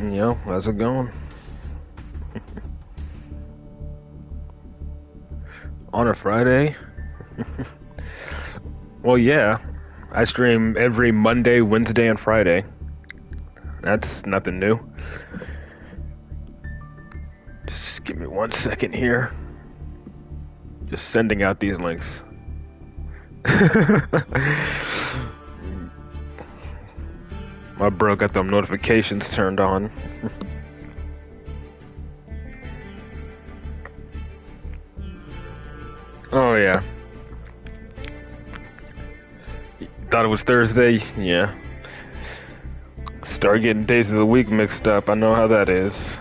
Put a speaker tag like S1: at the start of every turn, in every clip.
S1: Yo, how's it going? On a Friday? Well, yeah. I stream every Monday, Wednesday, and Friday. That's nothing new. Just give me 1 second here. Just sending out these links. My bro got them notifications turned on. Oh, yeah. Thought it was Thursday? Yeah. Start getting days of the week mixed up. I know how that is.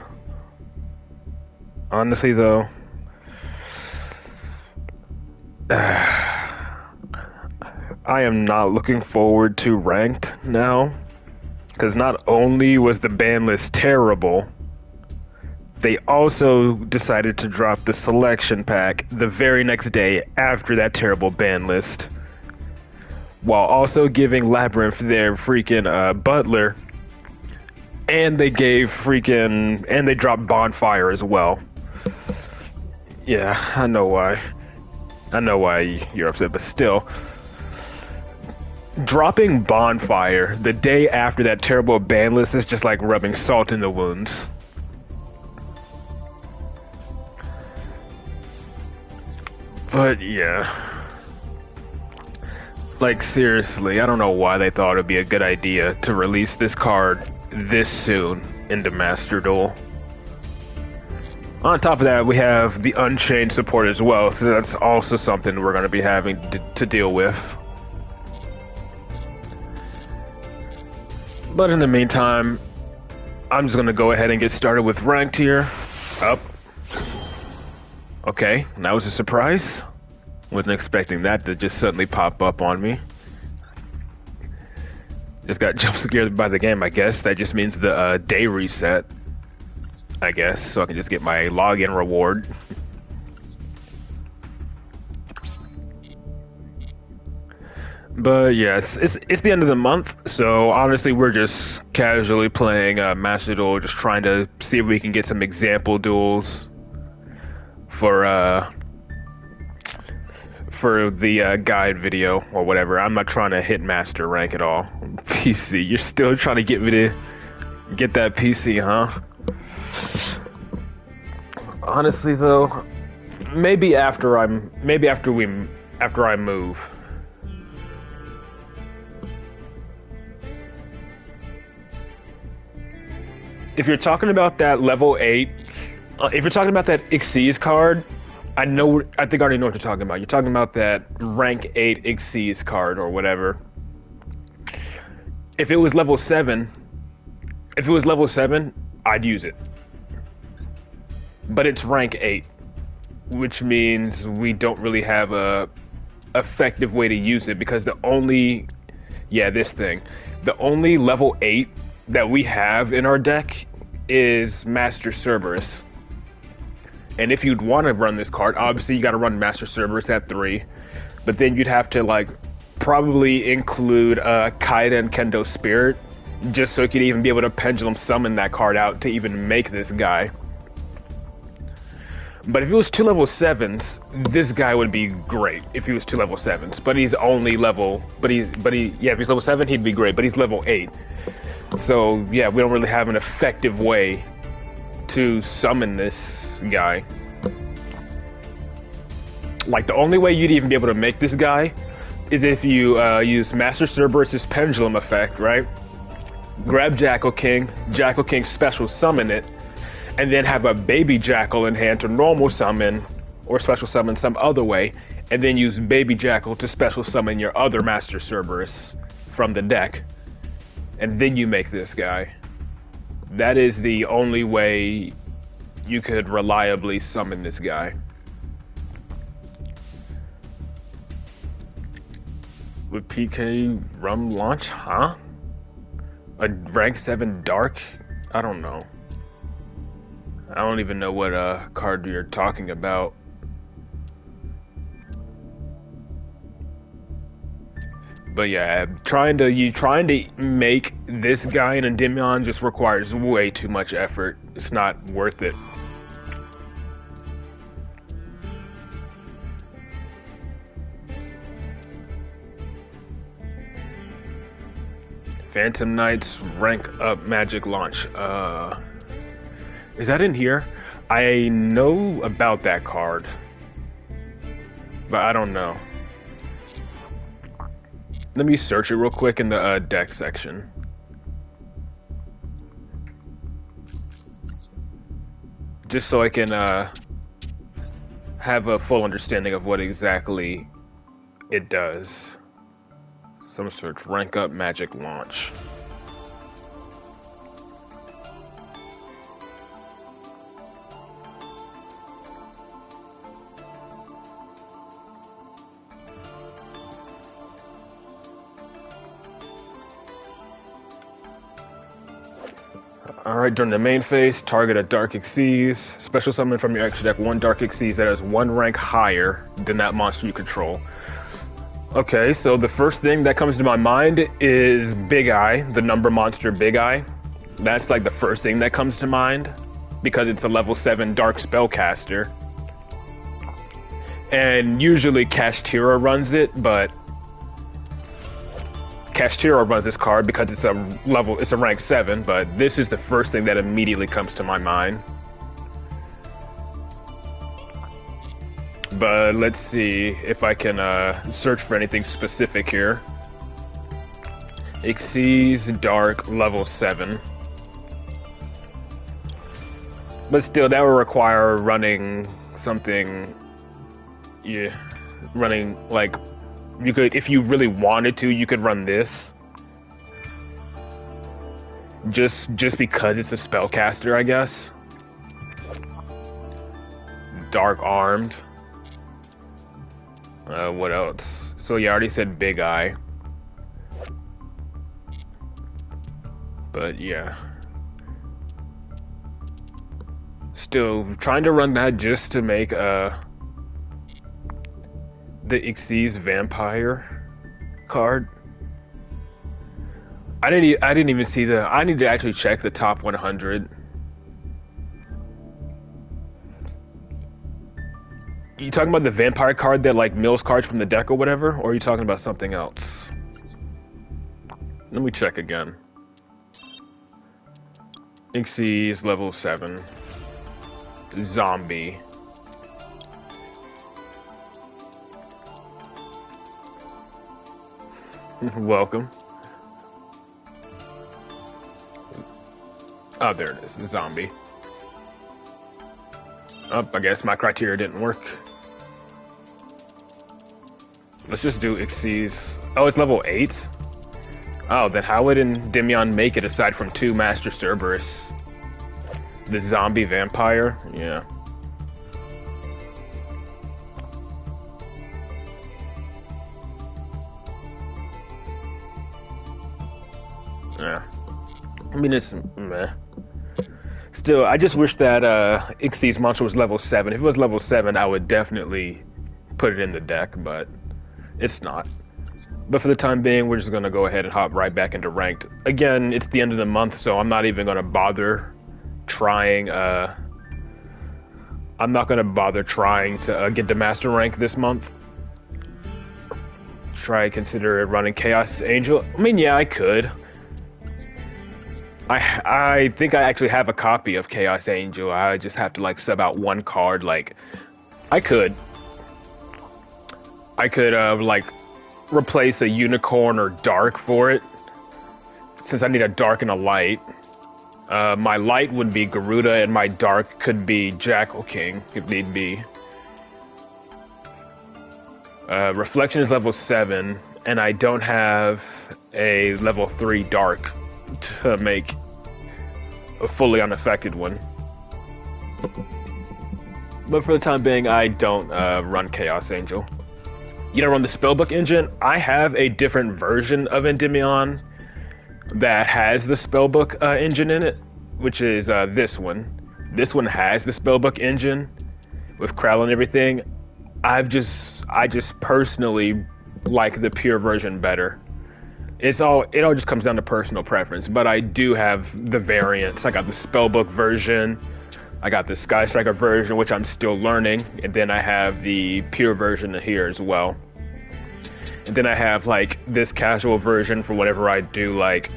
S1: Honestly, though, I am not looking forward to ranked now. Because not only was the ban list terrible, they also decided to drop the selection pack the very next day after that terrible ban list. While also giving Labyrinth their freaking butler. And they and they dropped Bonfire as well. Yeah, I know why. I know why you're upset, but still. Dropping Bonfire the day after that terrible ban list is just like rubbing salt in the wounds. But yeah. Like seriously, I don't know why they thought it'd be a good idea to release this card this soon into Master Duel. On top of that, we have the Unchained support as well, so that's also something we're going to be having to deal with. But in the meantime, I'm just going to go ahead and get started with ranked here. Up. Okay, that was a surprise. Wasn't expecting that to just suddenly pop up on me. Just got jump scared by the game, I guess. That just means the day reset, I guess, so I can just get my login reward. But yes, it's the end of the month, so honestly we're just casually playing Master Duel, just trying to see if we can get some example duels for the guide video or whatever. I'm not trying to hit master rank at all. PC, you're still trying to get me to get that PC, huh? Honestly though, maybe after I move. If you're talking about that level 8, if you're talking about that Xyz card, I think I already know what you're talking about. You're talking about that rank 8 Xyz card or whatever. If it was level 7, I'd use it. But it's rank 8, which means we don't really have a effective way to use it because the only level 8 that we have in our deck is Master Cerberus. And if you'd want to run this card, obviously you got to run Master Cerberus at 3, but then you'd have to like probably include Kaida and Kendo Spirit, just so you could even be able to pendulum summon that card out to even make this guy. But if it was 2 level 7s, this guy would be great if he was 2 level 7s. But he's only level, if he's level 7, he'd be great, but he's level 8. So yeah, we don't really have an effective way to summon this guy. Like the only way you'd even be able to make this guy is if you use Master Cerberus's pendulum effect, right? Grab Jackal King special summon it, and then have a baby Jackal in hand to normal summon or special summon some other way, and then use baby Jackal to special summon your other Master Cerberus from the deck, and then you make this guy. That is the only way you could reliably summon this guy. With PK Rum launch, huh? A rank 7 Dark? I don't know. I don't even know what card you're talking about. But yeah, trying to make this guy an Endymion just requires way too much effort. It's not worth it. Phantom Knight's rank up magic launch. Is that in here? I know about that card, but I don't know. Let me search it real quick in the deck section. Just so I can have a full understanding of what exactly it does. So I'm gonna search rank up magic launch. Alright, during the main phase, target a Dark Xyz. Special summon from your extra deck one Dark Xyz that is one rank higher than that monster you control. Okay, so the first thing that comes to my mind is Big Eye, the number monster Big Eye. That's like the first thing that comes to mind, because it's a level 7 Dark Spellcaster. And usually Kashtira runs it, but Kashtira runs this card because it's a rank 7, but this is the first thing that immediately comes to my mind. But let's see if I can search for anything specific here. Xyz Dark level 7. But still, that would require running something. Yeah, running like. You could, if you really wanted to, you could run this. Just because it's a spellcaster, I guess. Dark Armed. What else? So yeah, I already said Big Eye. But yeah. Still, trying to run that just to make the Xyz Vampire card. I didn't even see the. I need to actually check the top 100. You talking about the vampire card that like mills cards from the deck or whatever, or are you talking about something else? Let me check again. Xyz level 7. Zombie. Welcome. Oh, there it is. The zombie. Oh, I guess my criteria didn't work. Let's just do Xyz. Oh, it's level 8? Oh, then how would Endymion make it aside from 2 Master Cerberus? The zombie vampire? Yeah. Yeah. I mean, it's meh. Still, I just wish that Xyz monster was level 7. If it was level 7, I would definitely put it in the deck, but it's not. But for the time being, we're just going to go ahead and hop right back into ranked. Again, it's the end of the month, so I'm not even going to bother trying. I'm not going to bother trying to get to master rank this month. Consider running Chaos Angel. I mean, yeah, I could. I think I actually have a copy of Chaos Angel. I just have to like sub out one card. Like, I could like replace a unicorn or dark for it, since I need a dark and a light. My light would be Garuda, and my dark could be Jackal King if need be. Reflection is level 7, and I don't have a level 3 dark to make a fully unaffected one. But for the time being, I don't run Chaos Angel. You don't run the Spellbook engine? I have a different version of Endymion that has the Spellbook engine in it, which is this one. This one has the Spellbook engine with Crowl and everything. I just personally like the pure version better. It all just comes down to personal preference, but I do have the variants. I got the spellbook version, I got the Sky Striker version, which I'm still learning, and then I have the pure version here as well. And then I have like this casual version for whenever I do like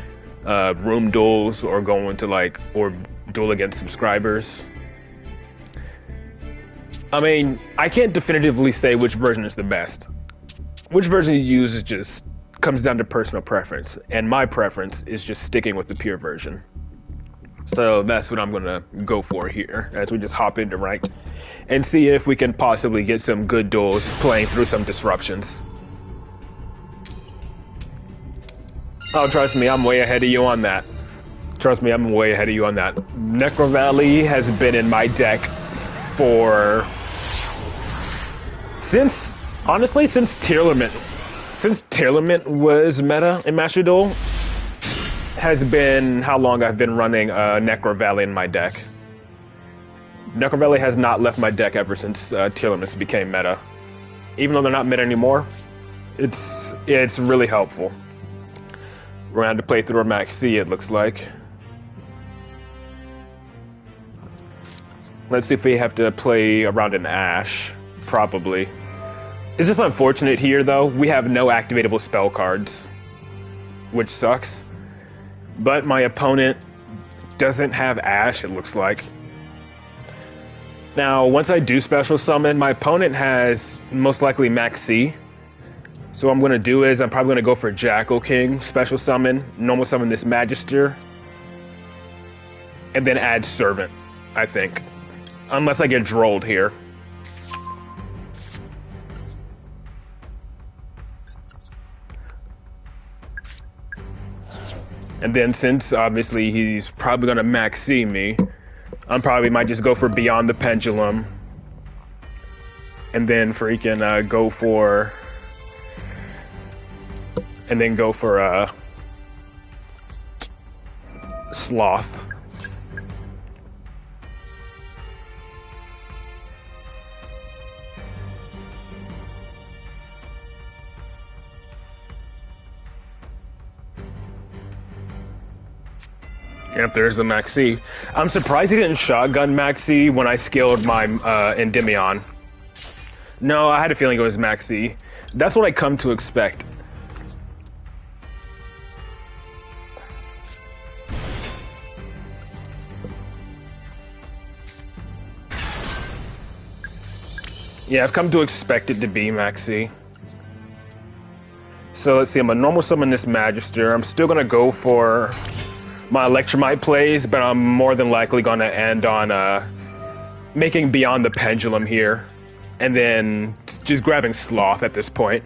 S1: room duels or go into like or duel against subscribers. I mean, I can't definitively say which version is the best. Which version you use is just comes down to personal preference, and my preference is just sticking with the pure version. So that's what I'm gonna go for here as we just hop into ranked and see if we can possibly get some good duels playing through some disruptions. Oh, trust me, I'm way ahead of you on that. Trust me, I'm way ahead of you on that. Necro Valley has been in my deck for since Tearlament. Since Tearlament was meta in Master Duel, has been how long I've been running Necro Valley in my deck. Necro Valley has not left my deck ever since Tearlaments became meta. Even though they're not meta anymore, it's really helpful. We're going to play through a Max C, it looks like. Let's see if we have to play around an Ash. Probably. It's just unfortunate here, though. We have no activatable spell cards, which sucks. But my opponent doesn't have Ash, it looks like. Now, once I do special summon, my opponent has most likely Max C. So what I'm going to do is I'm probably going to go for Jackal King, special summon, normal summon this Magister, and then add Servant, I think. Unless I get drolled here. And then since, obviously, he's probably going to Max C me, I probably might just go for Beyond the Pendulum. And then freaking go for... And then go for Sloth. Yep, there's the Maxi. I'm surprised he didn't shotgun Maxi when I scaled my Endymion. No, I had a feeling it was Maxi. That's what I come to expect. Yeah, I've come to expect it to be Maxi. So let's see, I'm a normal summon this Magister. I'm still gonna go for my Electromite plays, but I'm more than likely gonna end on making Beyond the Pendulum here. And then just grabbing Sloth at this point.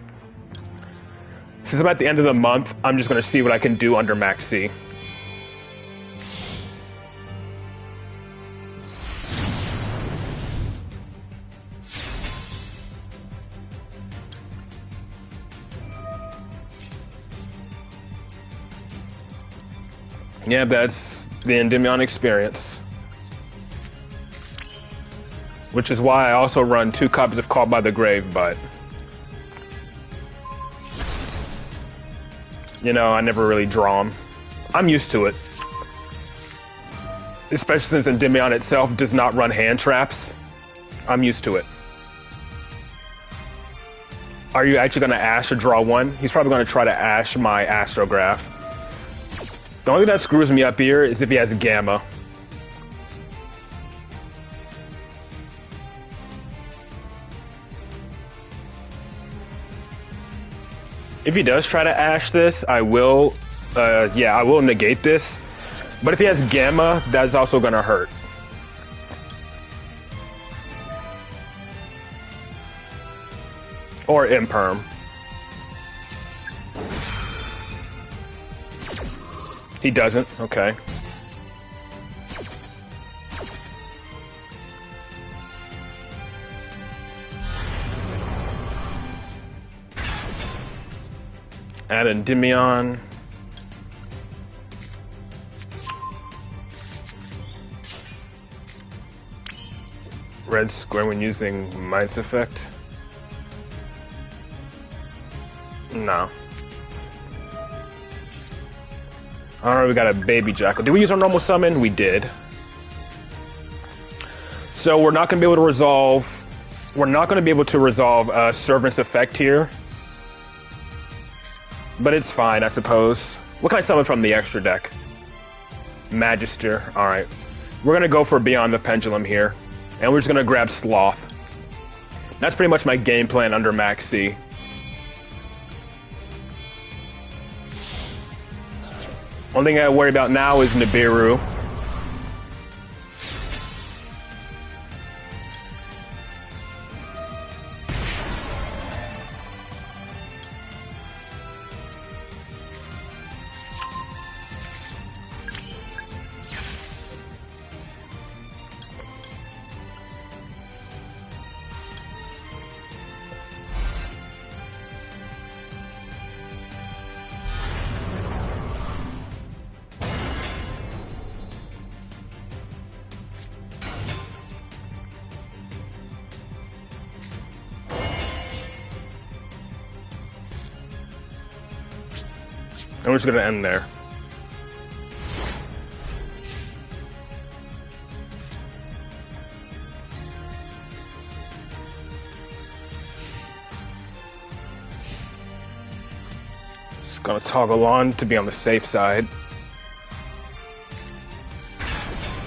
S1: Since I'm at the end of the month, I'm just gonna see what I can do under Maxi. Yeah, that's the Endymion experience. Which is why I also run 2 copies of Caught by the Grave, but... You know, I never really draw them. I'm used to it. Especially since Endymion itself does not run hand traps. I'm used to it. Are you actually going to Ash or draw 1? He's probably going to try to Ash my Astrograph. The only thing that screws me up here is if he has Gamma. If he does try to Ash this, I will, I will negate this. But if he has Gamma, that's also gonna hurt. Or Imperm. He doesn't, okay. Add Endymion. Red square when using Mice Effect. No. Alright, we got a baby jackal. Did we use our normal summon? We did. So we're not going to be able to resolve... We're not going to be able to resolve Servant's effect here. But it's fine, I suppose. What can I summon from the extra deck? Magister. Alright. We're going to go for Beyond the Pendulum here. And we're just going to grab Sloth. That's pretty much my game plan under Max C. Only thing I worry about now is Nibiru. And we're just going to end there. Just going to toggle on to be on the safe side.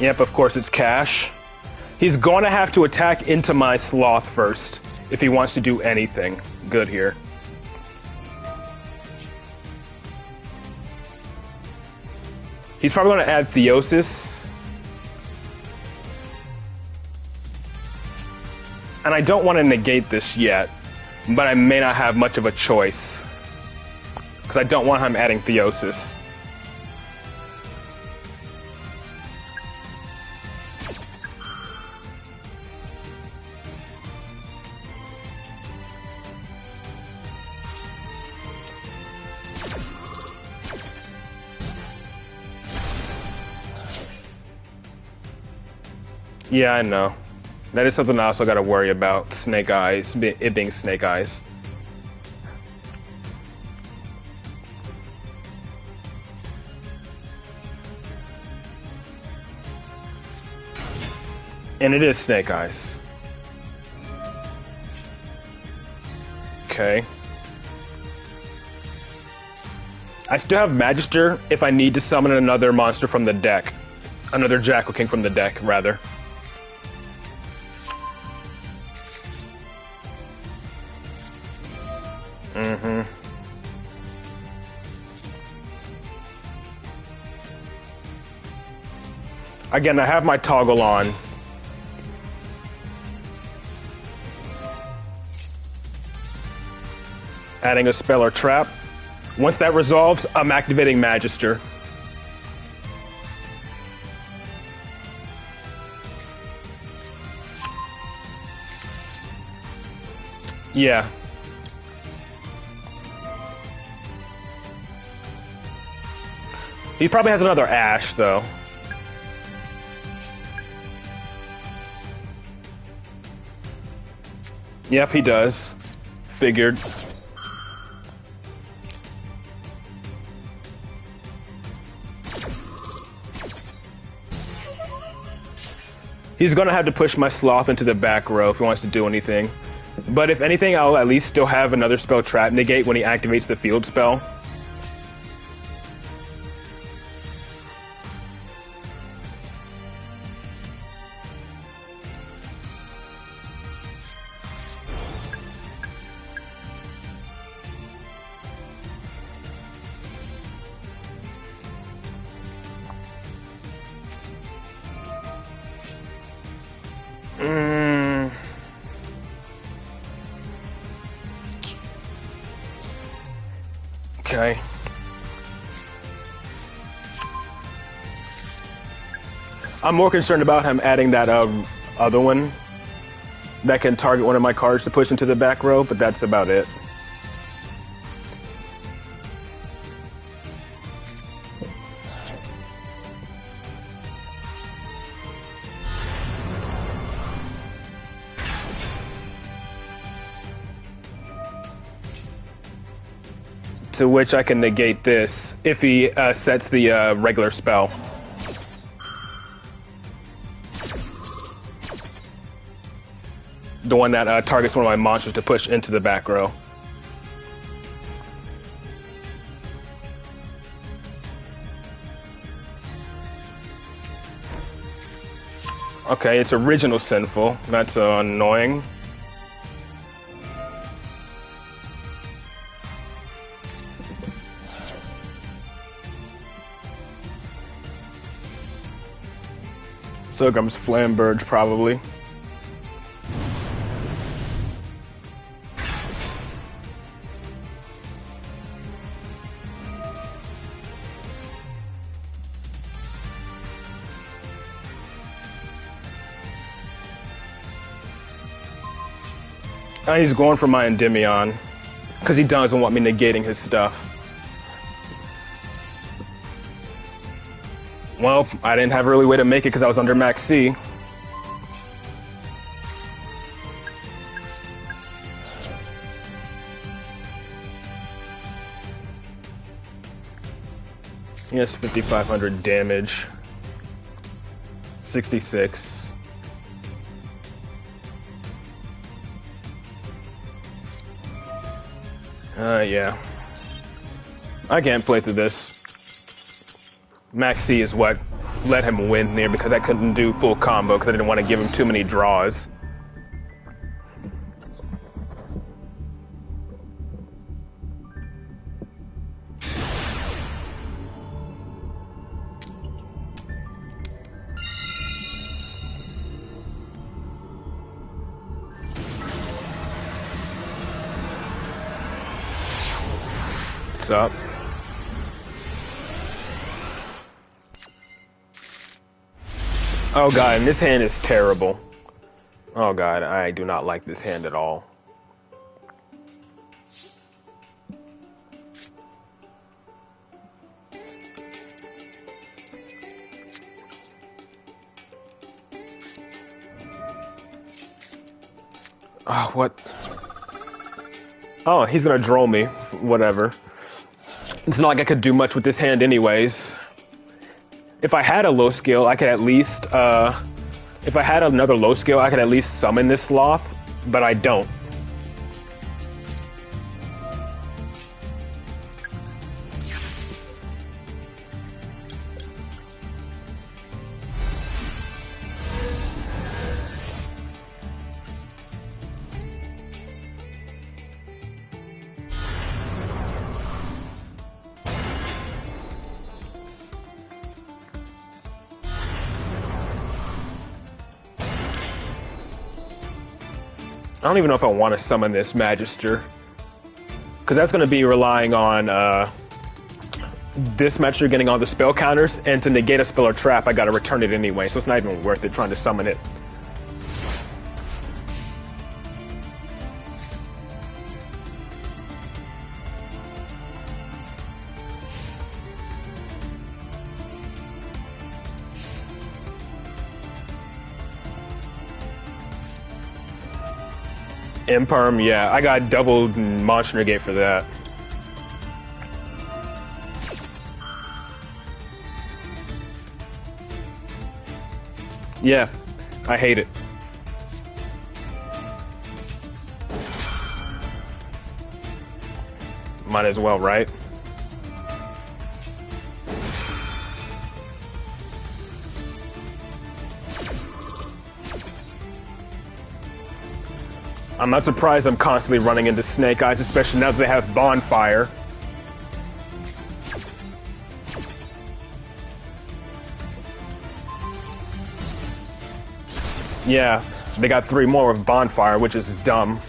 S1: Yep, of course it's Cash. He's going to have to attack into my Sloth first if he wants to do anything good here. He's probably going to add Theosis. And I don't want to negate this yet, but I may not have much of a choice. Because I don't want him adding Theosis. Yeah, I know. That is something I also got to worry about. Snake Eyes, it being Snake Eyes. And it is Snake Eyes. Okay. I still have Magister if I need to summon another monster from the deck. Another Jackal King from the deck, rather. Again, I have my toggle on. Adding a spell or trap. Once that resolves, I'm activating Magister. Yeah. He probably has another Ash, though. Yep, he does. Figured. He's gonna have to push my Sloth into the back row if he wants to do anything. But if anything, I'll at least still have another spell Trap Negate when he activates the field spell. Okay. I'm more concerned about him adding that other one that can target one of my cards to push into the back row, but that's about it. To which I can negate this if he sets the regular spell. The one that targets one of my monsters to push into the back row. Okay, it's original sinful. That's annoying. So comes Flamberge, probably. He's going for my Endymion, because he doesn't want me negating his stuff. Well, I didn't have a really way to make it because I was under max C. Yes, 5,500 damage. 66. Yeah. I can't play through this. Max C is what let him win there because I couldn't do full combo because I didn't want to give him too many draws. What's up? Oh god, and this hand is terrible. Oh god, I do not like this hand at all. Oh, what? Oh, he's gonna draw me. Whatever. It's not like I could do much with this hand anyways. If I had a low skill, I could at least, if I had another low skill, I could at least summon this sloth, but I don't. I don't even know if I want to summon this Magister, because that's going to be relying on this Magister getting all the spell counters, and to negate a spell or trap, I got to return it anyway, so it's not even worth it trying to summon it. Imperm, yeah, I got double monster negate for that. Yeah, I hate it. Might as well, right? I'm not surprised I'm constantly running into Snake Eyes, especially now that they have Bonfire. Yeah, they got 3 more with Bonfire, which is dumb.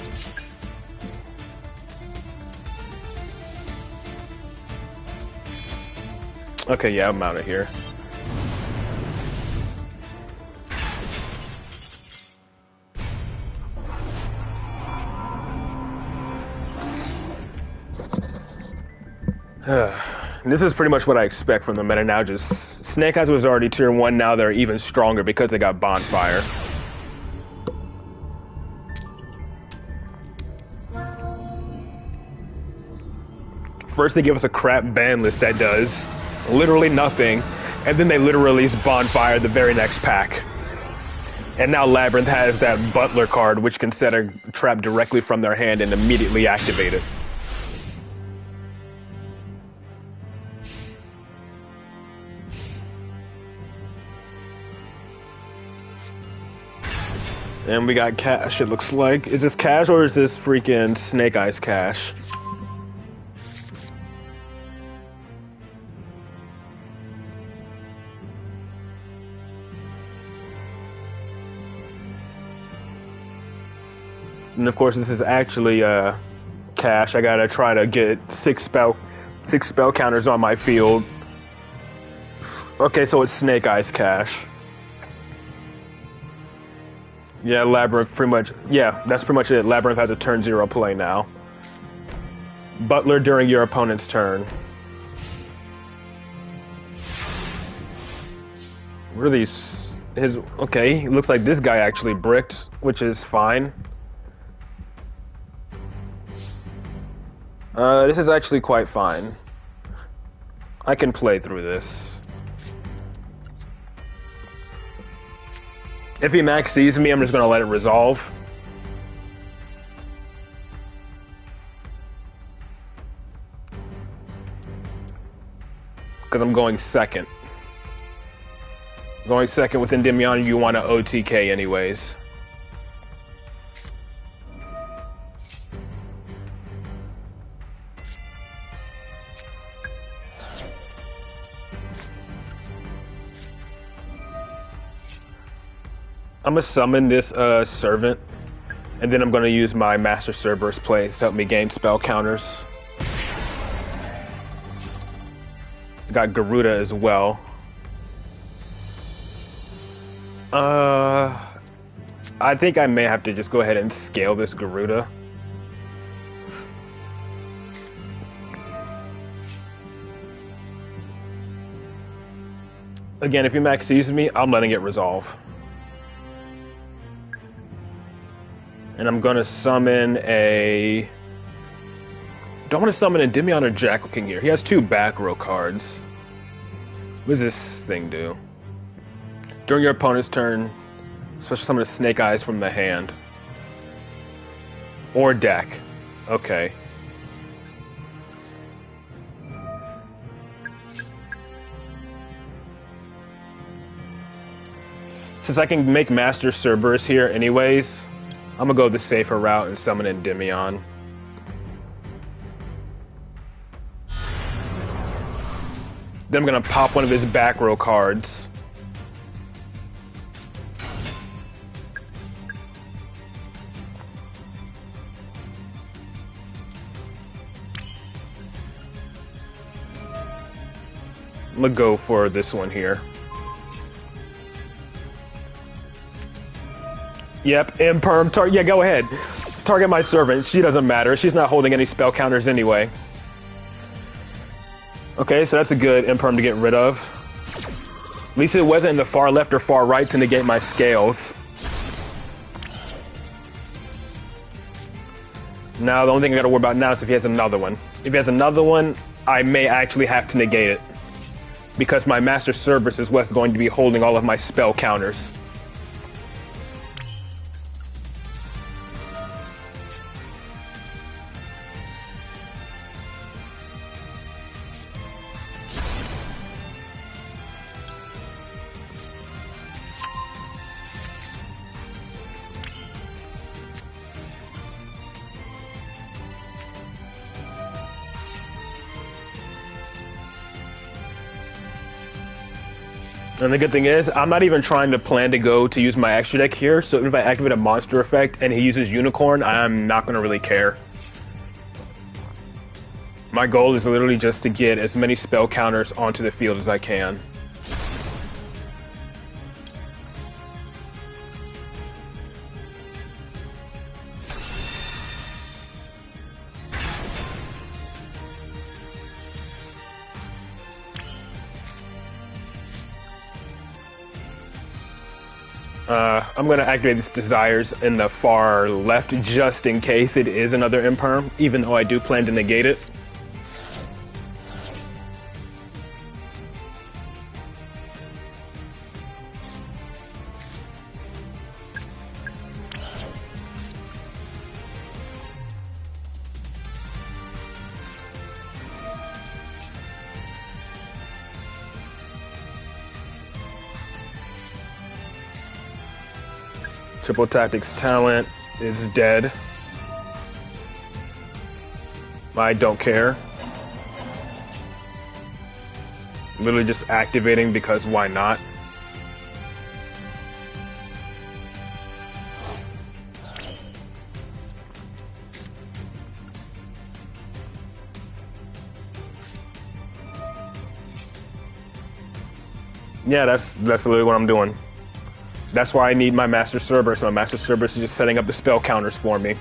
S1: Okay, yeah, I'm out of here. This is pretty much what I expect from the meta now. Just Snake Eyes was already tier 1, now they're even stronger because they got Bonfire. First they give us a crap ban list that does literally nothing, and then they literally release Bonfire the very next pack. And now Labyrinth has that Butler card, which can set a trap directly from their hand and immediately activate it. And we got cash, it looks like. Is this cash or is this freaking Snake Eyes cash? And of course, this is actually cash. I gotta try to get six spell counters on my field. Okay, so it's Snake Eyes cash. Yeah, Labyrinth pretty much. Yeah, that's pretty much it. Labyrinth has a turn 0 play now. Butler during your opponent's turn. What are these? Okay, it looks like this guy actually bricked, which is fine. This is actually quite fine. I can play through this. If he max sees me, I'm just gonna let it resolve. Because I'm going second. Going second with Endymion, you want to OTK anyways. I'm gonna summon this servant, and then I'm gonna use my Master Cerberus plays to help me gain spell counters. Got Garuda as well. I think I may have to just go ahead and scale this Garuda. Again, if he max sees me, I'm letting it resolve. And I'm gonna summon a... Do I want to summon Endymion or Jackal King here? He has 2 back row cards. What does this thing do? During your opponent's turn, special summon a Snake Eyes from the hand. Or deck. Okay. Since I can make Master Cerberus here anyways, I'm gonna go the safer route and summon Endymion. Then I'm gonna pop one of his back row cards. I'm gonna go for this one here. Yep, imperm target. Yeah, go ahead. Target my servant. She doesn't matter. She's not holding any spell counters anyway. Okay, so that's a good imperm to get rid of. At least it wasn't in the far left or far right to negate my scales. Now, the only thing I gotta worry about now is if he has another one. If he has another one, I may actually have to negate it. Because my Master Cerberus is what's going to be holding all of my spell counters. And the good thing is, I'm not even trying to plan to go to use my extra deck here, so if I activate a monster effect and he uses Unicorn, I'm not going to really care. My goal is literally just to get as many spell counters onto the field as I can. I'm going to activate this Desires in the far left just in case it is another imperm, even though I do plan to negate it. Triple Tactics talent is dead. I don't care. Literally just activating because why not? Yeah, that's literally what I'm doing. That's why I need my Master Cerberus. My Master Cerberus is just setting up the spell counters for me.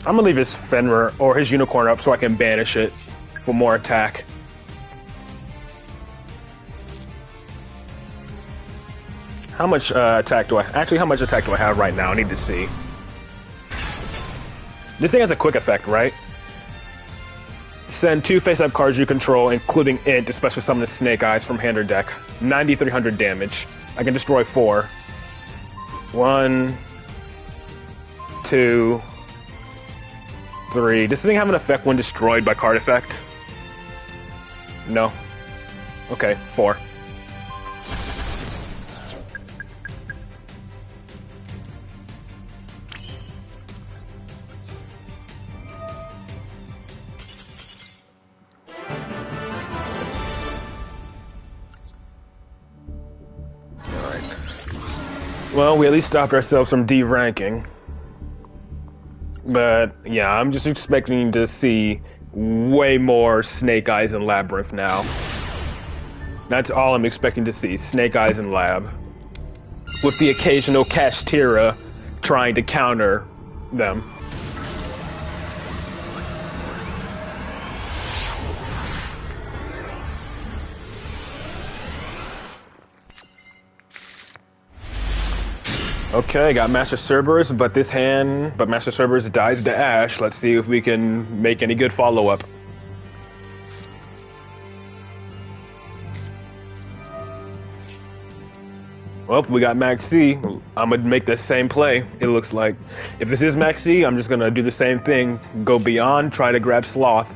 S1: I'm gonna leave his Fenrir or his Unicorn up so I can banish it for more attack. How much attack do I... Actually, how much attack do I have right now? I need to see. This thing has a quick effect, right? Send 2 face-up cards you control, including Int, to special summon the Snake Eyes from hand or deck. 9,300 damage. I can destroy 4. 1, 2... 3. Does this thing have an effect when destroyed by card effect? No. Okay, 4. Alright. Well, we at least stopped ourselves from D-ranking. But, yeah, I'm just expecting to see way more Snake Eyes and Labyrinth now. That's all I'm expecting to see, Snake Eyes and Lab. With the occasional Kashtira trying to counter them. Okay, got Master Cerberus, but Master Cerberus dies to Ash. Let's see if we can make any good follow-up. Well, we got Max C. I'm gonna make the same play, it looks like. If this is Max C, I'm just gonna do the same thing. Go beyond, try to grab Sloth.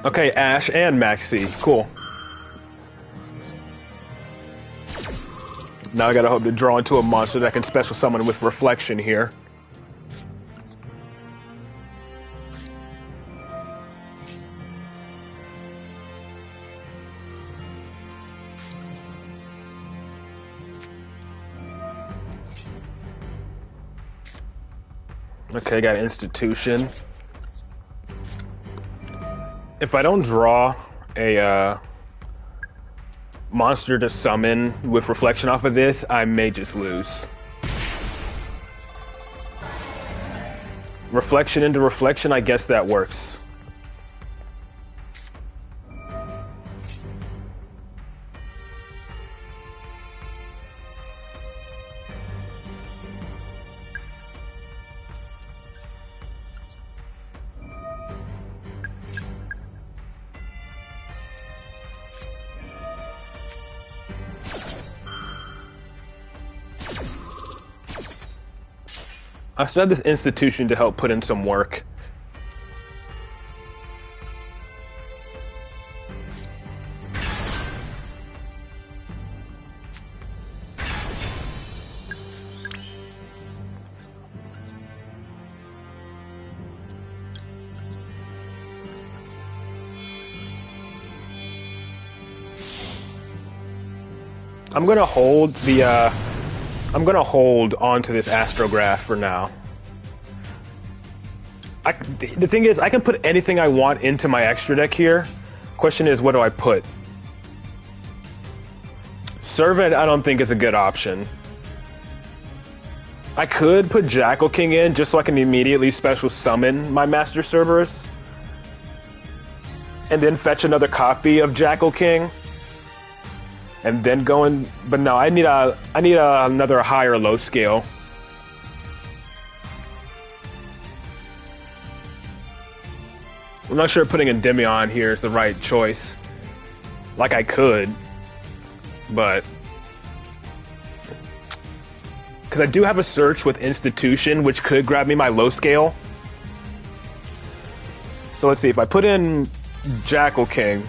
S1: Okay, Ash and Maxi. Cool. Now I gotta hope to draw into a monster that can special summon with Reflection here. Okay, got Institution. If I don't draw a monster to summon with Reflection off of this, I may just lose. Reflection into Reflection, I guess that works. I still have this Institution to help put in some work. I'm gonna hold the I'm gonna hold onto this astrograph for now. The thing is, I can put anything I want into my extra deck here. Question is, what do I put? Servant, I don't think is a good option. I could put Jackal King in just so I can immediately special summon my Master Cerberus. And then fetch another copy of Jackal King. and then going. But no, I need another higher low scale. I'm not sure putting Endymion here is the right choice. Like I could, but because I do have a search with Institution, which could grab me my low scale. So let's see, if I put in Jackal King,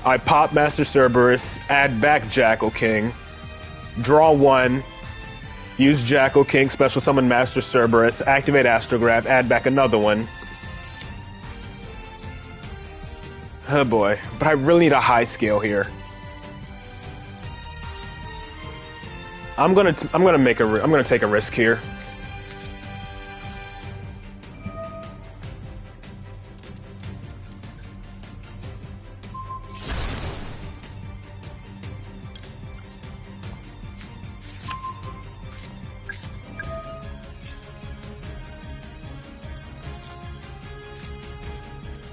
S1: I pop Master Cerberus, add back Jackal King, draw one, use Jackal King, special summon Master Cerberus, activate Astrograph, add back another one. Oh boy, but I really need a high scale here. I'm gonna take a risk here.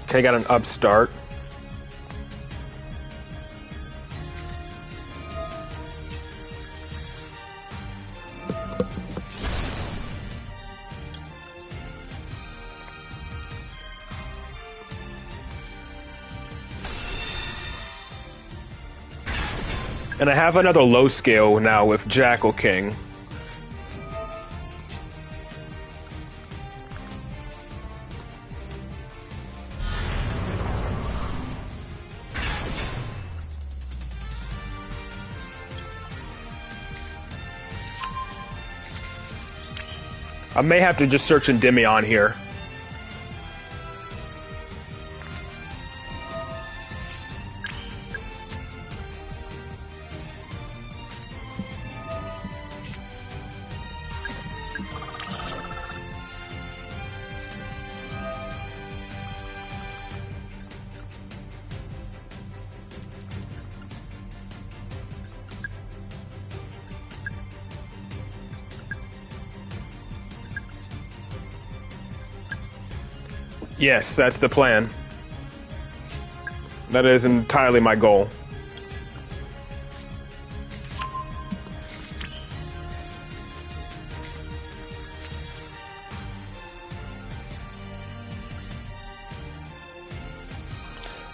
S1: Okay, got an upstart. And I have another low scale now with Jackal King. I may have to just search Endymion here. Yes, that's the plan. That is entirely my goal.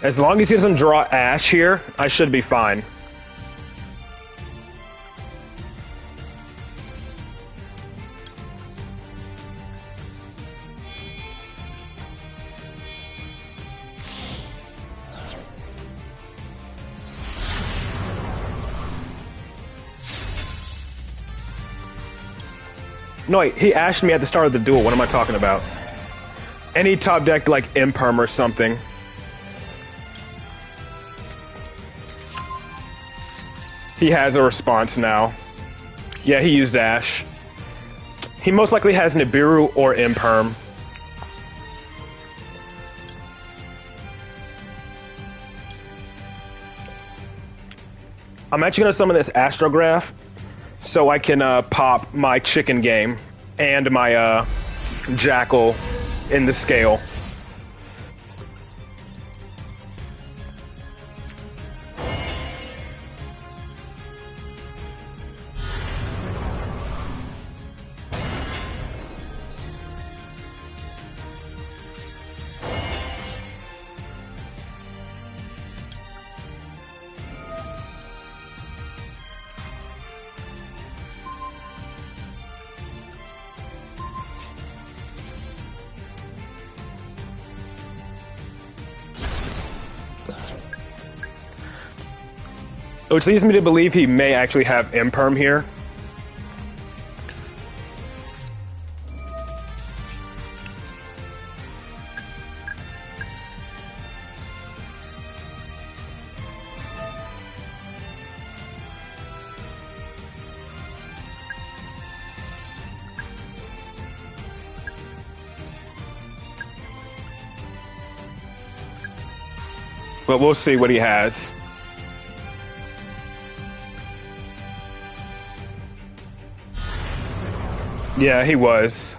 S1: As long as he doesn't draw Ash here, I should be fine. No, wait, he ashed me at the start of the duel. What am I talking about? Any top deck like Imperm or something. He has a response now. Yeah, he used Ash. He most likely has Nibiru or Imperm. I'm actually going to summon this Astrograph so I can pop my chicken game and my Jackal in the scale. Which leads me to believe he may actually have Imperm here. But we'll see what he has. Yeah, he was.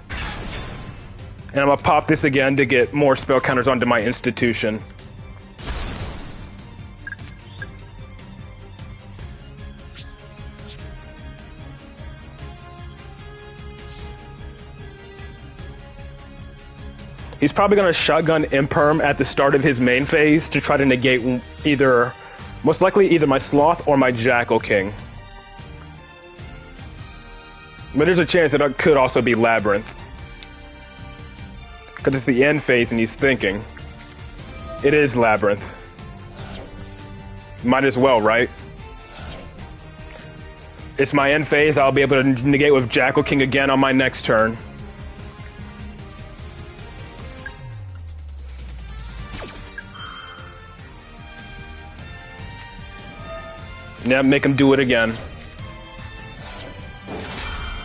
S1: And I'm gonna pop this again to get more spell counters onto my institution. He's probably going to shotgun Imperm at the start of his main phase to try to negate most likely either my Sloth or my Jackal King. But there's a chance that it could also be Labyrinth. Because it's the end phase and he's thinking. It is Labyrinth. Might as well, right? It's my end phase, I'll be able to negate with Jackal King again on my next turn. Yeah, make him do it again.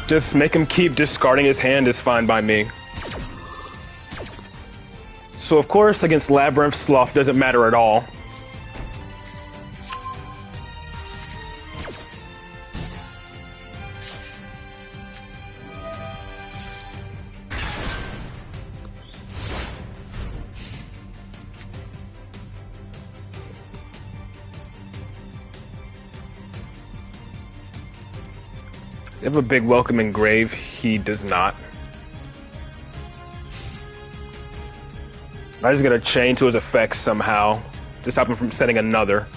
S1: Just make him keep discarding his hand is fine by me. So of course, against Labyrinth, Sloth doesn't matter at all. They have a big welcome engrave. He does not. I just gotta chain to his effects somehow to stop him from setting another.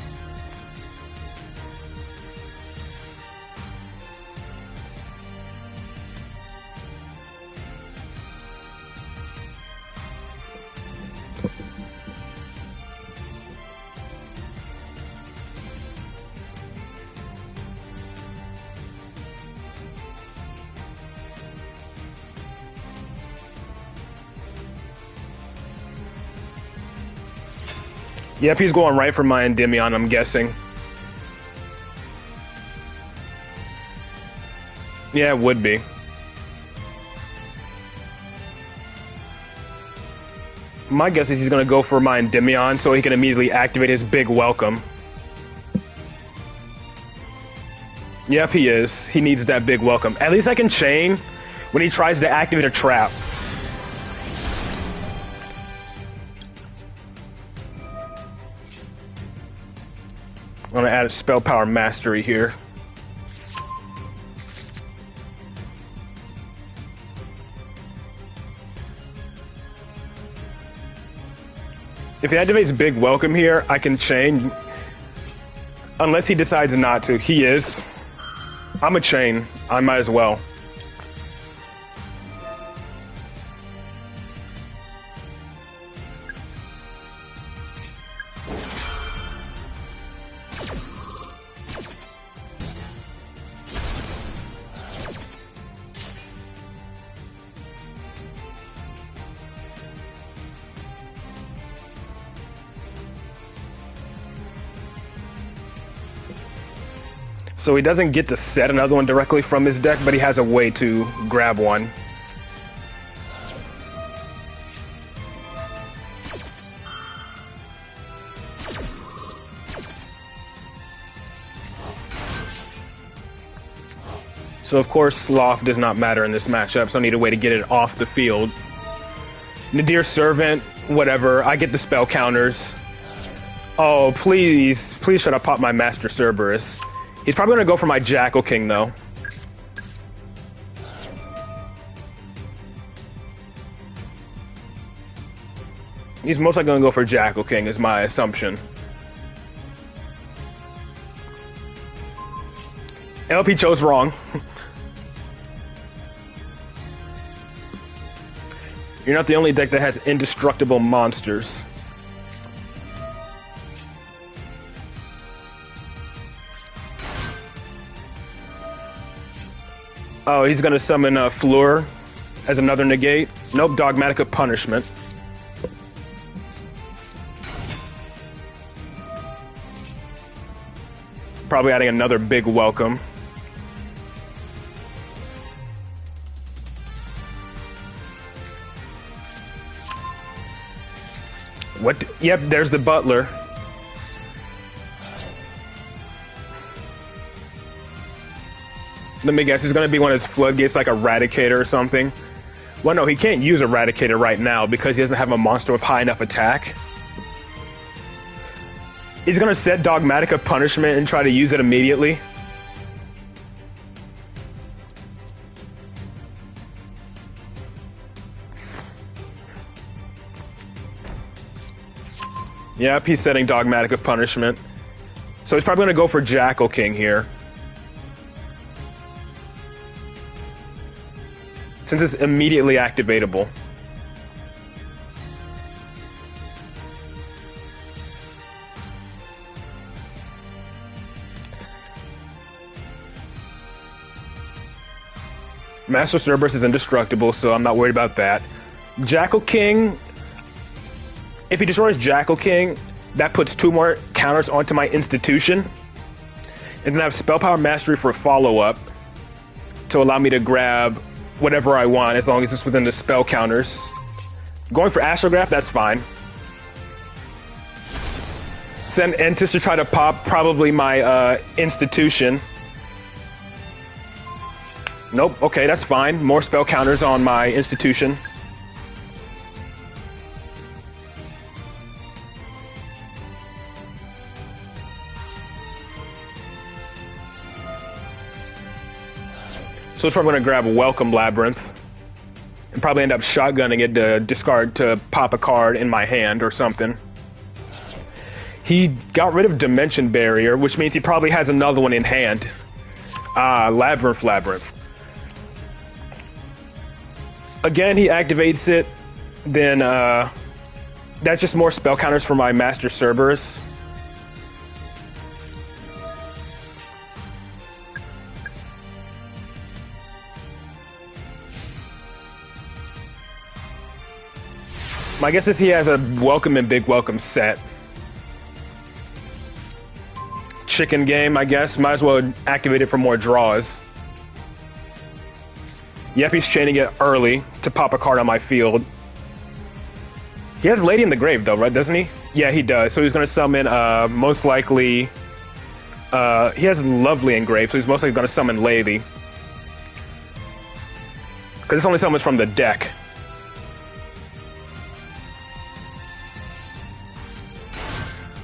S1: Yep, he's going right for my Endymion, I'm guessing. Yeah, it would be. My guess is he's going to go for my Endymion so he can immediately activate his big welcome. Yep, he is. He needs that big welcome. At least I can chain when he tries to activate a trap. I'm going to add a Spell Power Mastery here. If he activates Big Welcome here, I can chain. Unless he decides not to. He is. I'm a chain. I might as well. So he doesn't get to set another one directly from his deck, but he has a way to grab one. So of course Sloth does not matter in this matchup, so I need a way to get it off the field. Nadir Servant, whatever, I get the spell counters. Oh, please should I pop my Master Cerberus. He's probably going to go for my Jackal King, though. He's most likely going to go for Jackal King, is my assumption. LP chose wrong. You're not the only deck that has indestructible monsters. Oh, he's gonna summon Fleur as another negate. Nope, Dogmatic Punishment. Probably adding another big welcome. What? Yep, there's the Butler. Let me guess, it's going to be one of his floodgates, like Eradicator or something. Well, no, he can't use Eradicator right now because he doesn't have a monster with high enough attack. He's going to set Dogmatic Punishment and try to use it immediately. Yep, he's setting Dogmatic of Punishment. So he's probably going to go for Jackal King here. Since it's immediately activatable. Master Cerberus is indestructible, so I'm not worried about that. Jackal King, if he destroys Jackal King, that puts 2 more counters onto my institution. And then I have Spell Power Mastery for follow-up to allow me to grab whatever I want as long as it's within the spell counters. Going for Astrograph, that's fine. Send Entis to try to pop probably my institution. Nope, okay, that's fine. More spell counters on my institution. So it's probably going to grab Welcome Labyrinth. And probably end up shotgunning it to discard to pop a card in my hand or something. He got rid of Dimension Barrier, which means he probably has another one in hand. Ah, Labyrinth. Again, he activates it, then that's just more spell counters for my Master Cerberus. My guess is he has a Welcome and Big Welcome set. Chicken game, I guess. Might as well activate it for more draws. Yep, he's chaining it early to pop a card on my field. He has Lady in the Grave, though, right? Doesn't he? Yeah, he does. So he's going to summon, most likely... he has Lovely in Grave, so he's most likely going to summon Lady. Because this only summons from the deck.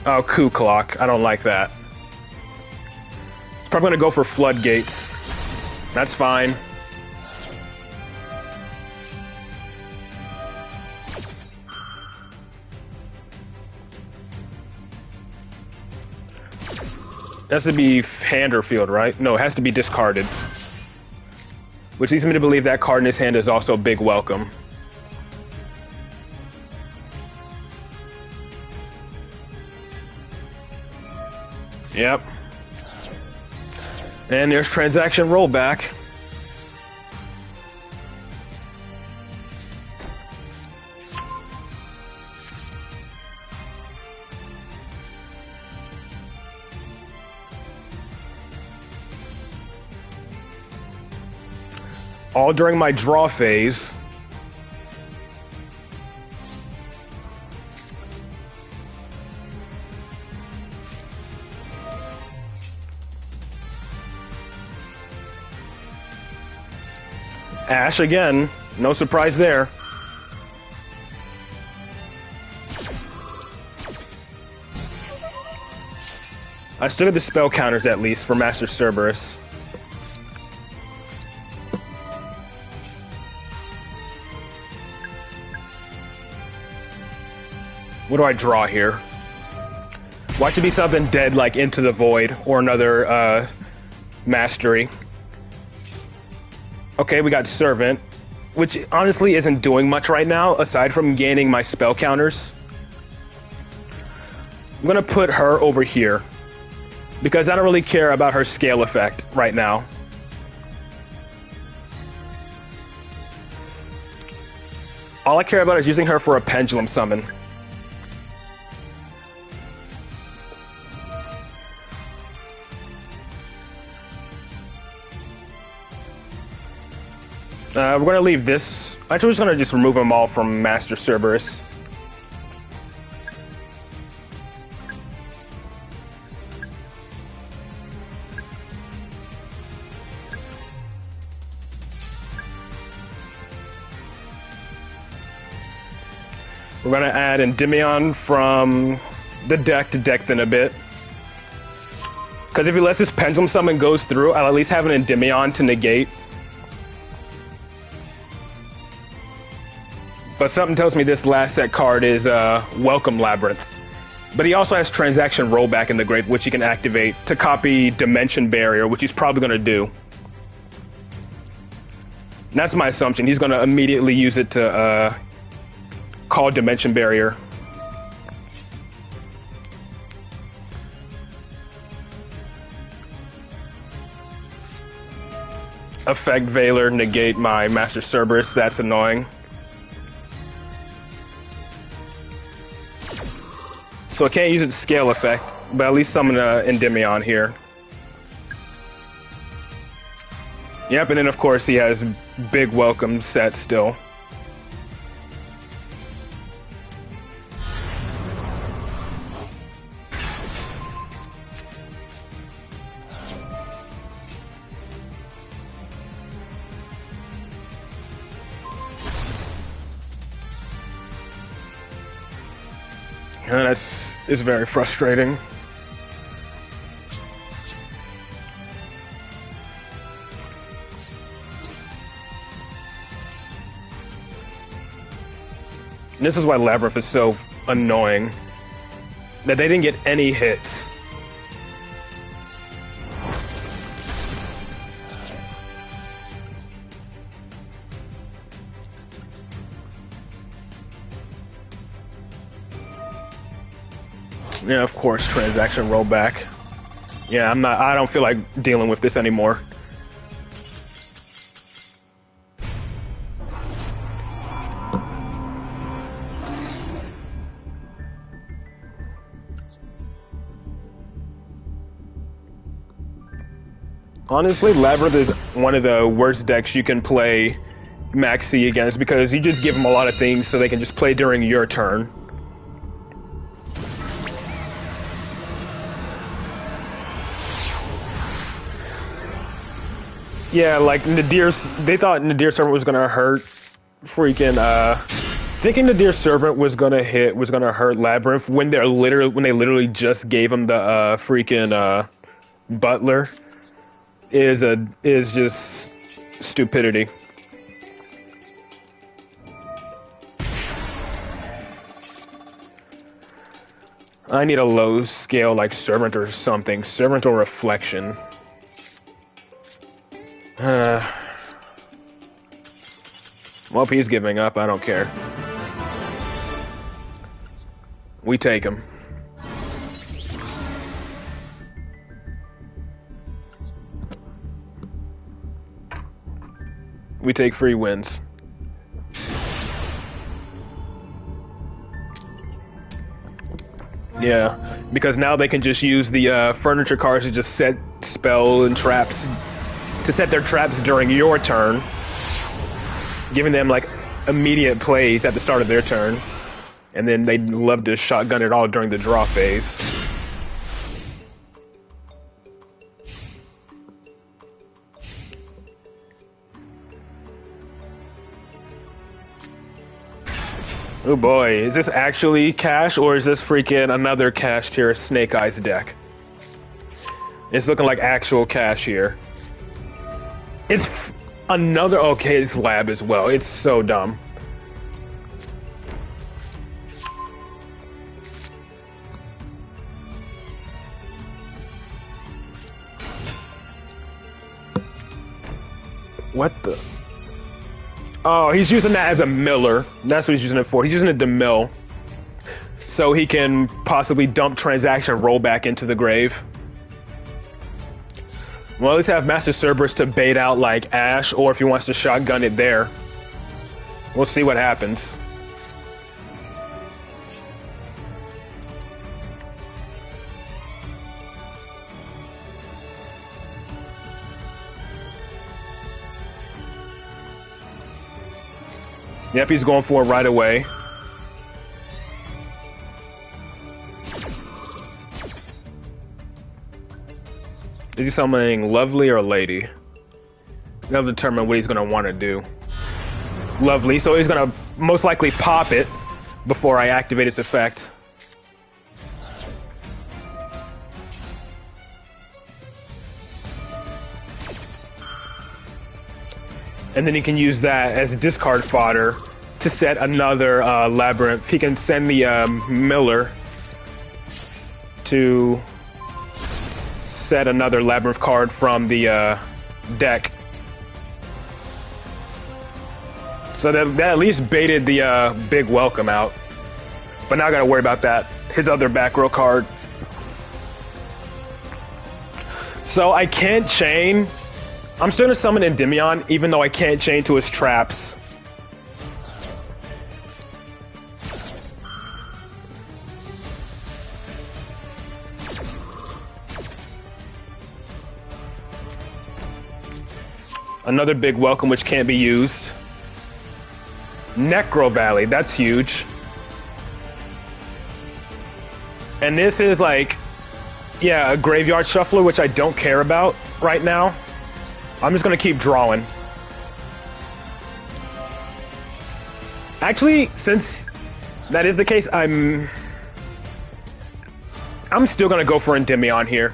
S1: Oh, Coup Clock. I don't like that. He's probably going to go for Floodgates. That's fine. It has to be hand or field, right? No, it has to be discarded. Which leads me to believe that card in his hand is also Big Welcome. Yep. And there's transaction rollback. All during my draw phase. Ash again, no surprise there. I still get the spell counters at least for Master Cerberus. What do I draw here? Watch it be something dead like Into the Void or another mastery. Okay, we got Servant, which honestly isn't doing much right now aside from gaining my spell counters. I'm gonna put her over here because I don't really care about her scale effect right now. All I care about is using her for a pendulum summon. We're going to leave this. Actually, we're just going to just remove them all from Master Cerberus. We're going to add Endymion from the deck to Dex in a bit. Because if he lets this Pendulum Summon goes through, I'll at least have an Endymion to negate. But something tells me this last set card is Welcome Labyrinth. But he also has transaction rollback in the grave, which he can activate to copy Dimension Barrier, which he's probably going to do. And that's my assumption. He's going to immediately use it to call Dimension Barrier. Effect Veiler, negate my Master Cerberus. That's annoying. So I can't use its scale effect, but at least summon Endymion here. Yep, and then of course he has big welcome set still. And it's very frustrating. And this is why Labyrinth is so annoying. That they didn't get any hits. Yeah, of course, transaction rollback. Yeah, I don't feel like dealing with this anymore. Honestly, Labyrinth is one of the worst decks you can play Maxi against because you just give them a lot of things so they can just play during your turn. Yeah, like they thought Nadir Servant was gonna hurt freaking thinking Nadir Servant was gonna hurt Labyrinth when they literally just gave him the freaking Butler is just stupidity. I need a low scale like Servant or something. Servant or Reflection. Well, if he's giving up, I don't care. We take him. We take free wins. Yeah, because now they can just use the furniture cards to just set spell and traps, to set their traps during your turn, giving them like immediate plays at the start of their turn, and then they'd love to shotgun it all during the draw phase. Oh boy, is this actually cash or is this freaking another cash tier Snake Eyes deck? It's looking like actual cash here. It's another, okay, it's lab as well. It's so dumb. What the? Oh, he's using that as a miller. That's what he's using it for. He's using it to mill. So he can possibly dump transaction rollback into the grave. Well, at least have Master Cerberus to bait out like Ash, or if he wants to shotgun it there. We'll see what happens. Yep, he's going for it right away. Is he summoning Lovely or Lady? That'll determine what he's going to want to do. Lovely, so he's going to most likely pop it before I activate its effect. And then he can use that as discard fodder to set another Labyrinth. He can send the Miller to set another Labyrinth card from the deck. So that at least baited the big welcome out. But now I gotta worry about that. His other back row card. So I can't chain. I'm still gonna summon Endymion, even though I can't chain to his traps. Another big welcome which can't be used. Necro Valley, that's huge. And this is like, yeah, a graveyard shuffler, which I don't care about right now. I'm just gonna keep drawing. Actually, since that is the case, I'm still gonna go for Endymion here.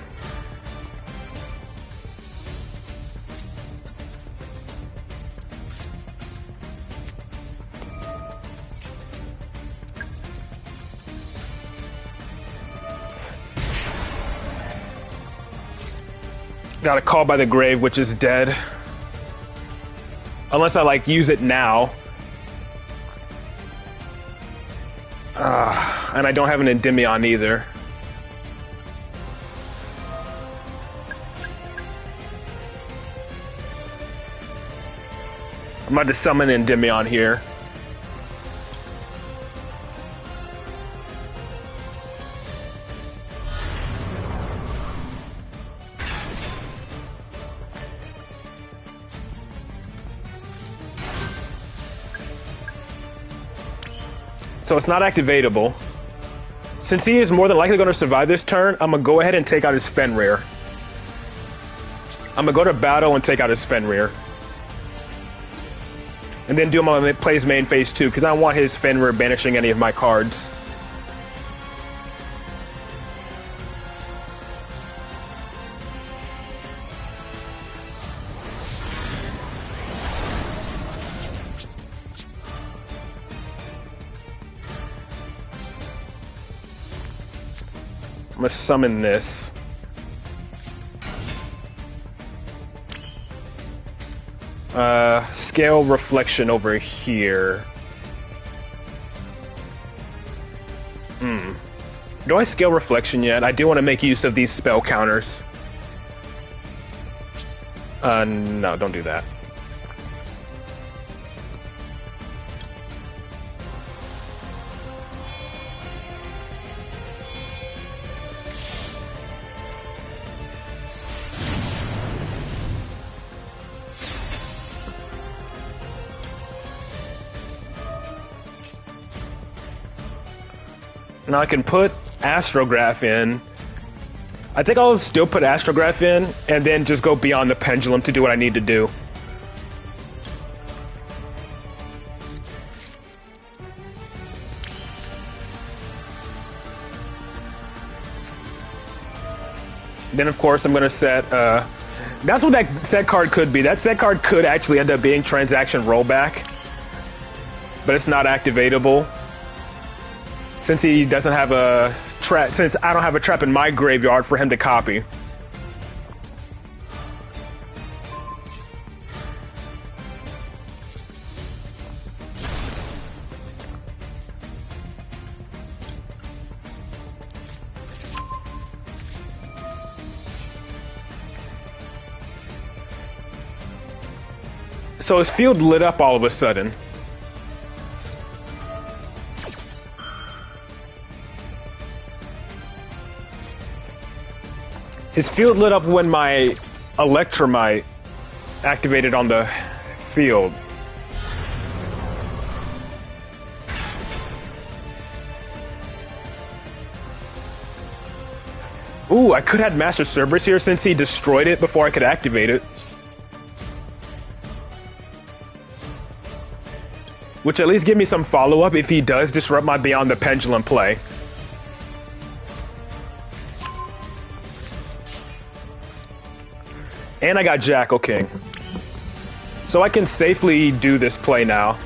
S1: Got a Call by the Grave, which is dead. Unless I, like, use it now. And I don't have an Endymion either. I'm about to summon Endymion here. So it's not activatable. Since he is more than likely going to survive this turn, I'm going to go ahead and take out his Fenrir. I'm going to go to battle and take out his Fenrir. And then do my plays main phase 2, because I don't want his Fenrir banishing any of my cards. I'm gonna summon this. Scale Reflection over here. Do I Scale Reflection yet? I do want to make use of these spell counters. No, don't do that. Now I can put Astrograph in. I think I'll still put Astrograph in and then just go beyond the pendulum to do what I need to do. Then of course I'm gonna set, that's what that set card could be. That set card could actually end up being Transaction Rollback, but it's not activatable. Since he doesn't have a trap, since I don't have a trap in my graveyard for him to copy. So his field lit up all of a sudden. His field lit up when my Electromite activated on the field. Ooh, I could have Master Cerberus here since he destroyed it before I could activate it. Which at least give me some follow-up if he does disrupt my Beyond the Pendulum play. And I got Jackal King. So I can safely do this play now.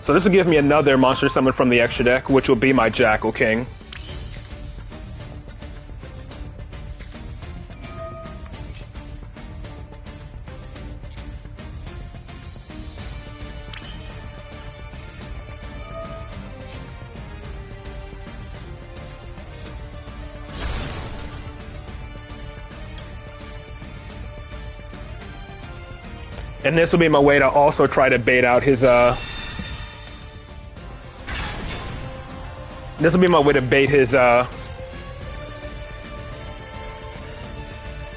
S1: So this will give me another monster summon from the extra deck, which will be my Jackal King. And this will be my way to also try to bait out his, This will be my way to bait his, to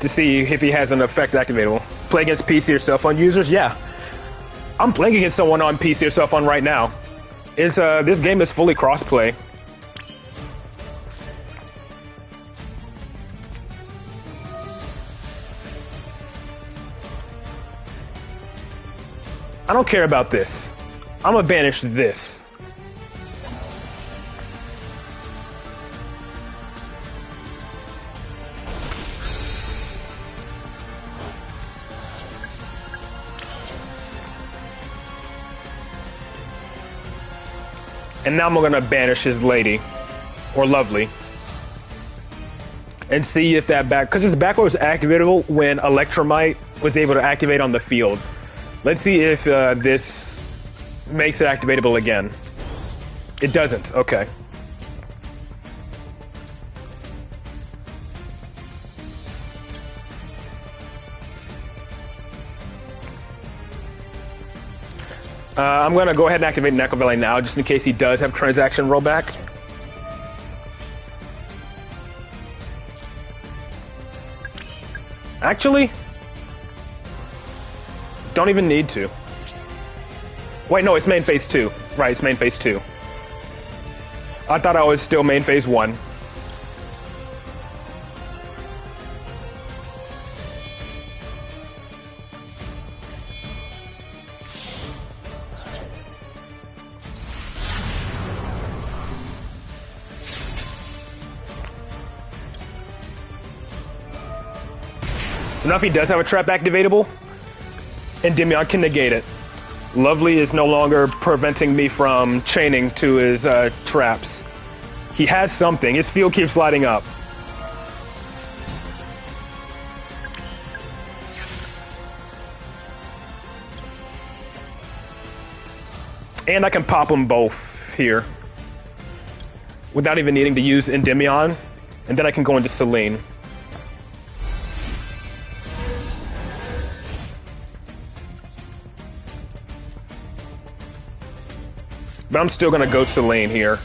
S1: see if he has an effect activatable. Play against PC or cell phone users? Yeah. I'm playing against someone on PC or cell phone right now. It's, this game is fully crossplay. I don't care about this. I'm gonna banish this. And now I'm gonna banish his lady, or lovely, and see if that because his backward was activatable when Electromite was able to activate on the field. Let's see if this makes it activatable again. It doesn't. Okay. I'm going to go ahead and activate Neko Valley now, just in case he does have transaction rollback. Actually, don't even need to. Wait, no, it's main phase 2. Right, it's main phase 2. I thought I was still main phase 1. So now if he does have a trap activatable, Endymion can negate it. Lovely is no longer preventing me from chaining to his traps. He has something. His field keeps lighting up. And I can pop them both here without even needing to use Endymion. And then I can go into Selene. But I'm still gonna go Selene here.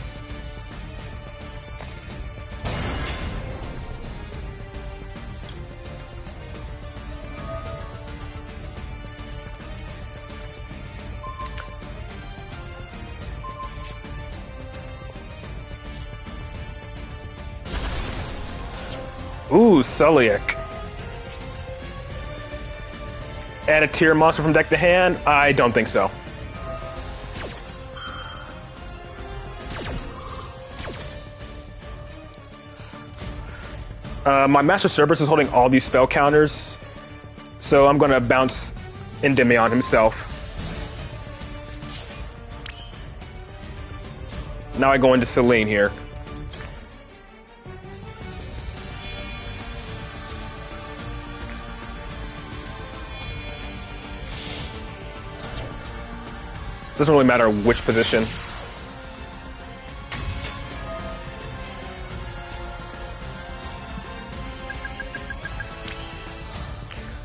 S1: Ooh, Suliak. Add a tier monster from deck to hand? I don't think so. My Master Cerberus is holding all these spell counters, so I'm going to bounce Endymion himself. Now I go into Selene here. Doesn't really matter which position.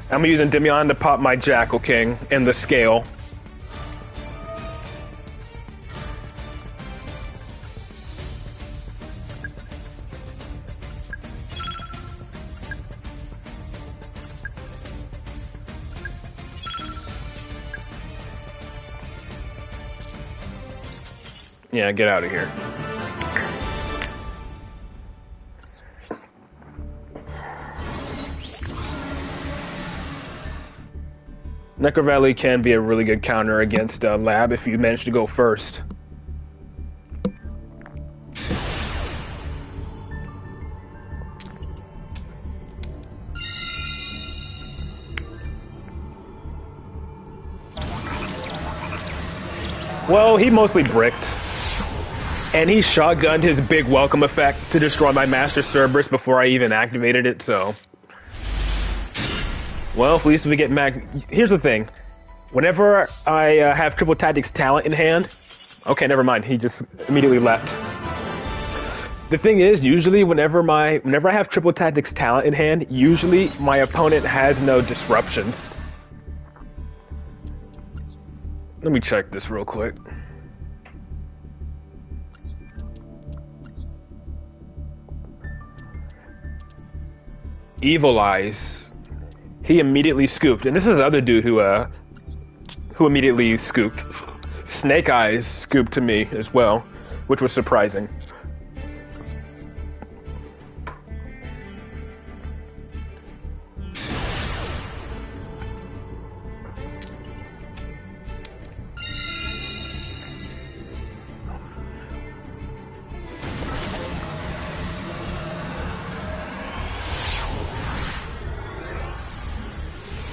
S1: I'm gonna use Endymion to pop my Jackal King in the scale. Yeah, get out of here. Neko Valley can be a really good counter against Lab if you manage to go first. Well, he mostly bricked. And he shotgunned his big welcome effect to destroy my Master Cerberus before I even activated it, so... Well, at least we get Here's the thing. Whenever I have Triple Tactics talent in hand... Okay, never mind. He just immediately left. The thing is, usually whenever I have Triple Tactics talent in hand, usually my opponent has no disruptions. Let me check this real quick. Evil Eyes. He immediately scooped, and this is the other dude who immediately scooped. Snake Eyes scooped to me as well, which was surprising.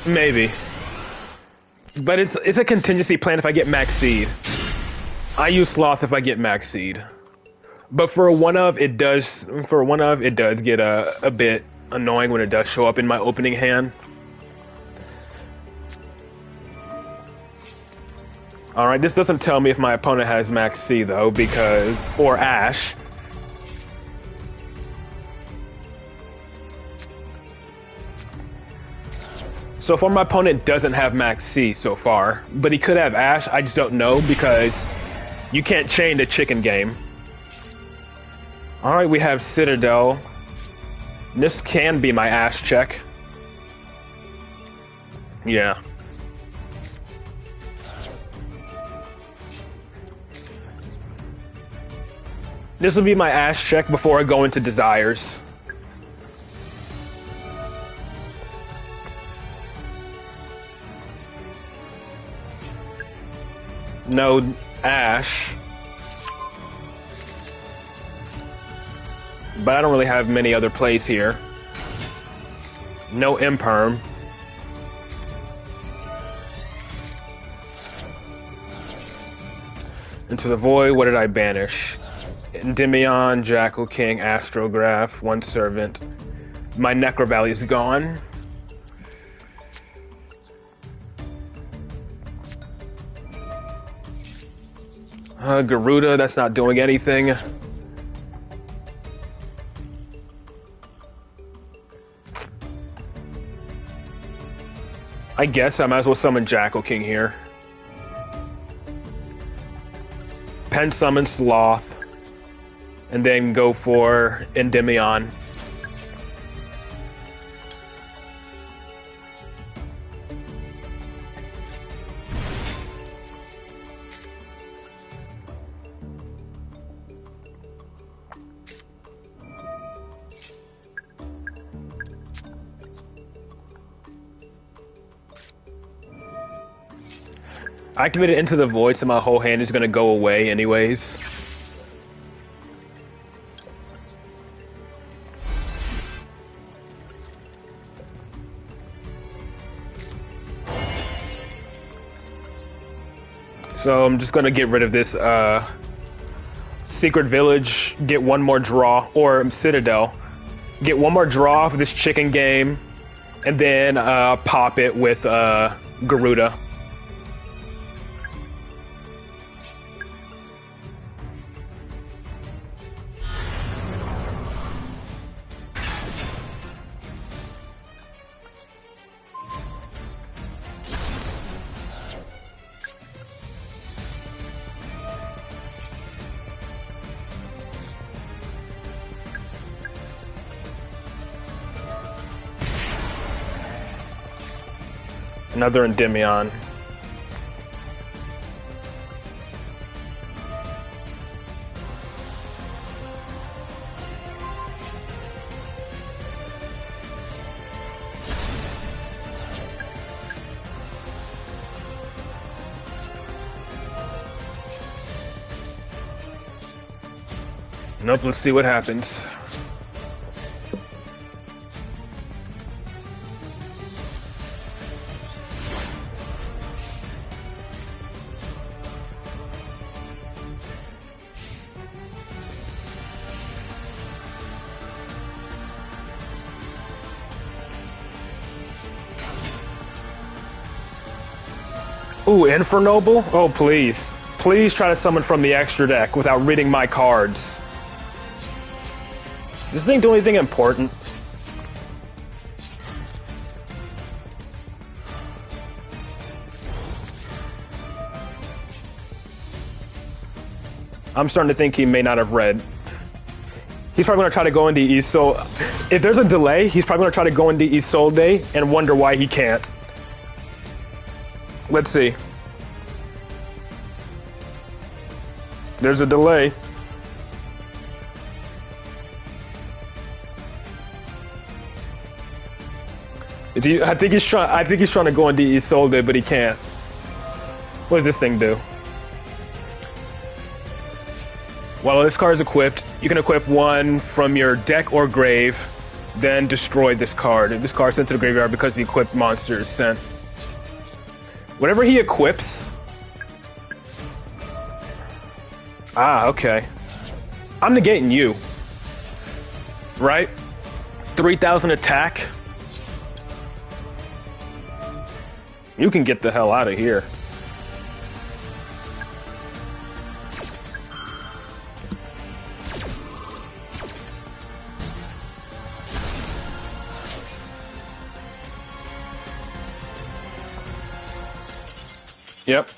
S1: Maybe. But it's a contingency plan if I get max seed. I use Sloth if I get max seed. But for a one-of, it does get a bit annoying when it does show up in my opening hand. Alright, this doesn't tell me if my opponent has max C though, or Ash. So far, my opponent doesn't have max C so far, but he could have Ash. I just don't know because you can't chain the chicken game. All right, we have Citadel. This can be my Ash check. Yeah. This will be my Ash check before I go into Desires. No Ash. But I don't really have many other plays here. No Imperm. Into the Void, what did I banish? Endymion, Jackal King, Astrograph, one Servant. My Necro Valley is gone. Garuda, that's not doing anything. I guess I might as well summon Jackal King here. Pen summon Sloth. And then go for Endymion. I activated Into the Void, so my whole hand is going to go away anyways. So I'm just going to get rid of this Secret Village, get one more draw, or Citadel. Get one more draw for this chicken game, and then pop it with Garuda. Another Endymion. Nope, let's see what happens. Ooh, Infernoble? Oh, please. Please try to summon from the extra deck without reading my cards. Does this thing do anything important? I'm starting to think he may not have read. He's probably going to try to go into Isolde. If there's a delay, he's probably going to try to go into Isolde and wonder why he can't. Let's see. There's a delay. I think he's trying to go into Isolde, but he can't. What does this thing do? While this card is equipped, you can equip one from your deck or grave, then destroy this card. This card is sent to the graveyard because the equipped monster is sent. Whatever he equips... Ah, okay. I'm negating you. Right? 3,000 attack. You can get the hell out of here. Yep.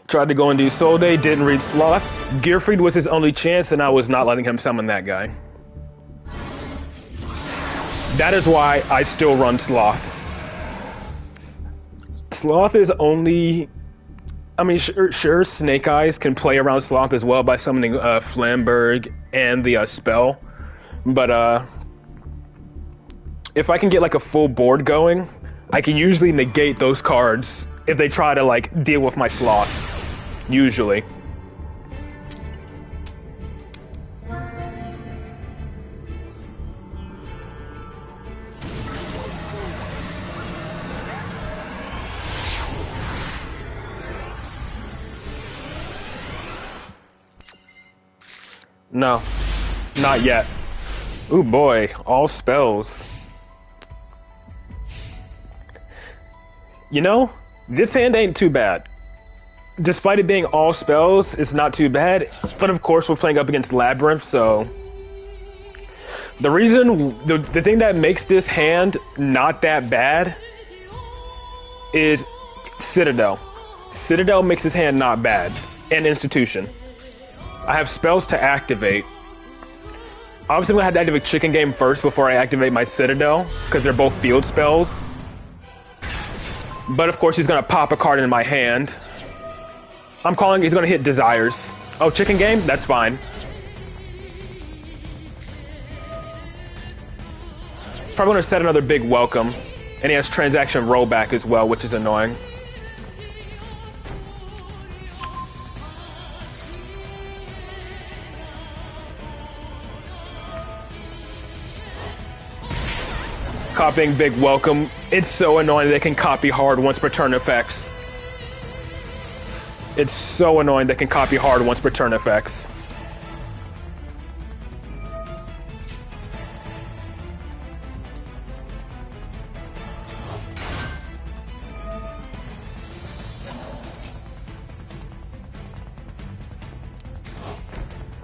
S1: Tried to go into Isolde, didn't read Sloth. Gearfried was his only chance, and I was not letting him summon that guy. That is why I still run Sloth. Sloth is only... I mean, sure, Snake Eyes can play around Sloth as well by summoning Flamberg and the spell. But if I can get like a full board going, I can usually negate those cards if they try to like deal with my Sloth. Usually. No, not yet. Ooh boy, all spells. You know, this hand ain't too bad. Despite it being all spells, it's not too bad. But of course, we're playing up against Labyrinth, so... The reason, the thing that makes this hand not that bad is Citadel. Citadel makes this hand not bad. And Institution. I have spells to activate. Obviously, I'm going to have to activate Chicken Game first before I activate my Citadel, because they're both field spells. But of course, he's going to pop a card in my hand. I'm calling he's going to hit Desires. Oh, Chicken Game? That's fine. He's probably going to set another big Welcome. And he has Transaction Rollback as well, which is annoying. Copying Big Welcome. It's so annoying they can copy hard once per turn effects. It's so annoying they can copy hard once per turn effects.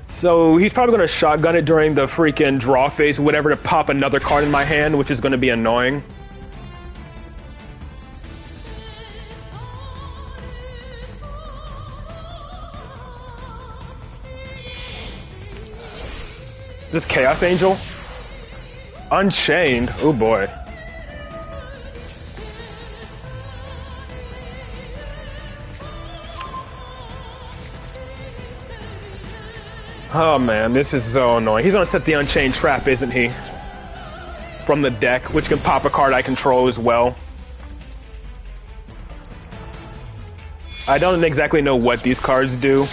S1: So he's probably going to shotgun it during the freaking draw phase, whatever, to pop another card in my hand, which is going to be annoying. Is this Chaos Angel? Unchained? Oh boy. Oh man, this is so annoying. He's gonna set the Unchained trap, isn't he? From the deck, which can pop a card I control as well. I don't exactly know what these cards do.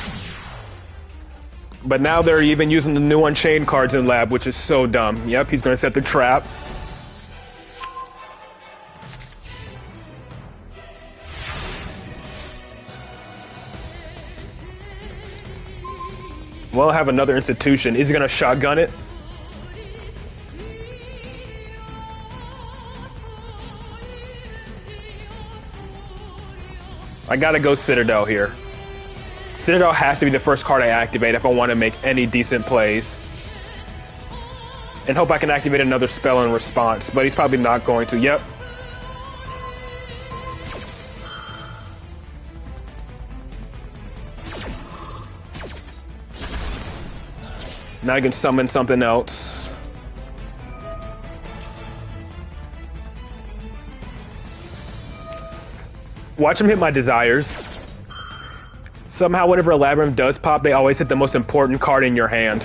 S1: But now they're even using the new Unchained cards in Lab, which is so dumb. Yep, he's gonna set the trap. Well, I have another Institution. Is he gonna shotgun it? I gotta go Citadel here. Citadel has to be the first card I activate if I want to make any decent plays. And hope I can activate another spell in response, but he's probably not going to. Yep. Now I can summon something else. Watch him hit my desires. Somehow whenever a Labyrinth does pop, they always hit the most important card in your hand.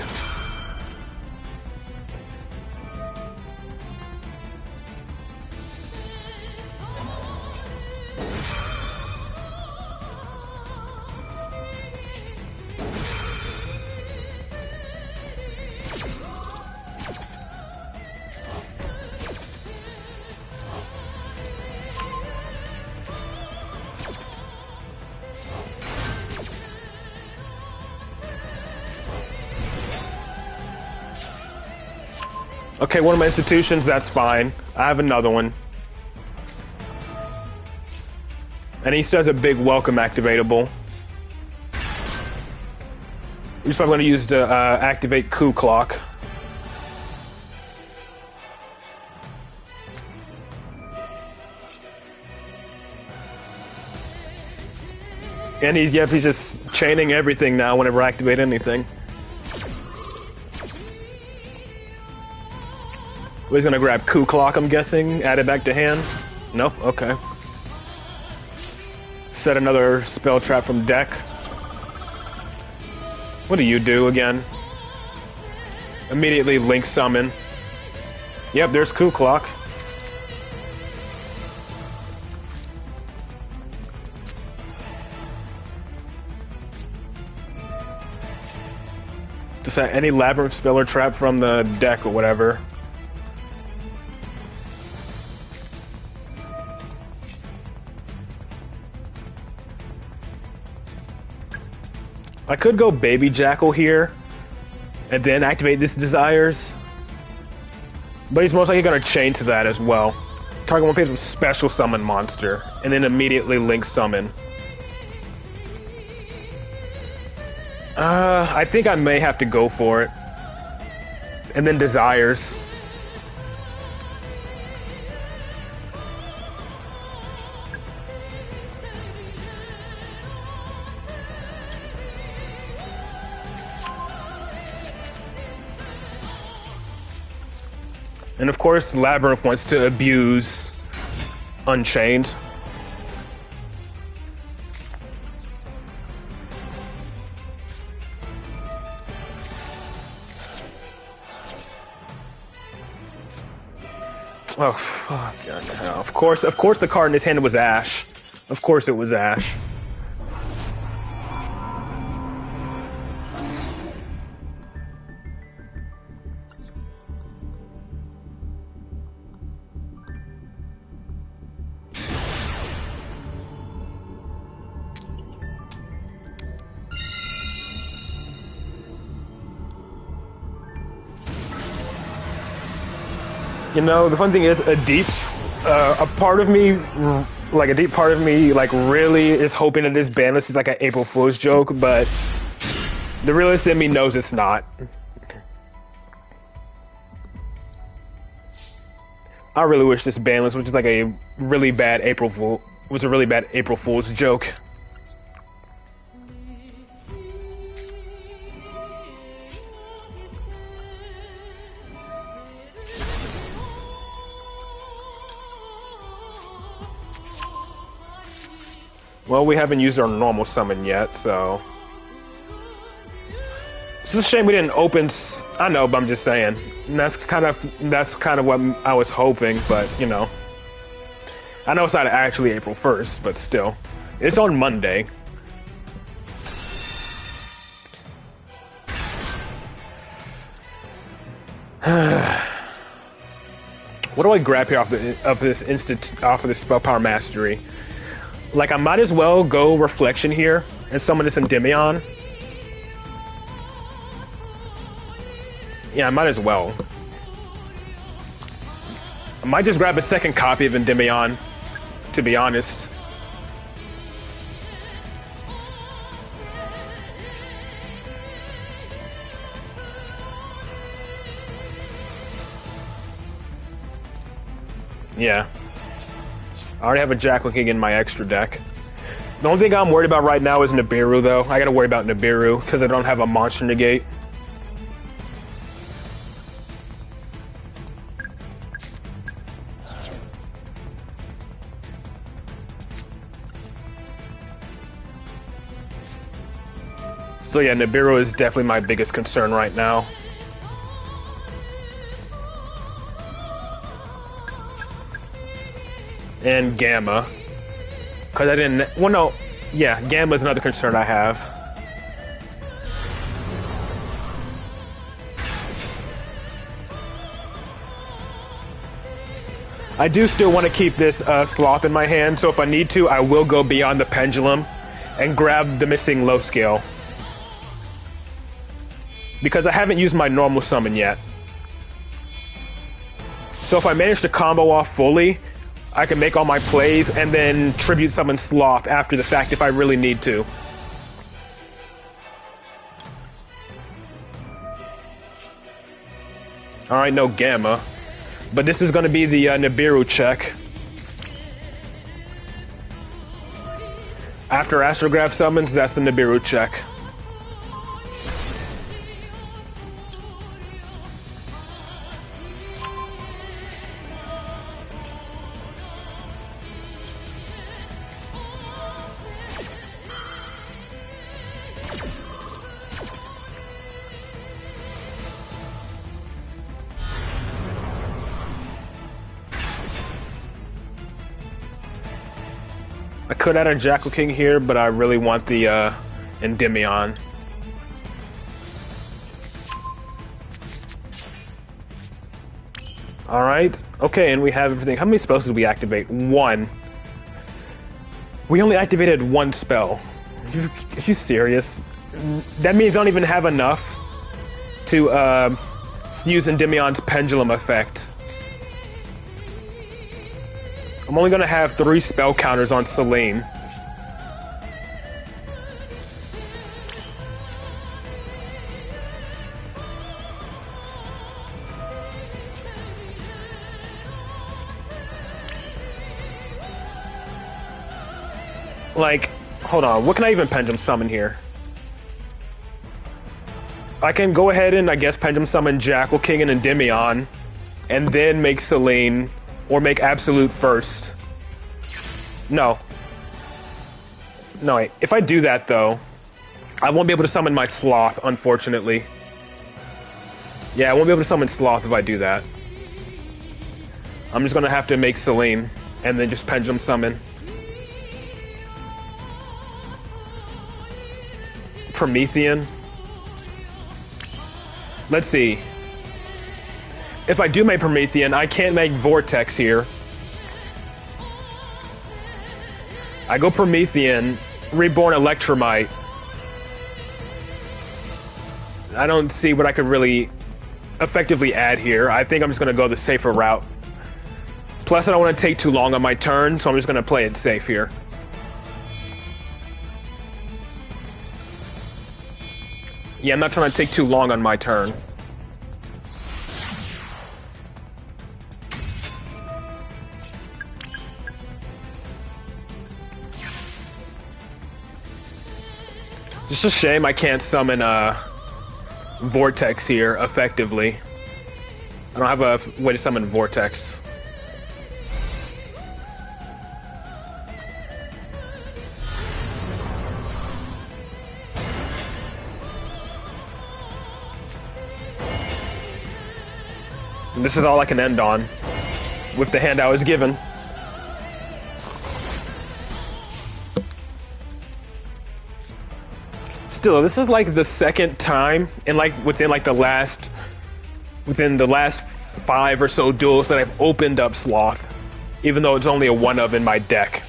S1: Okay, one of my institutions, that's fine. I have another one. And he still has a big welcome activatable. He's probably going to use to activate Coup Clock. And he's just chaining everything now whenever I activate anything. He's gonna grab Coup Clock, I'm guessing, add it back to hand. Nope, okay. Set another spell trap from deck. What do you do again? Immediately link summon. Yep, there's Coup Clock. Just set any Labyrinth spell or trap from the deck or whatever. I could go Baby Jackal here, and then activate this Desires. But he's most likely going to chain to that as well. Target one phase with Special Summon Monster, and then immediately Link Summon. I think I may have to go for it. And then Desires. And of course, Labyrinth wants to abuse Unchained. Oh, fuck. God, of course the card in his hand was Ash. Of course it was Ash. You know, the fun thing is, a deep part of me really is hoping that this ban list is like an April Fool's joke, but the realist in me knows it's not. I really wish this ban list was just like a really bad April Fool's joke. Well, we haven't used our normal summon yet, so it's a shame we didn't open. I know, but I'm just saying. And that's kind of what I was hoping, but you know, I know it's not actually April 1st, but still, it's on Monday. What do I grab here off this Spell Power Mastery? Like, I might as well go Reflection here and summon this Endymion. Yeah, I might as well. I might just grab a second copy of Endymion, to be honest. Yeah. I already have a Jackal King in my extra deck. The only thing I'm worried about right now is Nibiru, though. I gotta worry about Nibiru, because I don't have a monster negate. So yeah, Nibiru is definitely my biggest concern right now. And Gamma. Because I didn't... Well, no. Yeah, Gamma is another concern I have. I do still want to keep this Sloth in my hand, so if I need to, I will go beyond the Pendulum and grab the missing low scale. Because I haven't used my normal summon yet. So if I manage to combo off fully, I can make all my plays and then tribute summon Sloth after the fact if I really need to. Alright, no Gamma. But this is going to be the Nibiru check. After Astrograph summons, that's the Nibiru check. I could add a Jackal King here, but I really want the Endymion. Alright, okay, and we have everything. How many spells did we activate? One. We only activated one spell. Are you serious? That means I don't even have enough to use Endymion's Pendulum effect. I'm only going to have 3 spell counters on Selene. Like, hold on, what can I even Pendulum Summon here? I can go ahead and, I guess, Pendulum Summon Jackal King and Endymion, and then make Selene... Or make Absolute first. No. No, wait. If I do that, though, I won't be able to summon my Sloth, unfortunately. Yeah, I won't be able to summon Sloth if I do that. I'm just gonna have to make Selene, and then just Pendulum Summon. Promethean. Let's see. If I do make Promethean, I can't make Vortex here. I go Promethean, Reborn Electromite. I don't see what I could really effectively add here. I think I'm just going to go the safer route. Plus, I don't want to take too long on my turn, so I'm just going to play it safe here. Yeah, I'm not trying to take too long on my turn. Just a shame I can't summon Vortex here effectively. I don't have a way to summon Vortex. And this is all I can end on with the hand I was given. Still, this is like the second time in within the last 5 or so duels that I've opened up Sloth, even though it's only a 1-of in my deck.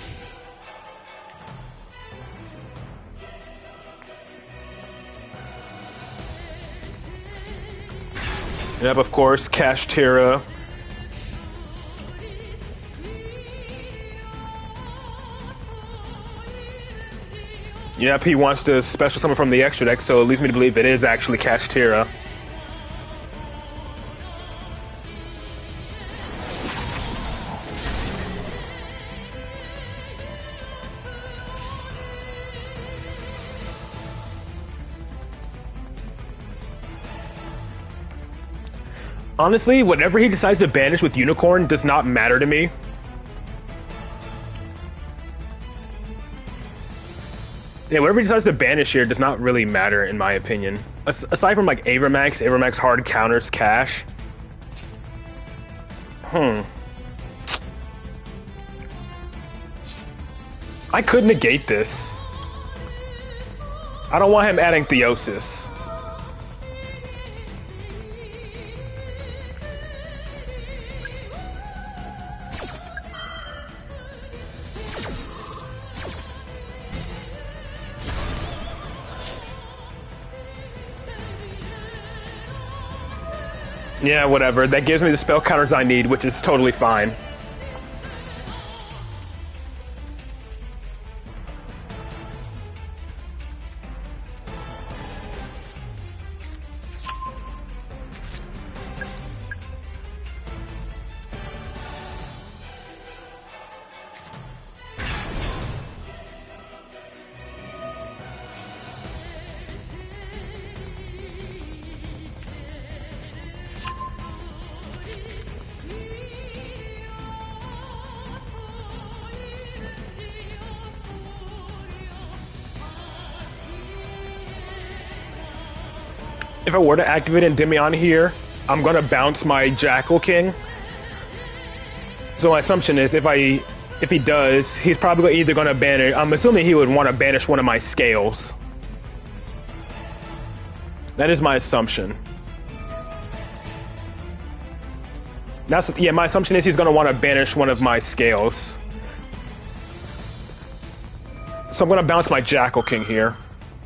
S1: Yep, of course, Kashtira. Yep, he wants to special summon from the extra deck, so it leads me to believe it is actually Kashtira. Honestly, whatever he decides to banish with Unicorn does not matter to me. Yeah, whatever he decides to banish here does not really matter, in my opinion. Aside from, like, Avermax hard counters Cash. I could negate this. I don't want him adding Theosis. Yeah, whatever. That gives me the spell counters I need, which is totally fine. If I were to activate Endymion here, I'm gonna bounce my Jackal King. So my assumption is if he does, he's probably either gonna banish. I'm assuming he would want to banish one of my scales. That is my assumption. My assumption is he's gonna want to banish one of my scales. So I'm gonna bounce my Jackal King here,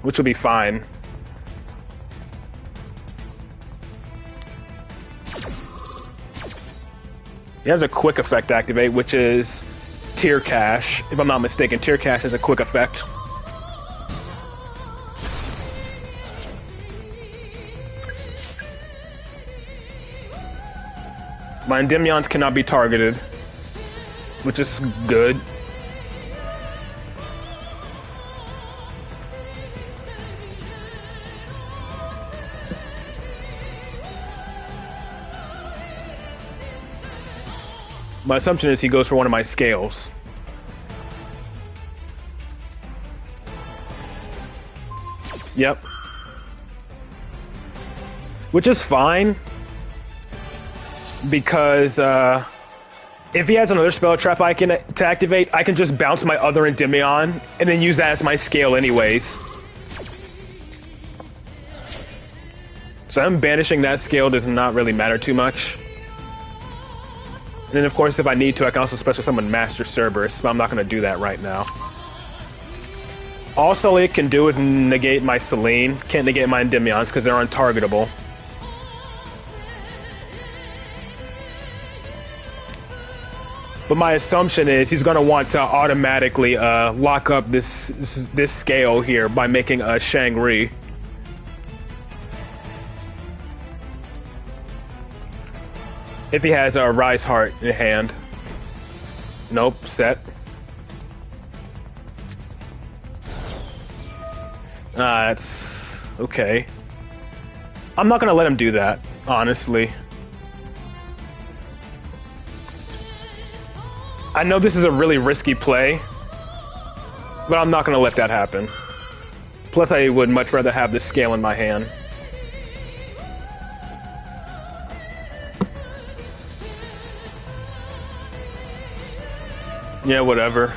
S1: which will be fine. He has a quick effect activate, which is Tear Cash. If I'm not mistaken, Tear Cash has a quick effect. My Endymions cannot be targeted, which is good. My assumption is he goes for one of my scales. Yep. Which is fine. Because, if he has another spell trap to activate, I can just bounce my other Endymion and then use that as my scale anyways. So him banishing that scale does not really matter too much. And then, of course, if I need to, I can also special summon Master Cerberus, but I'm not going to do that right now. All it can do is negate my Selene. Can't negate my Endymions because they're untargetable. But my assumption is he's going to want to automatically lock up this scale here by making a Shang-Ri. If he has a Rise Heart in hand. Nope, set. That's okay. I'm not gonna let him do that, honestly. I know this is a really risky play, but I'm not gonna let that happen. Plus, I would much rather have this scale in my hand. Yeah, whatever.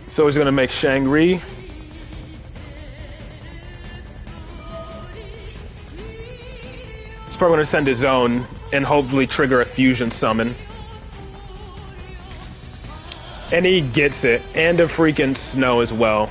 S1: So he's gonna make Shang-Ri. He's probably gonna send his own and hopefully trigger a fusion summon. And he gets it, and a freaking snow as well.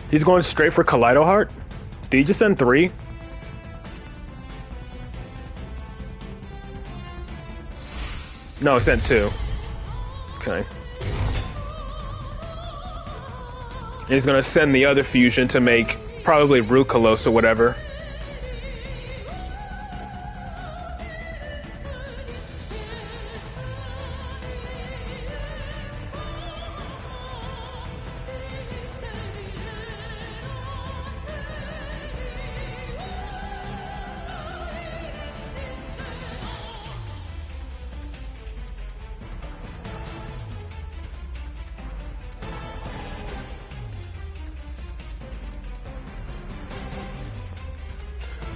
S1: He's going straight for Kaleido Heart? Did he just send 3? No, he sent 2. Okay. He's gonna send the other fusion to make probably Rukalos or whatever.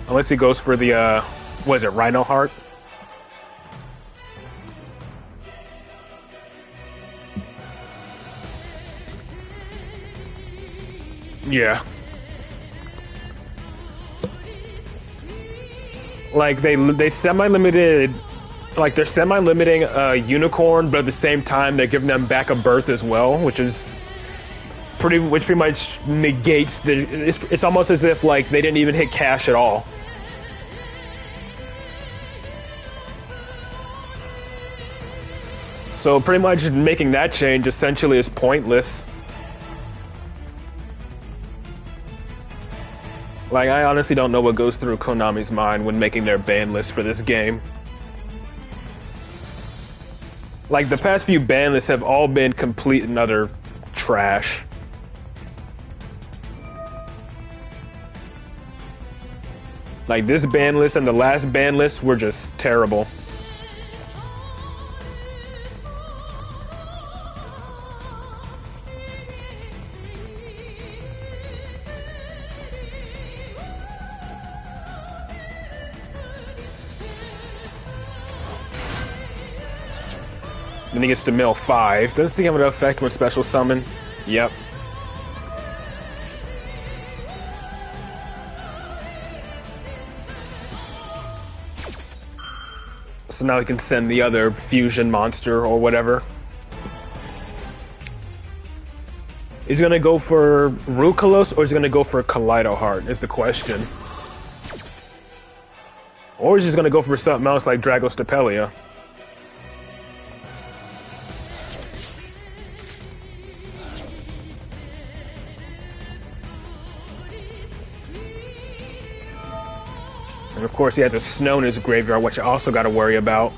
S1: Unless he goes for the, what is it, Rhino Heart? Yeah. Like, they semi-limited, like, they're semi-limiting Unicorn, but at the same time, they're giving them back a birth as well, which pretty much negates it's almost as if, like, they didn't even hit cash at all. So pretty much making that change essentially is pointless. Like, I honestly don't know what goes through Konami's mind when making their ban list for this game. Like, the past few ban lists have all been complete and utter trash. Like, this ban list and the last ban list were just terrible. Then he gets to mill 5. Doesn't he have an effect with special summon? Yep. So now he can send the other fusion monster or whatever. Is he gonna go for Rukalos or is he gonna go for Kaleido Heart is the question. Or is he just gonna go for something else like Dragostapelia? And of course he has a snow in his graveyard, which I also gotta worry about.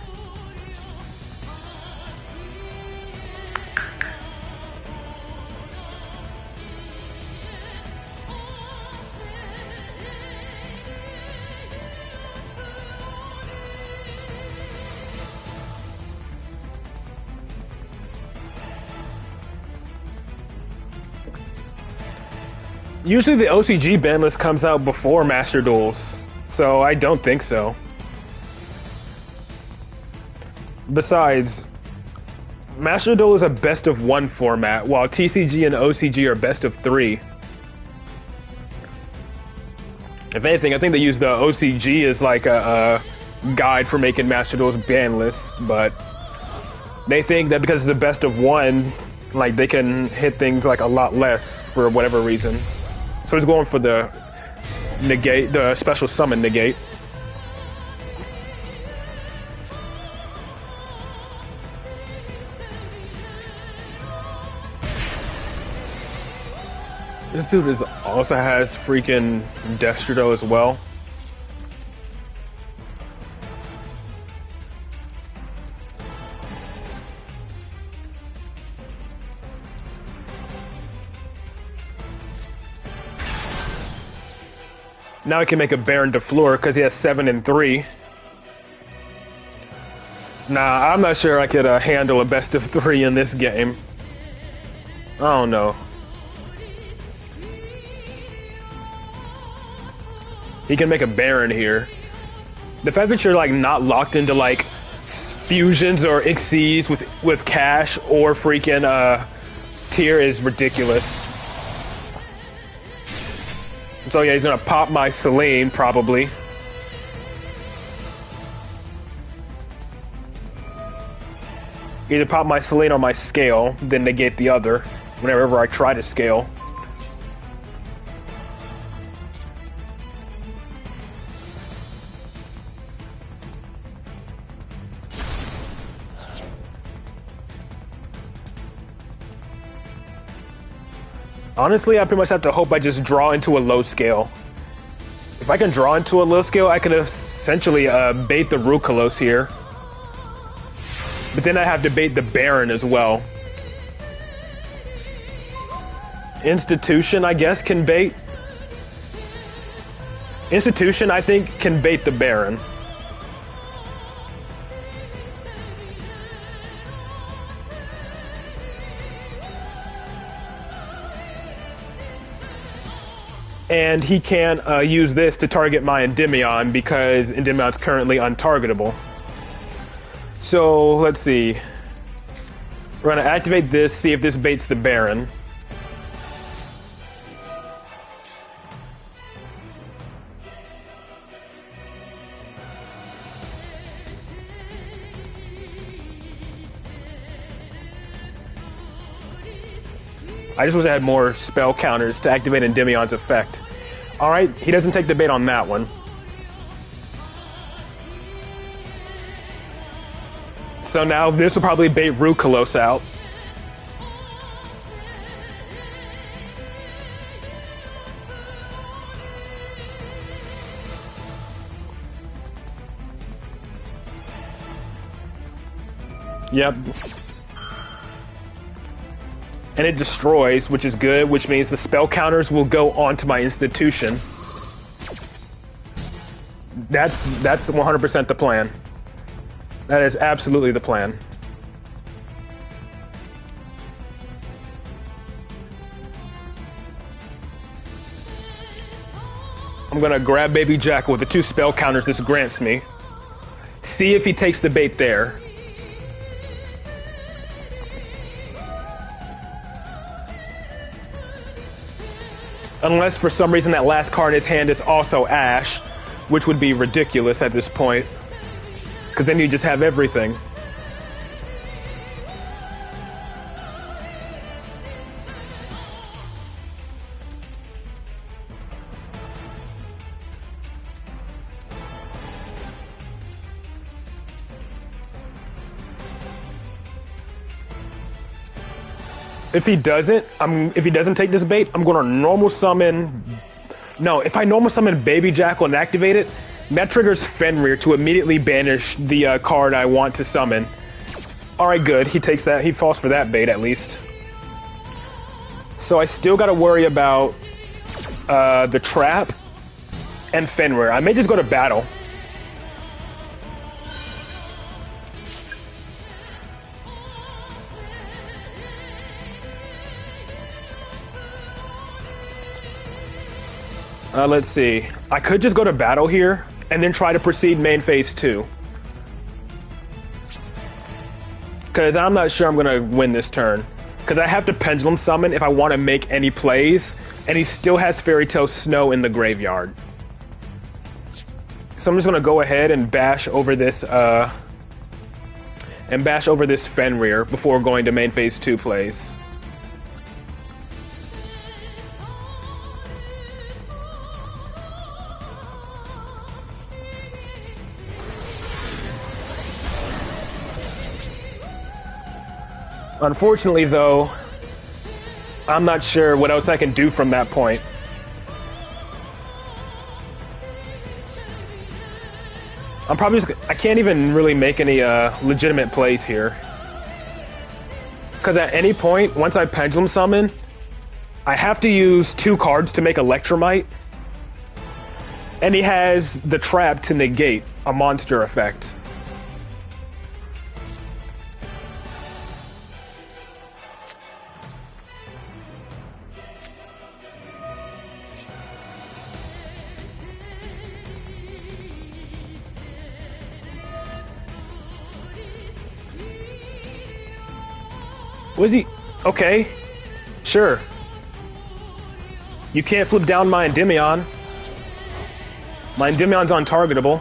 S1: Usually the OCG ban list comes out before Master Duels, so I don't think so. Besides, Master Duel is a best of 1 format, while TCG and OCG are best of 3. If anything, I think they use the OCG as like a guide for making Master Duel's ban lists, but they think that because it's the best of 1, like they can hit things like a lot less for whatever reason. So he's going for the negate, the special summon negate. This dude also has freaking Destro as well. Now he can make a Baron de Fleur because he has 7 and 3. Nah, I'm not sure I could handle a best of 3 in this game. I don't know. He can make a Baron here. The fact that you're like not locked into like fusions or Xyzs with cash or freaking tier is ridiculous. So yeah, he's gonna pop my Selene probably. Either pop my Selene or my Scale, then negate the other whenever I try to scale. Honestly, I pretty much have to hope I just draw into a low scale. If I can draw into a low scale, I can essentially bait the Rukalos here. But then I have to bait the Baron as well. Institution, I guess, can bait. Institution, I think, can bait the Baron. And he can't use this to target my Endymion because Endymion's currently untargetable. So, let's see. We're going to activate this, see if this baits the Baron. I just wish I had more spell counters to activate Endymion's effect. Alright, he doesn't take the bait on that one. So now this will probably bait Rukalos out. Yep. And it destroys, which is good, which means the spell counters will go onto my institution. That's 100% the plan. That is absolutely the plan. I'm gonna grab Baby Jackal with the 2 spell counters this grants me. See if he takes the bait there. Unless for some reason that last card in his hand is also Ash, which would be ridiculous at this point. Because then you just have everything. If he doesn't take this bait, I'm gonna normal summon. No, if I normal summon Baby Jackal and activate it, that triggers Fenrir to immediately banish the card I want to summon. Alright, good. He takes that. He falls for that bait at least. So I still gotta worry about the trap and Fenrir. I may just go to battle. Let's see. I could just go to battle here and then try to proceed main phase 2. Because I'm not sure I'm going to win this turn. Because I have to Pendulum Summon if I want to make any plays, and he still has Fairy Tale Snow in the graveyard. So I'm just going to go ahead and bash over this Fenrir before going to main phase 2 plays. Unfortunately, though, I'm not sure what else I can do from that point. I can't even really make any legitimate plays here. Because at any point, once I Pendulum Summon, I have to use 2 cards to make Electromite. And he has the trap to negate a monster effect. Was he? Okay. Sure. You can't flip down my Endymion. My Endymion's untargetable.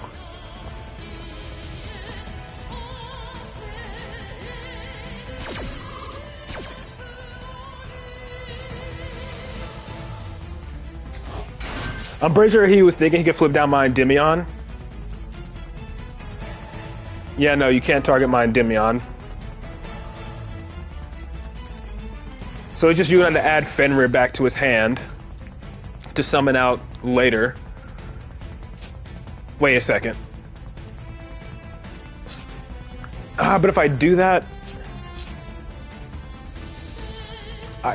S1: I'm pretty sure he was thinking he could flip down my Endymion. Yeah, no, you can't target my Endymion. So he's just using to add Fenrir back to his hand to summon out later. Wait a second. But if I do that...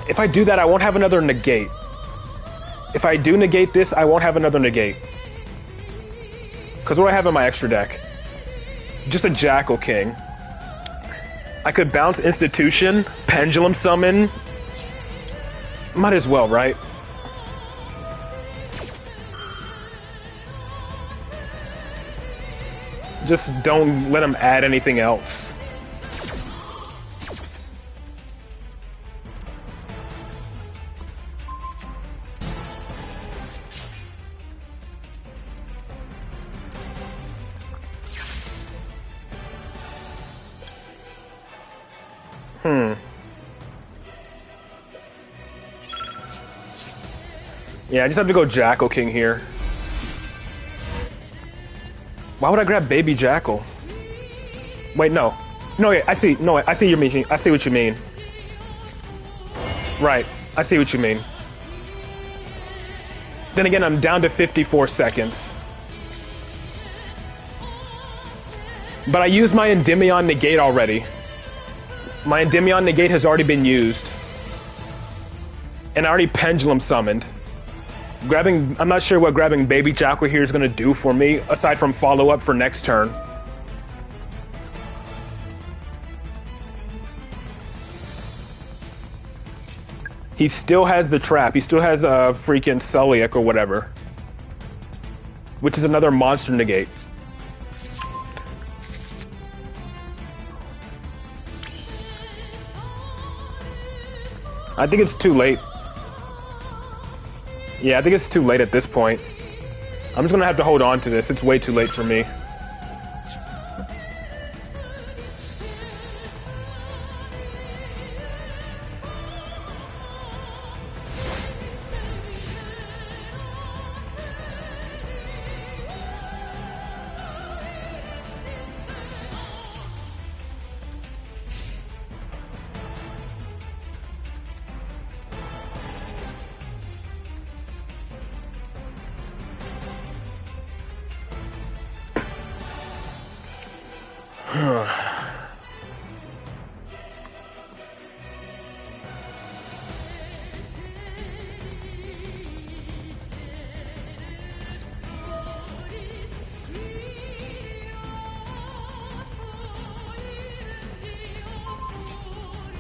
S1: if I do that, I won't have another negate. If I do negate this, I won't have another negate. Because what do I have in my extra deck? Just a Jackal King. I could bounce Institution, Pendulum Summon. Might as well, right? Just don't let him add anything else. Yeah, I just have to go Jackal King here. Why would I grab Baby Jackal? Wait, no. No, wait, I see. No, I see your meaning. I see what you mean. Right, I see what you mean. Then again, I'm down to 54 seconds. But I used my Endymion negate already. My Endymion negate has already been used. And I already Pendulum summoned. I'm not sure what grabbing Baby Jackal here is going to do for me, aside from follow-up for next turn. He still has the trap. He still has a freaking Sulliak or whatever. Which is another monster negate. I think it's too late. Yeah, I think it's too late at this point. I'm just gonna have to hold on to this. It's way too late for me.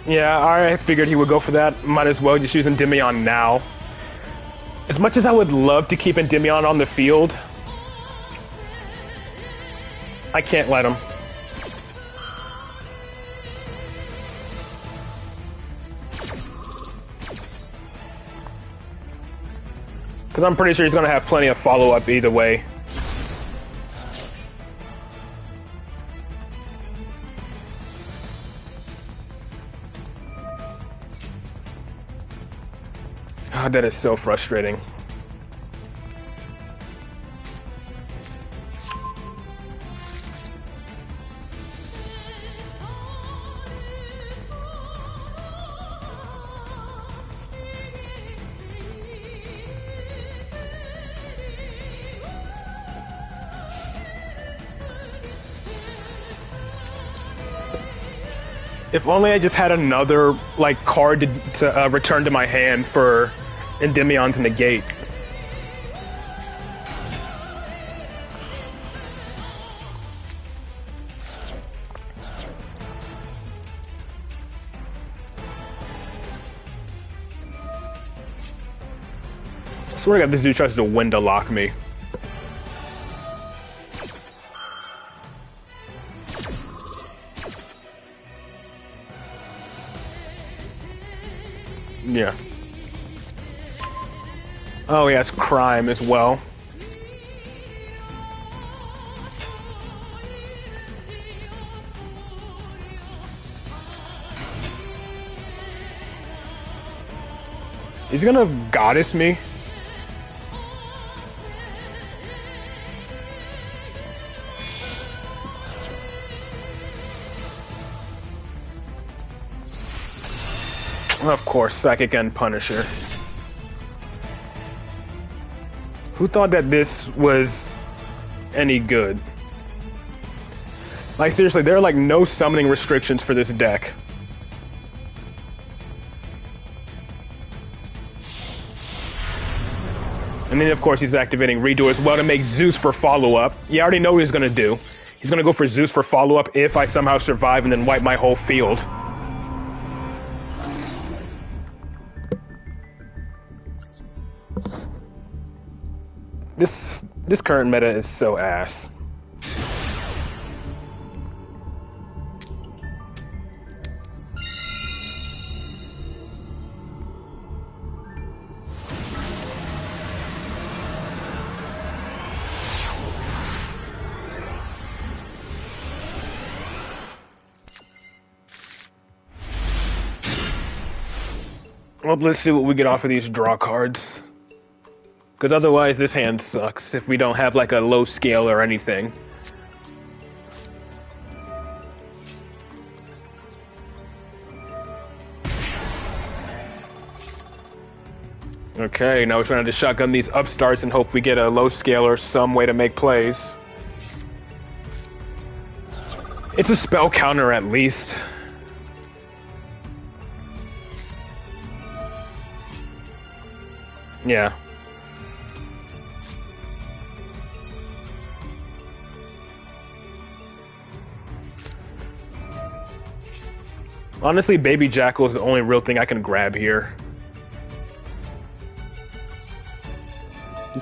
S1: Yeah, I figured he would go for that. Might as well just use Endymion now. As much as I would love to keep Endymion on the field, I can't let him. Because I'm pretty sure he's going to have plenty of follow-up either way. God, that is so frustrating. If only I just had another, like, card to return to my hand for Endymion to negate. I swear to God, this dude tries to window lock me. Yeah. Oh, he has crime as well. He's gonna goddess me. Of course, Psychic and Punisher. Who thought that this was any good? Like, seriously, there are like no summoning restrictions for this deck. And then, of course, he's activating Redo as well to make Zeus for follow-up. Yeah, I already know what he's going to do. He's going to go for Zeus for follow-up if I somehow survive and then wipe my whole field. This current meta is so ass. Well, let's see what we get off of these draw cards. Because otherwise this hand sucks if we don't have like a low scale or anything. Okay, now we're trying to shotgun these upstarts and hope we get a low scale or some way to make plays. It's a spell counter at least. Yeah. Honestly, Baby Jackal is the only real thing I can grab here.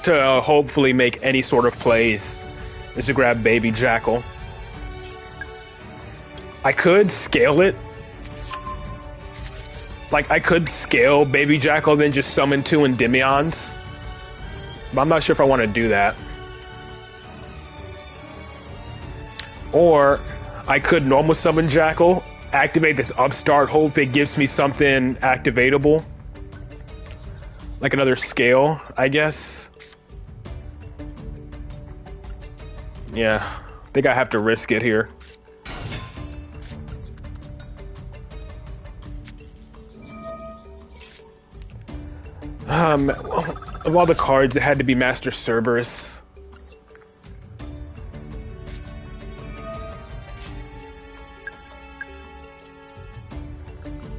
S1: To hopefully make any sort of plays, is to grab Baby Jackal. I could scale it. Like, I could scale Baby Jackal, then just summon 2 Endymions. But I'm not sure if I want to do that. Or, I could normal summon Jackal, activate this upstart, hope it gives me something activatable. Like another scale, I guess. Yeah, I think I have to risk it here. Of all the cards, it had to be Master Cerberus.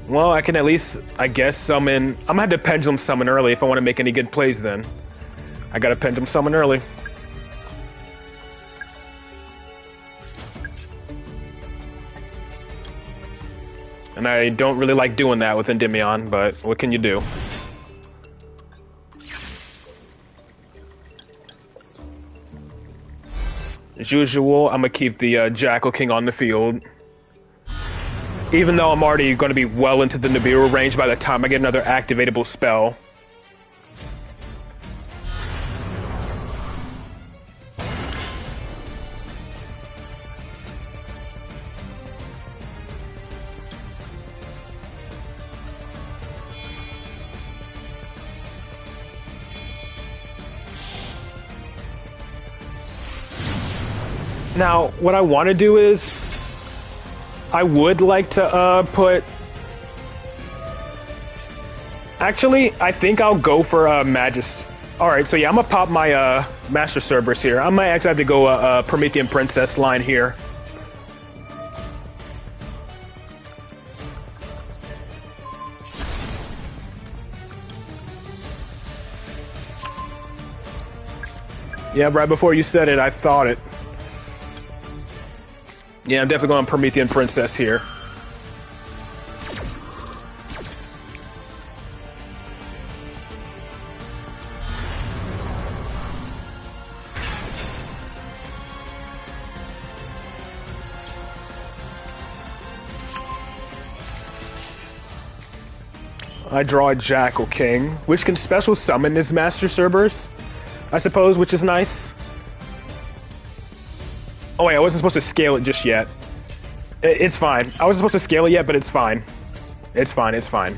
S1: Well, I can at least, I guess, summon... I'm gonna have to Pendulum Summon early if I want to make any good plays then. I gotta Pendulum Summon early. And I don't really like doing that with Endymion, but what can you do? As usual, I'm gonna keep the Jackal King on the field. Even though I'm already going to be well into the Nibiru range by the time I get another activatable spell. Now, what I want to do is, I would like to put... Actually, I think I'll go for Magist. Alright, so yeah, I'm gonna pop my Master Cerberus here. I might actually have to go Promethean Princess line here. Yeah, right before you said it, I thought it. Yeah, I'm definitely going Promethean Princess here. I draw a Jackal King, which can special summon his Master Cerberus, I suppose, which is nice. Oh wait, I wasn't supposed to scale it just yet. It's fine. I wasn't supposed to scale it yet, but it's fine. It's fine, it's fine.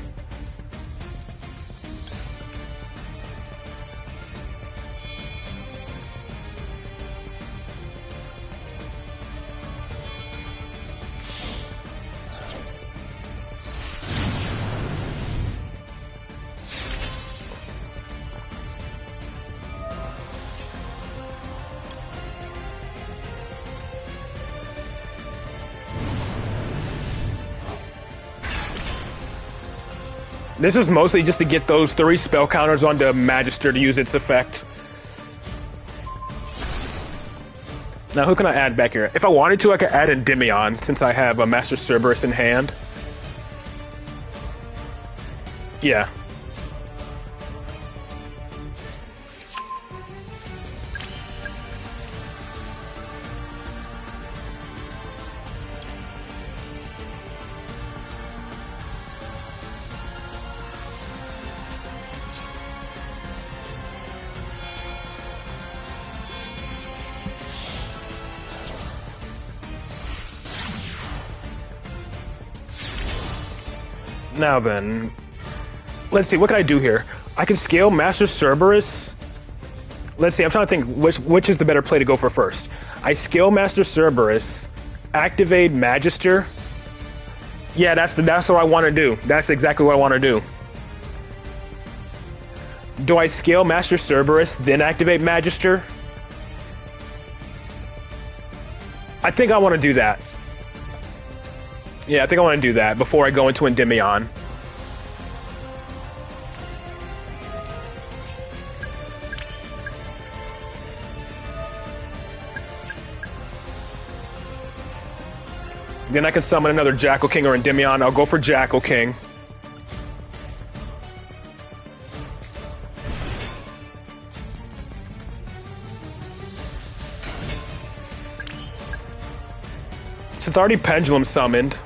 S1: This is mostly just to get those 3 spell counters onto Magister to use its effect. Now, who can I add back here? If I wanted to, I could add Endymion, since I have a Master Cerberus in hand. Yeah. Now then, let's see, what can I do here? I can scale Master Cerberus. Let's see, I'm trying to think which is the better play to go for first. I scale Master Cerberus, activate Magister. Yeah, that's what I want to do. That's exactly what I want to do. Do I scale Master Cerberus, then activate Magister? I think I want to do that. Yeah, I think I want to do that before I go into Endymion. Then I can summon another Jackal King or Endymion. I'll go for Jackal King. It's already Pendulum summoned.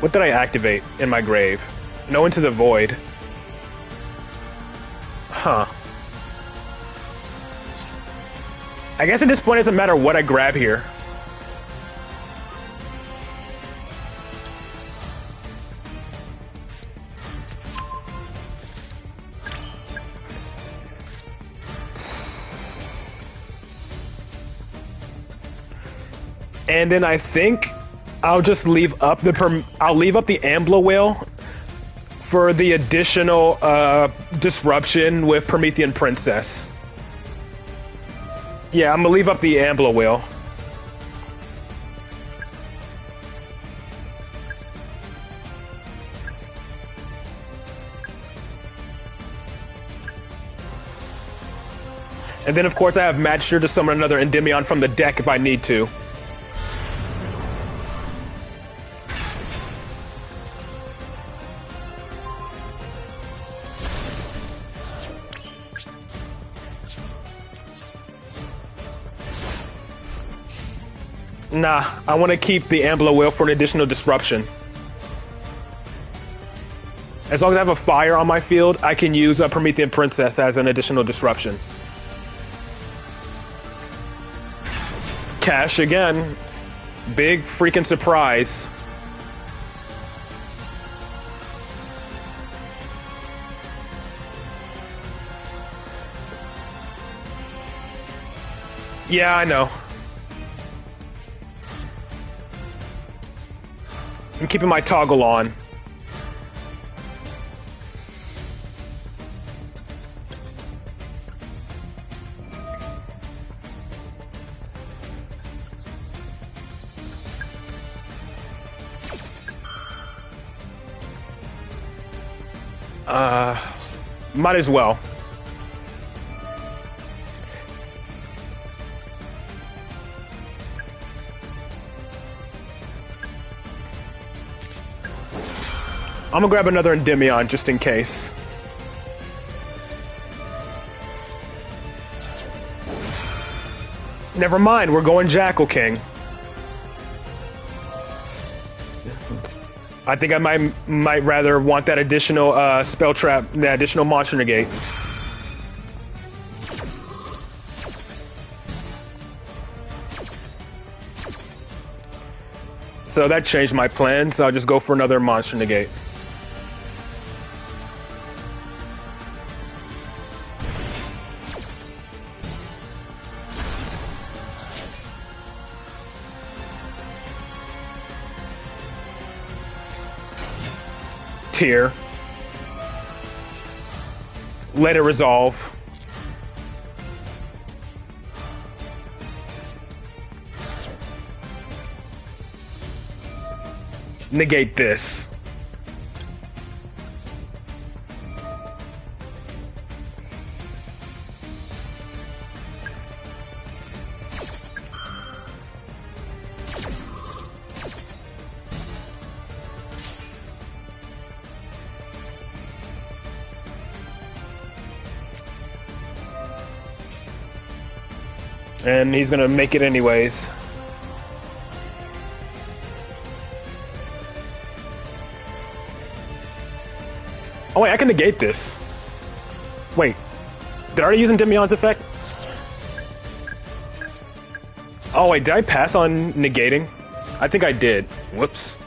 S1: What did I activate in my grave? No Into the Void. Huh. I guess at this point it doesn't matter what I grab here. And then I think I'll just leave up the Ambler Whale for the additional disruption with Promethean Princess. Yeah, I'm gonna leave up the Ambler Whale. And then of course I have Magister to summon another Endymion from the deck if I need to. Nah, I want to keep the Ambler Whale for an additional disruption. As long as I have a fire on my field, I can use a Promethean Princess as an additional disruption. Cash again. Big freaking surprise. Yeah, I know. I'm keeping my toggle on. Might as well. I'm gonna grab another Endymion just in case. Never mind, we're going Jackal King. I think I might rather want that additional spell trap, that additional monster negate. So that changed my plans. I'll just go for another monster negate. Tear. Let it resolve. Negate this. And he's gonna make it anyways. Oh wait, I can negate this. Wait, did I already use Endymion's effect? Oh wait, did I pass on negating? I think I did. Whoops.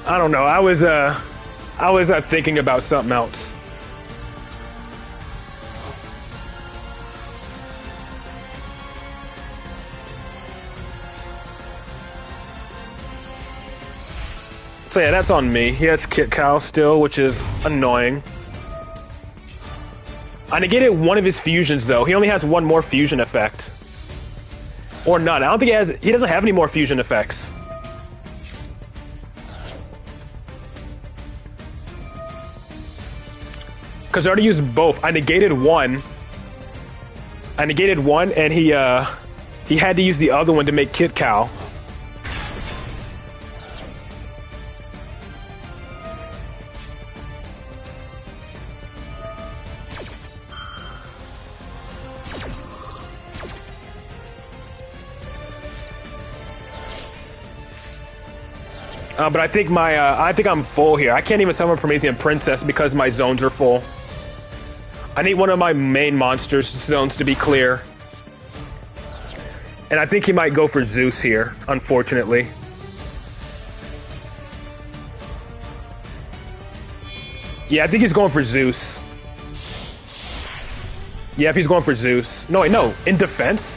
S1: I don't know. I was thinking about something else. So yeah, that's on me. He has Kit Cow still, which is annoying. I negated one of his fusions though. He only has one more fusion effect. Or none. I don't think he doesn't have any more fusion effects. Because I already used both. I negated one, and he had to use the other one to make Kit Cow. But I think I'm full here. I can't even summon Promethean Princess because my zones are full. I need one of my main monsters zones to be clear. And I think he might go for Zeus here, unfortunately. Yeah, I think he's going for Zeus. Yeah, if he's going for Zeus. No, wait, no. In defense?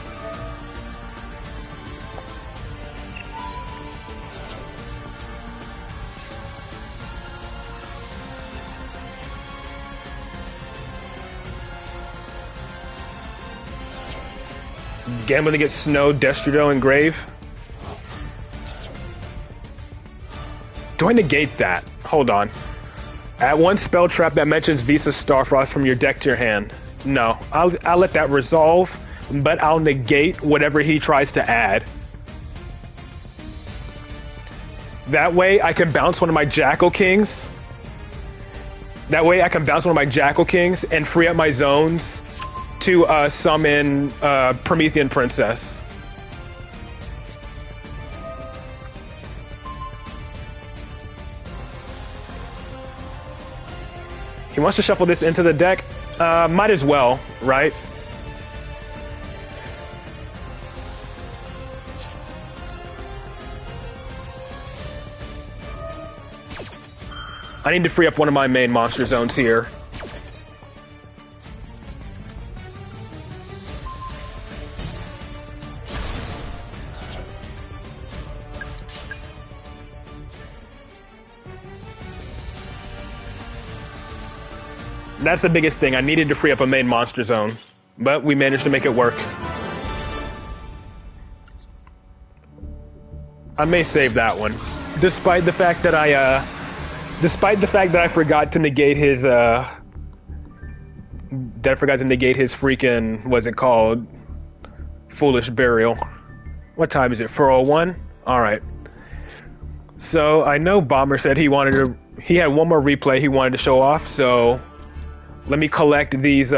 S1: Gambling to get Snow, Destrudo, and Grave. Do I negate that? Hold on. Add one spell trap that mentions Visa Starfrost from your deck to your hand. No, I'll let that resolve, but I'll negate whatever he tries to add. That way I can bounce one of my Jackal Kings. And free up my zones to summon Promethean Princess. He wants to shuffle this into the deck. Might as well, right? I need to free up one of my main monster zones here. That's the biggest thing. I needed to free up a main monster zone, but we managed to make it work. I may save that one, despite the fact that I forgot to negate his freaking, what's it called? Foolish Burial. What time is it? 4:01? All right. So I know Bomber said he wanted to he had one more replay he wanted to show off, so let me collect these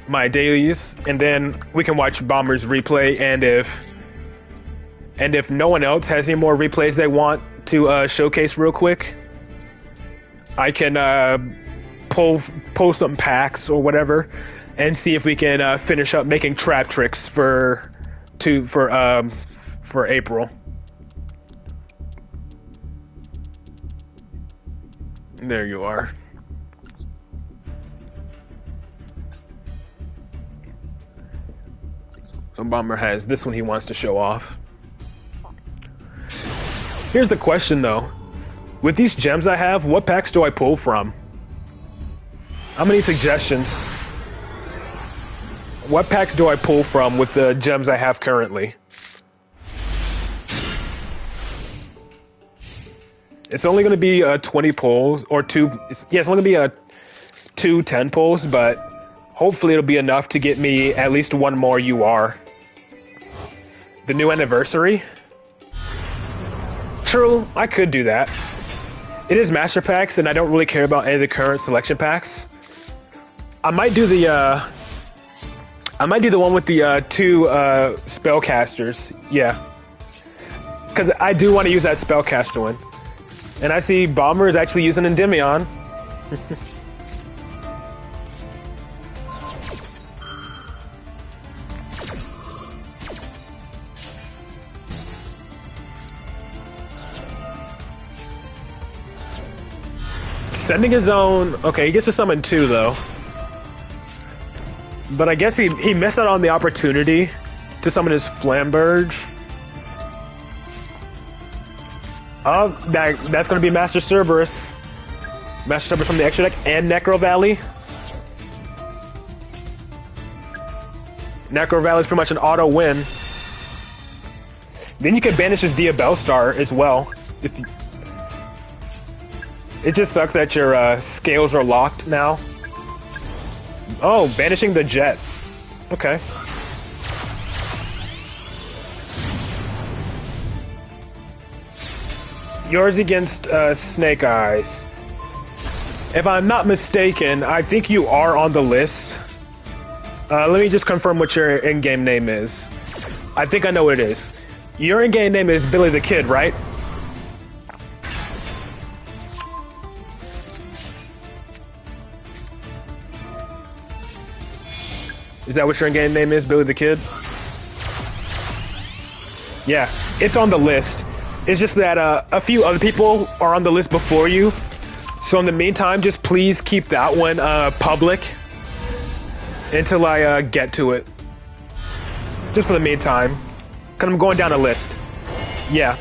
S1: my dailies, and then we can watch Bomber's replay. And if no one else has any more replays they want to showcase real quick, I can pull some packs or whatever, and see if we can finish up making trap tricks for April. There you are. So Bomber has this one he wants to show off. Here's the question though. With these gems I have, what packs do I pull from? How many suggestions? What packs do I pull from with the gems I have currently? It's only going to be 20 pulls, or two. Yeah, it's only going to be 2 10 pulls, but hopefully it'll be enough to get me at least one more UR. The new anniversary? True, I could do that. It is master packs, and I don't really care about any of the current selection packs. I might do the one with the 2 spellcasters. Yeah, because I do want to use that spellcaster one. And I see Bomber is actually using Endymion. Sending his own... Okay, he gets to summon 2, though. But I guess he missed out on the opportunity to summon his Flamberge. Oh, that's going to be Master Cerberus. Master Cerberus from the extra deck and Necro Valley. Necro Valley is pretty much an auto win. Then you can banish his Diabellstar as well. It just sucks that your scales are locked now. Oh, banishing the Jet. Okay. Yours against Snake Eyes. If I'm not mistaken, I think you are on the list. Let me just confirm what your in-game name is. I think I know what it is. Your in-game name is Billy the Kid, right? Is that what your in-game name is, Billy the Kid? Yeah, it's on the list. It's just that a few other people are on the list before you. So in the meantime, just please keep that one public until I get to it. Just for the meantime. Because I'm going down a list. Yeah.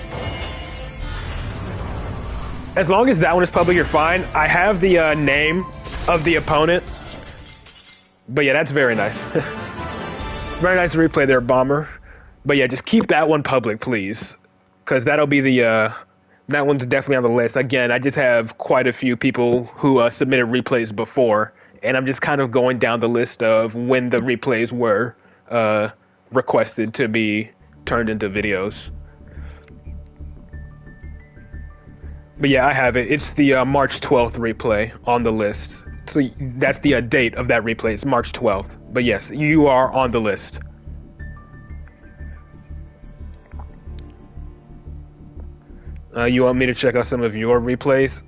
S1: As long as that one is public, you're fine. I have the name of the opponent. But yeah, that's very nice. Very nice replay there, Bomber. But yeah, just keep that one public, please. Because that'll be the, that one's definitely on the list. Again, I just have quite a few people who submitted replays before, and I'm just kind of going down the list of when the replays were requested to be turned into videos. But yeah, I have it. It's the March 12th replay on the list. So that's the date of that replay. It's March 12th. But yes, you are on the list. You want me to check out some of your replays?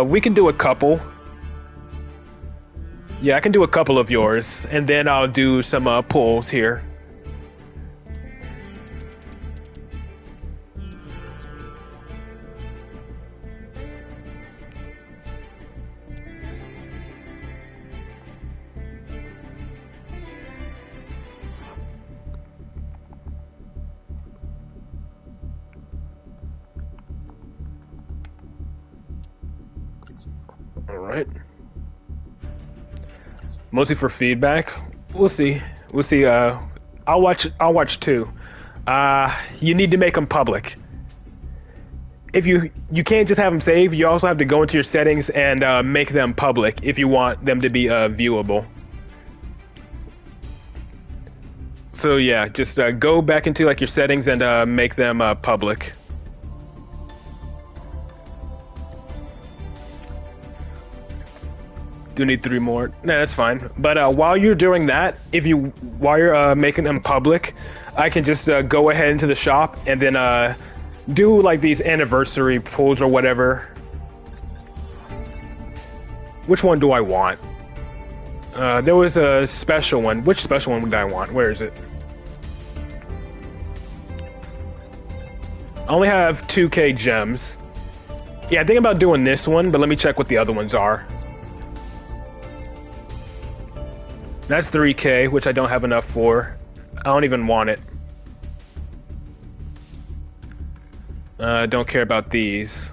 S1: We can do a couple. Yeah, I can do a couple of yours, and then I'll do some pulls here. Alright. Mostly for feedback. We'll see. We'll see. I'll watch 2. You need to make them public. If you can't just have them saved, you also have to go into your settings and make them public if you want them to be viewable. So yeah, just go back into like your settings and make them public. Do need 3 more. Nah, that's fine. But while you're doing that, while you're making them public, I can just go ahead into the shop and then do like these anniversary pulls or whatever. Which one do I want? There was a special one. Which special one would I want? Where is it? I only have 2k gems. Yeah, I think about doing this one, but let me check what the other ones are. That's 3k, which I don't have enough for. I don't even want it. Don't care about these.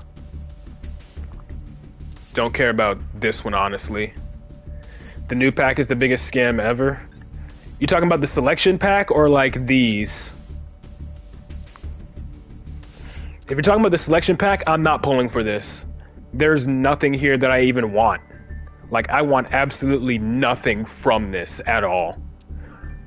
S1: Don't care about this one, honestly. The new pack is the biggest scam ever. You talking about the selection pack or like these? If you're talking about the selection pack, I'm not pulling for this. There's nothing here that I even want. Like, I want absolutely nothing from this at all.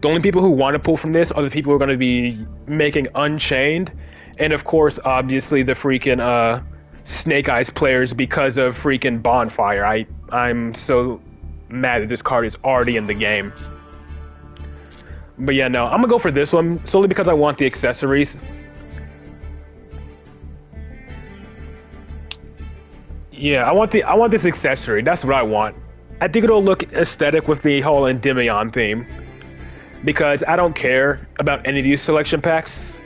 S1: The only people who want to pull from this are the people who are going to be making Unchained. And of course, obviously, the freaking Snake Eyes players because of freaking Bonfire. I'm so mad that this card is already in the game. But yeah, no, I'm going to go for this one solely because I want the accessories. Yeah, I want this accessory. That's what I want. I think it'll look aesthetic with the whole Endymion theme. Because I don't care about any of these selection packs.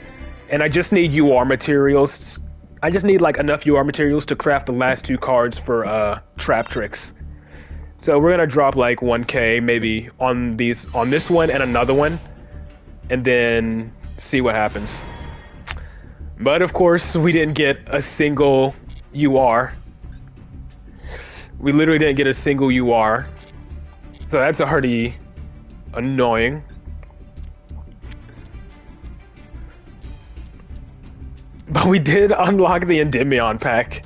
S1: And I just need UR materials. I just need like enough UR materials to craft the last 2 cards for Trap Tricks. So we're gonna drop like 1k maybe on this one and another one. And then see what happens. But of course we didn't get a single UR. We literally didn't get a single UR. So that's already annoying. But we did unlock the Endymion pack.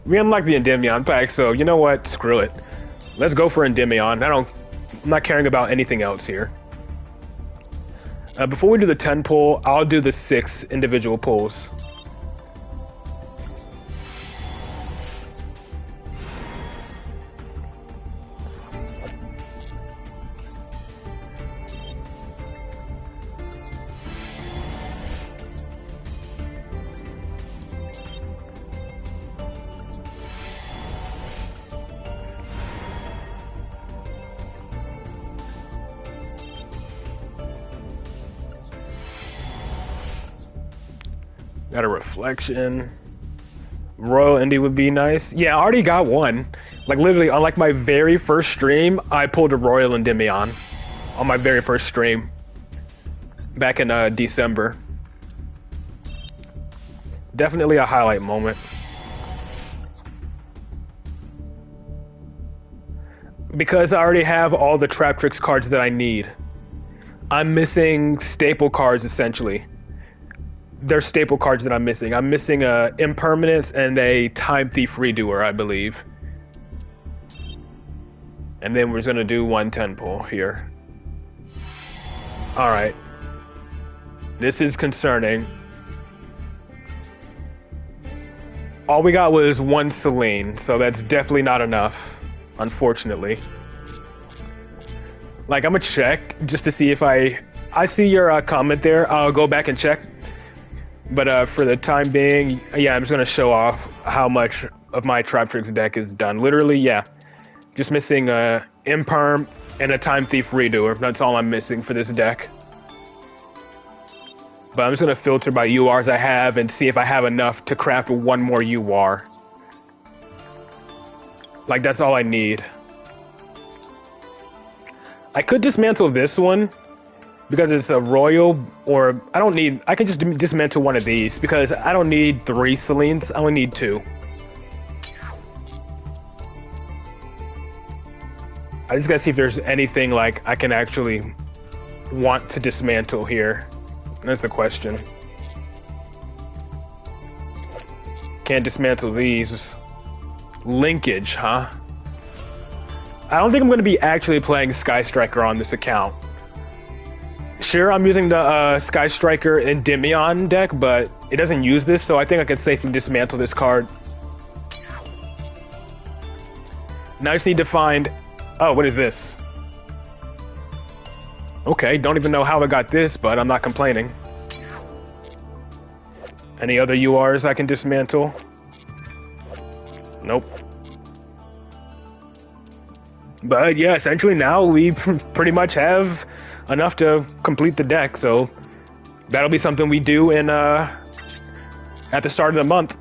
S1: We unlocked the Endymion pack, so you know what? Screw it. Let's go for Endymion. I'm not caring about anything else here. Before we do the 10 pull, I'll do the 6 individual pulls. Got a reflection. Royal Indy would be nice. Yeah, I already got one. Like literally on like my very first stream, I pulled a Royal Endymion on my very first stream back in December. Definitely a highlight moment. Because I already have all the Trap Tricks cards that I need. I'm missing staple cards essentially. They're staple cards that I'm missing. I'm missing a Impermanence and a Time Thief Redoer, I believe. And then we're just gonna do 110 pull here. Alright. This is concerning. All we got was 1 Selene, so that's definitely not enough, unfortunately. Like, I'm gonna check just to see if I see your comment there. I'll go back and check. But for the time being, yeah, I'm just going to show off how much of my Trap Tricks deck is done. Literally, yeah. Just missing a Imperm and a Time Thief Redoer. That's all I'm missing for this deck. But I'm just going to filter by URs I have and see if I have enough to craft 1 more UR. Like, that's all I need. I could dismantle this one. Because it's a royal, or I can just dismantle one of these because I don't need 3 Selenes, I only need 2. I just gotta see if there's anything like I can actually want to dismantle here. That's the question. Can't dismantle these. Linkage, huh? I don't think I'm gonna be actually playing Sky Striker on this account. Sure, I'm using the Sky Striker Endymion deck, but it doesn't use this, so I think I can safely dismantle this card. Now I just need to find... Oh, what is this? Okay, don't even know how I got this, but I'm not complaining. Any other URs I can dismantle? Nope. But yeah, essentially now we pretty much have enough to complete the deck, so that'll be something we do in at the start of the month.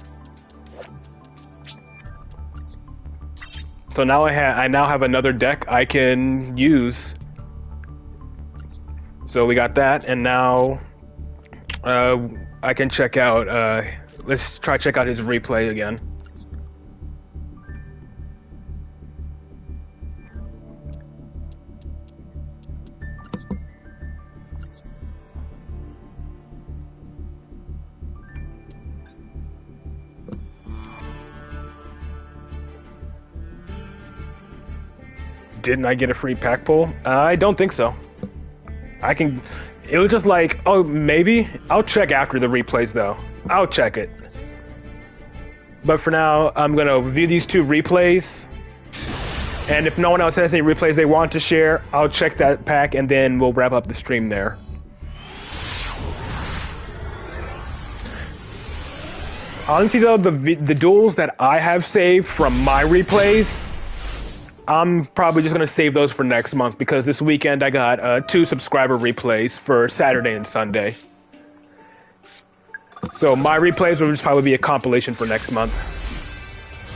S1: So now I now have another deck I can use. So we got that, and now I can check out. Let's try check out his replay again. Didn't I get a free pack pull? I don't think so. I can... It was just like, oh, maybe? I'll check after the replays, though. I'll check it. But for now, I'm going to view these 2 replays. And if no one else has any replays they want to share, I'll check that pack, and then we'll wrap up the stream there. Honestly, though, the duels that I have saved from my replays... I'm probably just going to save those for next month because this weekend I got 2 subscriber replays for Saturday and Sunday. So my replays will just probably be a compilation for next month.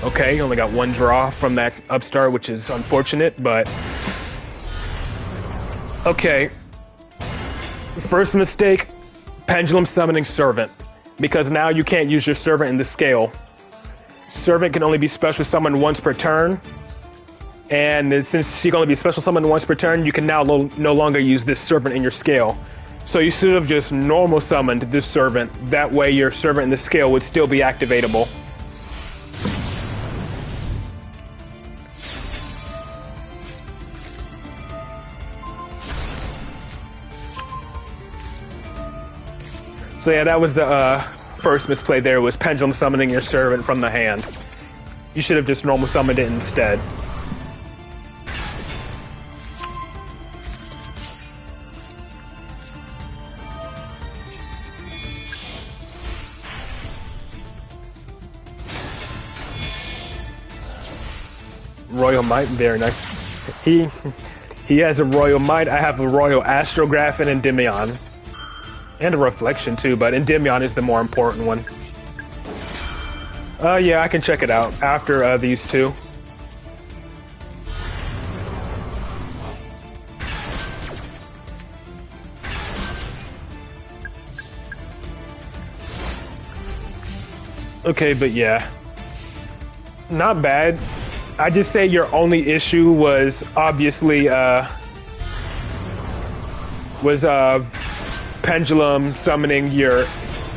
S1: Okay, only got 1 draw from that upstart, which is unfortunate, but... Okay. First mistake, Pendulum Summoning Servant. Because now you can't use your Servant in the scale. Servant can only be special summoned once per turn. And since she can only be special summoned once per turn, you can now no longer use this Servant in your scale. So you should have just normal summoned this Servant. That way your Servant in the scale would still be activatable. So yeah, that was the first misplay there, was Pendulum Summoning your Servant from the hand. You should have just normal summoned it instead. Royal Might, very nice. He has a Royal Might. I have a Royal Astrograph and Endymion. And a Reflection too, but Endymion is the more important one. Yeah, I can check it out after these 2. Okay, but yeah. Not bad. I just say your only issue was obviously Pendulum summoning your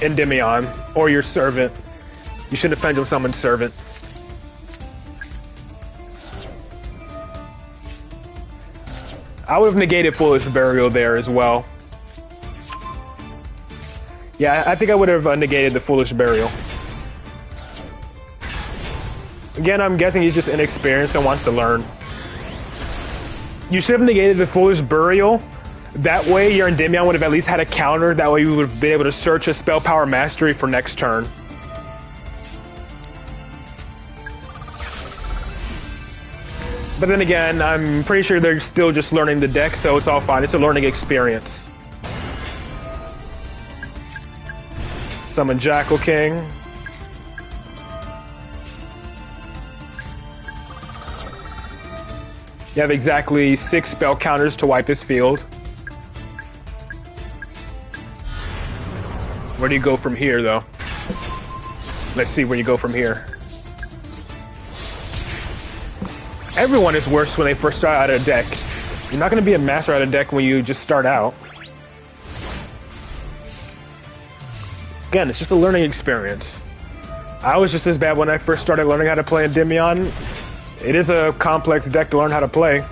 S1: Endymion or your Servant. You should have Pendulum summoned Servant. I would have negated Foolish Burial there as well. Yeah, I think I would have negated the Foolish Burial. Again, I'm guessing he's just inexperienced and wants to learn. You should have negated the Foolish Burial. That way your Endymion would have at least had a counter. That way you would have been able to search a Spell Power Mastery for next turn. But then again, I'm pretty sure they're still just learning the deck, so it's all fine. It's a learning experience. Summon Jackal King. You have exactly 6 spell counters to wipe his field. Where do you go from here, though? Let's see where you go from here. Everyone is worse when they first start out of a deck. You're not going to be a master out of deck when you just start out. Again, it's just a learning experience. I was just as bad when I first started learning how to play Endymion. It is a complex deck to learn how to play.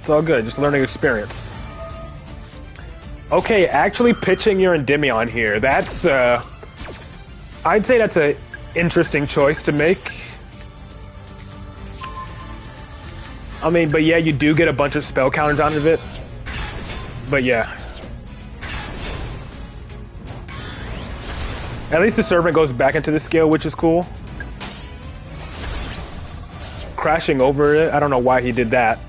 S1: It's all good, just learning experience. Okay, actually pitching your Endymion here. That's, I'd say that's an interesting choice to make. I mean, but yeah, you do get a bunch of spell counters out of it. But yeah. At least the Servant goes back into the skill, which is cool. Crashing over it, I don't know why he did that.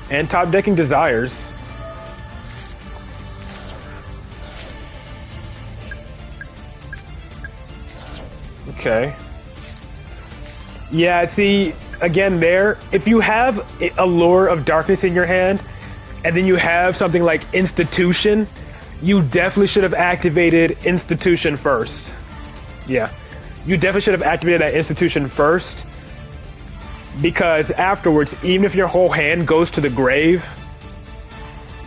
S1: And top decking Desires. Okay. Yeah, see, again there, if you have a Lure of Darkness in your hand, and then you have something like Institution, you definitely should have activated Institution first. Yeah. You definitely should have activated that Institution first, because afterwards, even if your whole hand goes to the grave,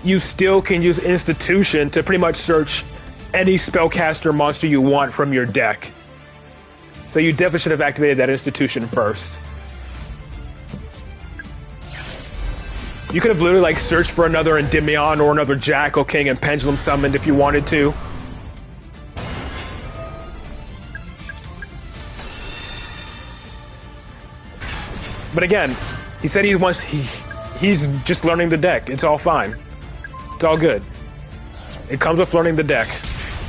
S1: you still can use Institution to pretty much search any spellcaster monster you want from your deck. So you definitely should have activated that Institution first. You could have literally like searched for another Endymion or another Jackal King and Pendulum summoned if you wanted to. But again, he said he's just learning the deck. It's all fine. It's all good. It comes with learning the deck.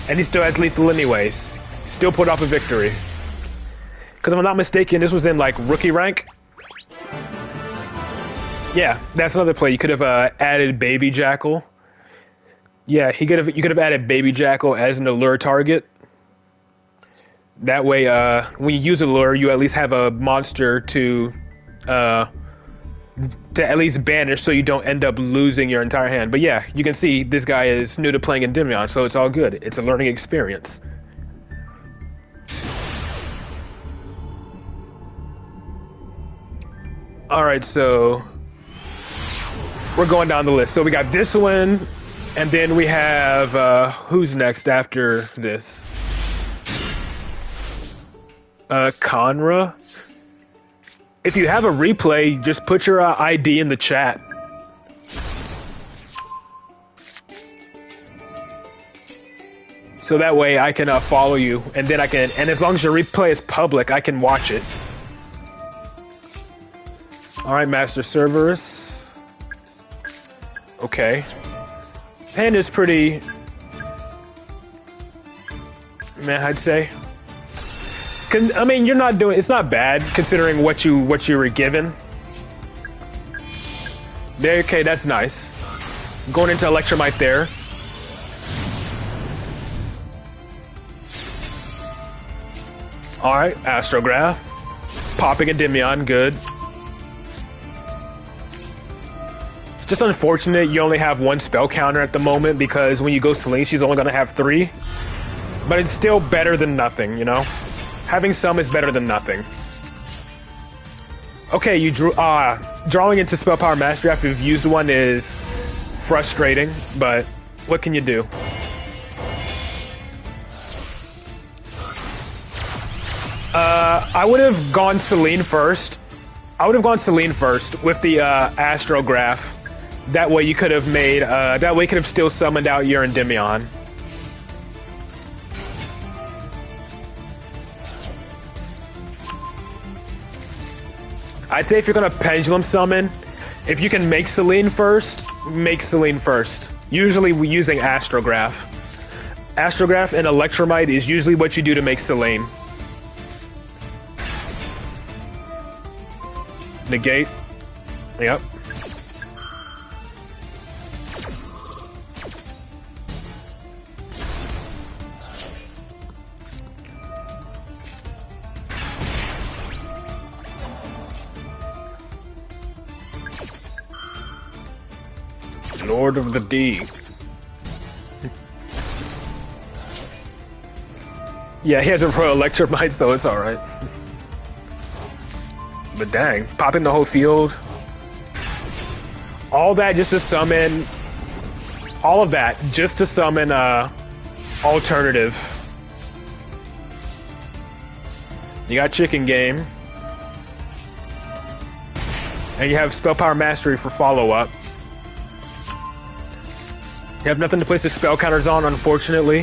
S1: And he still has lethal anyways. He still put off a victory. Because if I'm not mistaken, this was in like rookie rank. Yeah, that's another play. You could have added Baby Jackal. Yeah, you could have added Baby Jackal as an allure target. That way, when you use a lure, you at least have a monster to at least banish, so you don't end up losing your entire hand. But yeah, you can see this guy is new to playing Endymion, so it's all good. It's a learning experience. Alright, so we're going down the list. So we got this one, and then we have, who's next after this? Conra? If you have a replay, just put your ID in the chat. So that way I can follow you, and then I can, and as long as your replay is public, I can watch it. Alright, Master Cerberus. Okay. Hand is pretty... man, I'd say. I mean, you're not doing... it's not bad, considering what you were given. There, okay, that's nice. Going into Electromite there. Alright, Astrograph. Popping Endymion, good. Just unfortunate you only have one spell counter at the moment, because when you go Celine, she's only going to have 3. But it's still better than nothing, you know? Having some is better than nothing. Okay, you drew... drawing into Spell Power Mastery after you've used one is frustrating, but what can you do? I would have gone Celine first. I would have gone Celine first with the Astrograph. That way you could have made... that way you could have still summoned out your Endymion. I'd say if you're gonna Pendulum Summon, if you can make Celine first, make Celine first. Usually we're using Astrograph. Astrograph and Electromite is usually what you do to make Celine. Negate. Yep. Lord of the D. Yeah, he has a pro Electromite, so it's alright. But dang, popping the whole field. All that just to summon... all of that just to summon, Alternative. You got Chicken Game. And you have Spell Power Mastery for follow-up. You have nothing to place the spell counters on, unfortunately.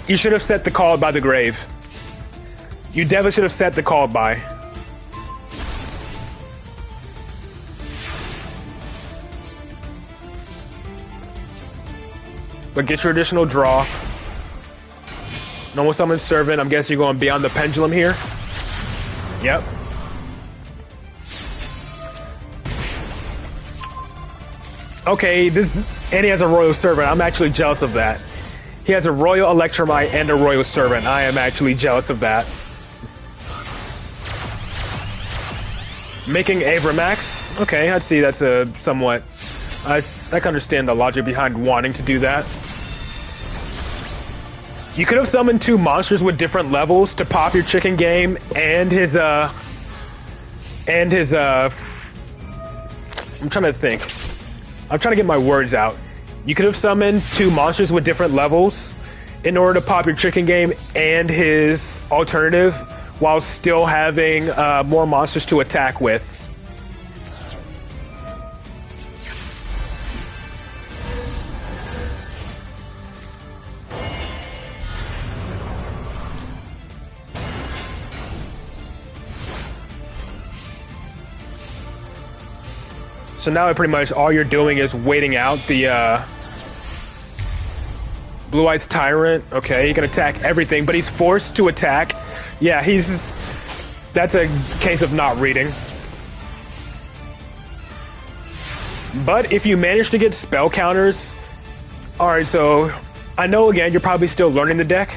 S1: You should have set the call by the grave. You definitely should have set the call by. But get your additional draw. Normal summon servant. I'm guessing you're going beyond the pendulum here. Yep. Okay, and he has a royal servant. I'm actually jealous of that. He has a royal electromite and a royal servant. I am actually jealous of that. Making Abramax. Okay, I'd see that's a somewhat... I can understand the logic behind wanting to do that. You could have summoned 2 monsters with different levels to pop your chicken game and his I'm trying to think. I'm trying to get my words out. You could have summoned 2 monsters with different levels in order to pop your chicken game and his alternative while still having more monsters to attack with. So now pretty much all you're doing is waiting out the Blue Eyes Tyrant. Okay, he can attack everything, but he's forced to attack. Yeah, that's a case of not reading. But if you manage to get spell counters... Alright, so I know again you're probably still learning the deck,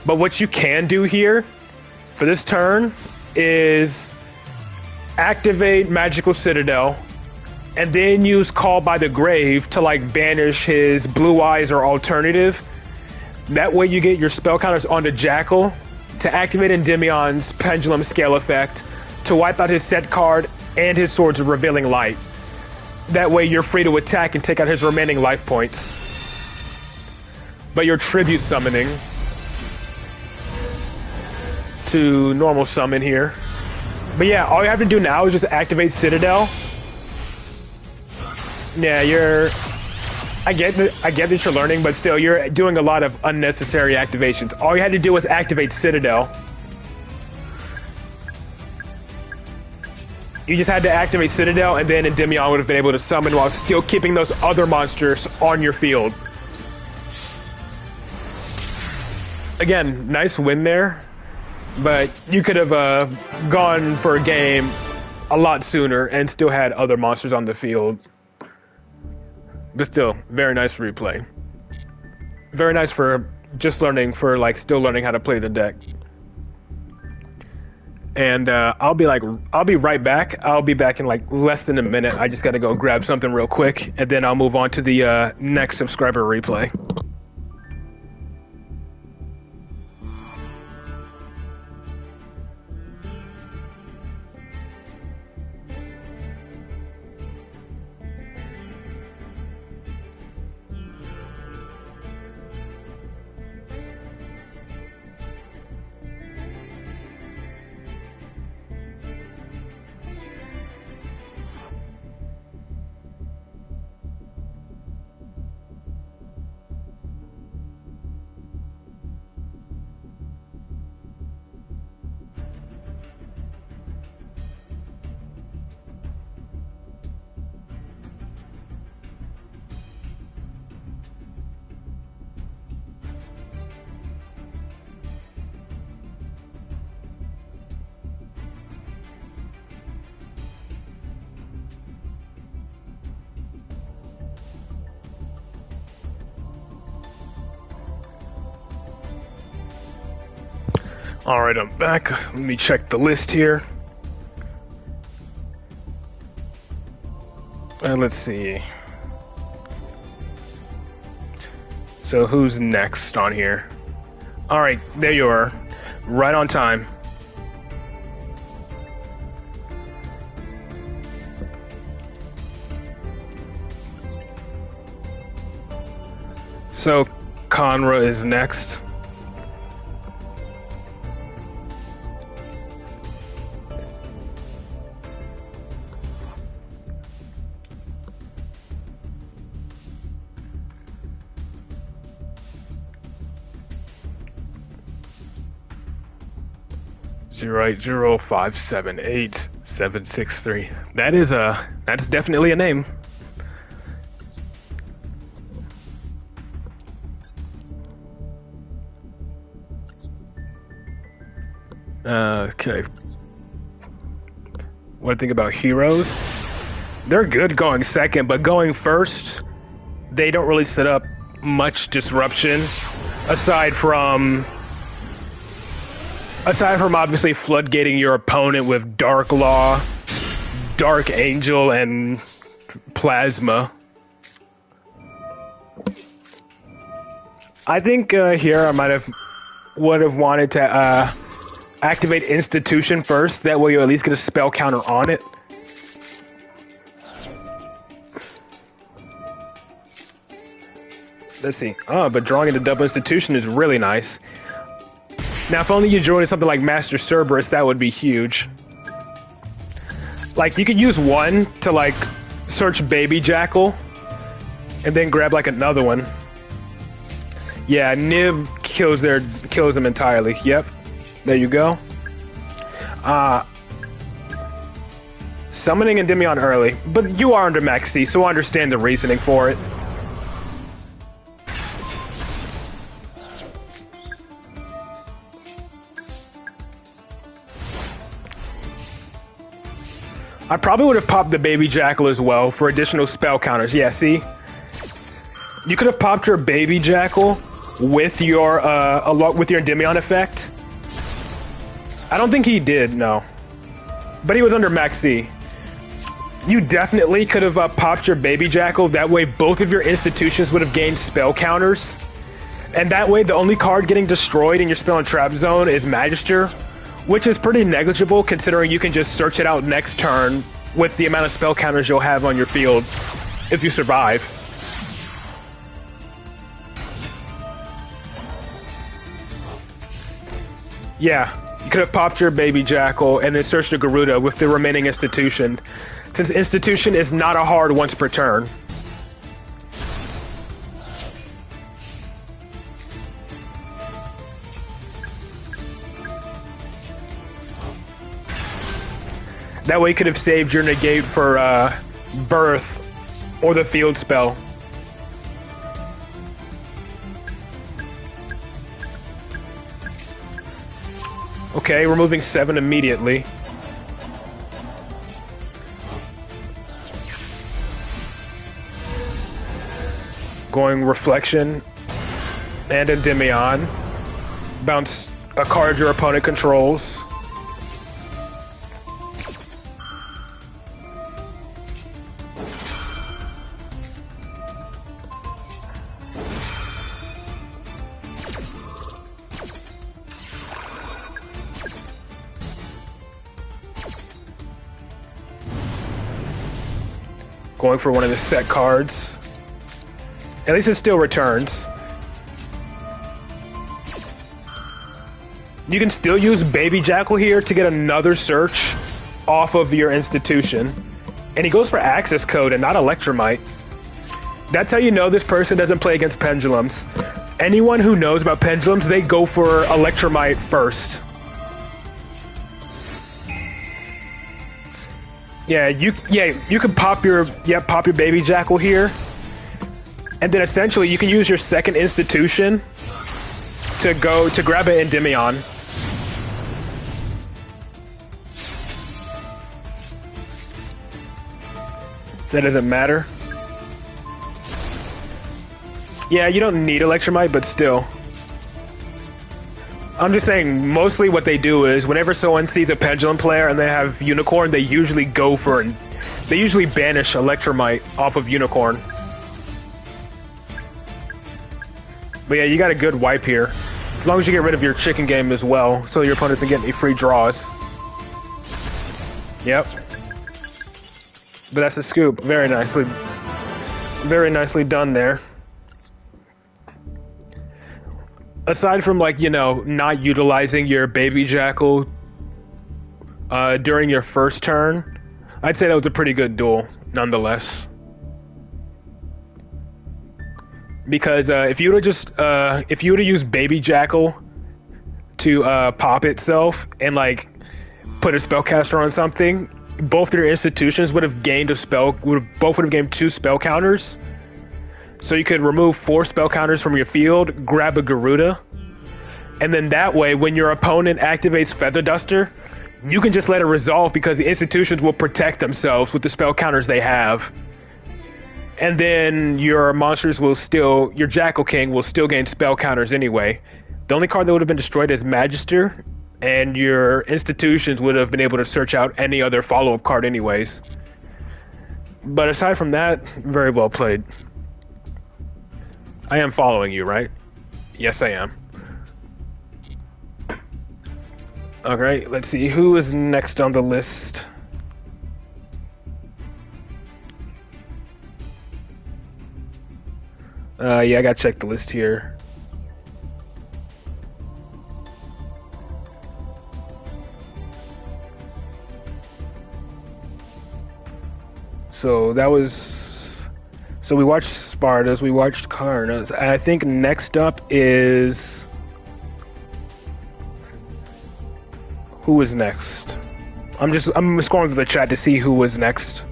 S1: but what you can do here for this turn is activate Magical Citadel and then use Call by the Grave to like banish his Blue Eyes or alternative. That way you get your spell counters onto Jackal to activate Endymion's Pendulum Scale effect to wipe out his set card and his Swords of Revealing Light. That way you're free to attack and take out his remaining life points. But you're tribute summoning to normal summon here. But yeah, all you have to do now is just activate Citadel. Yeah, I get that you're learning, but still, you're doing a lot of unnecessary activations. All you had to do was activate Citadel. You just had to activate Citadel, and then Endymion would have been able to summon while still keeping those other monsters on your field. Again, nice win there, but you could have gone for a game a lot sooner and still had other monsters on the field. But still, very nice replay. Very nice for just learning, still learning how to play the deck. And I'll be right back. I'll be back in like less than a minute. I just gotta go grab something real quick, and then I'll move on to the next subscriber replay. Alright, I'm back. Let me check the list here. Let's see. So who's next on here? Alright, there you are. Right on time. So Conra is next. 080578763. That's definitely a name. Okay. What do you think about heroes? They're good going second, but going first, they don't really set up much disruption aside from obviously floodgating your opponent with Dark Law, Dark Angel, and Plasma. I think here I would have wanted to activate Institution first. That way you at least get a spell counter on it. Let's see. Oh, but drawing into double Institution is really nice. Now, if only you joined something like Master Cerberus, that would be huge. Like, you could use one to, like, search Baby Jackal, and then grab, like, another one. Yeah, Nib kills them entirely. Yep. There you go. Summoning Endymion early. But you are under Max C, so I understand the reasoning for it. I probably would have popped the Baby Jackal as well for additional spell counters. Yeah, see? You could have popped your Baby Jackal with your Endymion effect. I don't think he did, no. But he was under Max C. You definitely could have popped your Baby Jackal. That way both of your institutions would have gained spell counters. And that way the only card getting destroyed in your spell and trap zone is Magister, which is pretty negligible considering you can just search it out next turn with the amount of spell counters you'll have on your field if you survive. Yeah, you could have popped your Baby Jackal and then searched the Garuda with the remaining Institution, since Institution is not a hard once per turn. That way you could have saved your negate for Birth or the field spell. Okay, removing 7 immediately. Going Reflection and Endymion. Bounce a card your opponent controls. Going for one of the set cards. At least it still returns. You can still use Baby Jackal here to get another search off of your institution. And he goes for access code and not Electromite. That's how you know this person doesn't play against pendulums. Anyone who knows about pendulums, they go for Electromite first. Yeah, you can pop your Baby Jackal here, and then essentially you can use your second institution to grab an Endymion. That doesn't matter. Yeah, you don't need Electromite, but still. I'm just saying, mostly what they do is, whenever someone sees a Pendulum player and they have Unicorn, they usually they usually banish Electromite off of Unicorn. But yeah, you got a good wipe here. As long as you get rid of your chicken game as well, so your opponent doesn't get any free draws. Yep. But that's the scoop. Very nicely done there. Aside from, like, you know, not utilizing your Baby Jackal during your first turn, I'd say that was a pretty good duel, nonetheless. Because if you would have used Baby Jackal to pop itself and like put a spellcaster on something, both their institutions would have gained both would have gained 2 spell counters. So you could remove 4 spell counters from your field, grab a Garuda, and then that way, when your opponent activates Feather Duster, you can just let it resolve because the institutions will protect themselves with the spell counters they have. And then your monsters will still, your Jackal King will still gain spell counters anyway. The only card that would have been destroyed is Magister, and your institutions would have been able to search out any other follow-up card anyways. But aside from that, very well played. I am following you, right? Yes, I am. Alright, let's see. Who is next on the list? Yeah, I gotta check the list here. So that was... So we watched Spartas, we watched Karnas. I think next up is... Who is next? I'm scrolling through the chat to see who was next.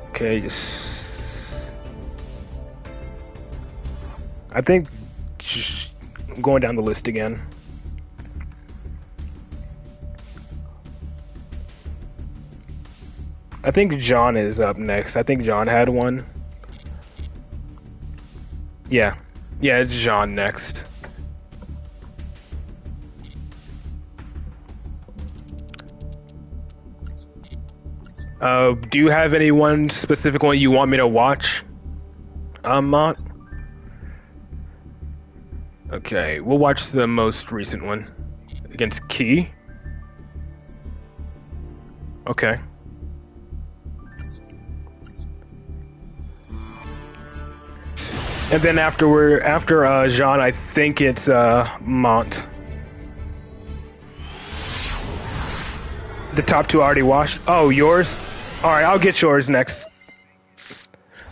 S1: Okay, I think I'm going down the list again. I think John is up next. I think John had one. Yeah, it's John next. Do you have any one specific one you want me to watch? Mont? Okay, we'll watch the most recent one. Against Key? Okay. And then after Jean, I think it's Mont. The top 2 already washed. Oh, yours? Alright, I'll get yours next.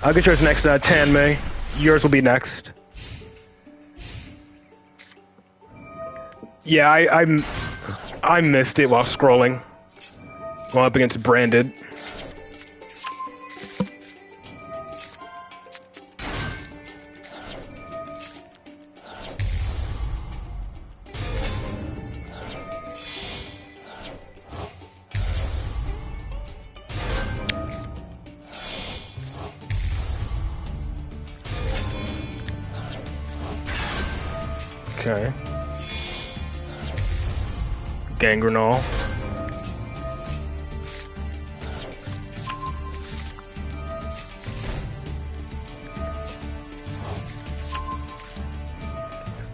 S1: I'll get yours next, Tanmay. Yours will be next. Yeah, I missed it while scrolling. Going up against Branded. Okay. Gangrenol.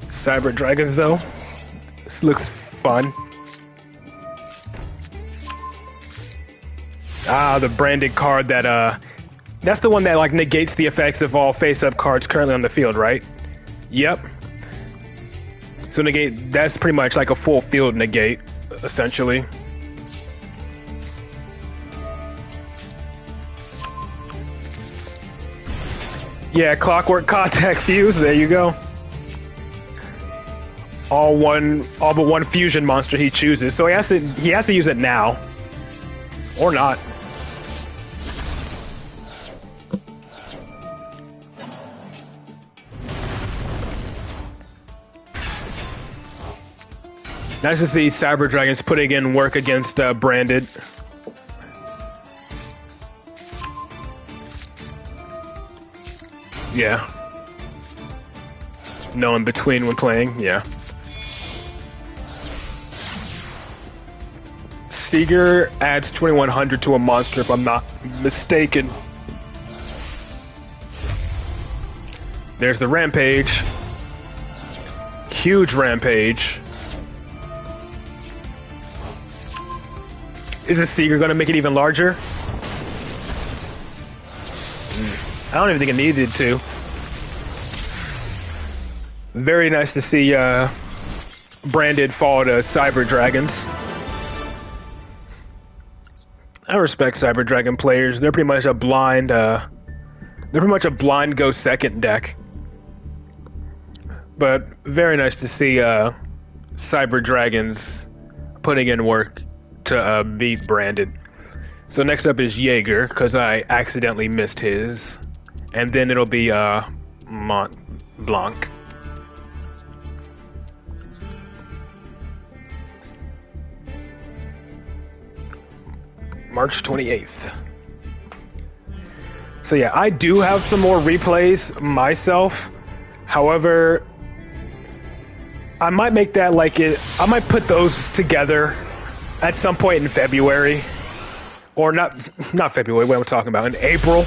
S1: Cyber Dragons, though. This looks fun. Ah, the branded card that, that's the one that, like, negates the effects of all face-up cards currently on the field, right? Yep. So negate, that's pretty much like a full field negate, essentially. Yeah, Clockwork Contact Fuse, there you go. All but one fusion monster he chooses, so he has to use it now. Or not. Nice to see Cyber Dragons putting in work against Branded. Yeah. No in between when playing, yeah. Seeger adds 2100 to a monster if I'm not mistaken. There's the Rampage. Huge Rampage. Is the Seeger going to make it even larger? I don't even think it needed to. Very nice to see Branded fall to Cyber Dragons. I respect Cyber Dragon players. They're pretty much a blind. They're pretty much a blind go second deck. But very nice to see Cyber Dragons putting in work to beat Branded. So next up is Jaeger, because I accidentally missed his. And then it'll be Mont Blanc. March 28th. So yeah, I do have some more replays myself. However, I might make that like it. I might put those together at some point in February, or not February. What am I talking about? In April,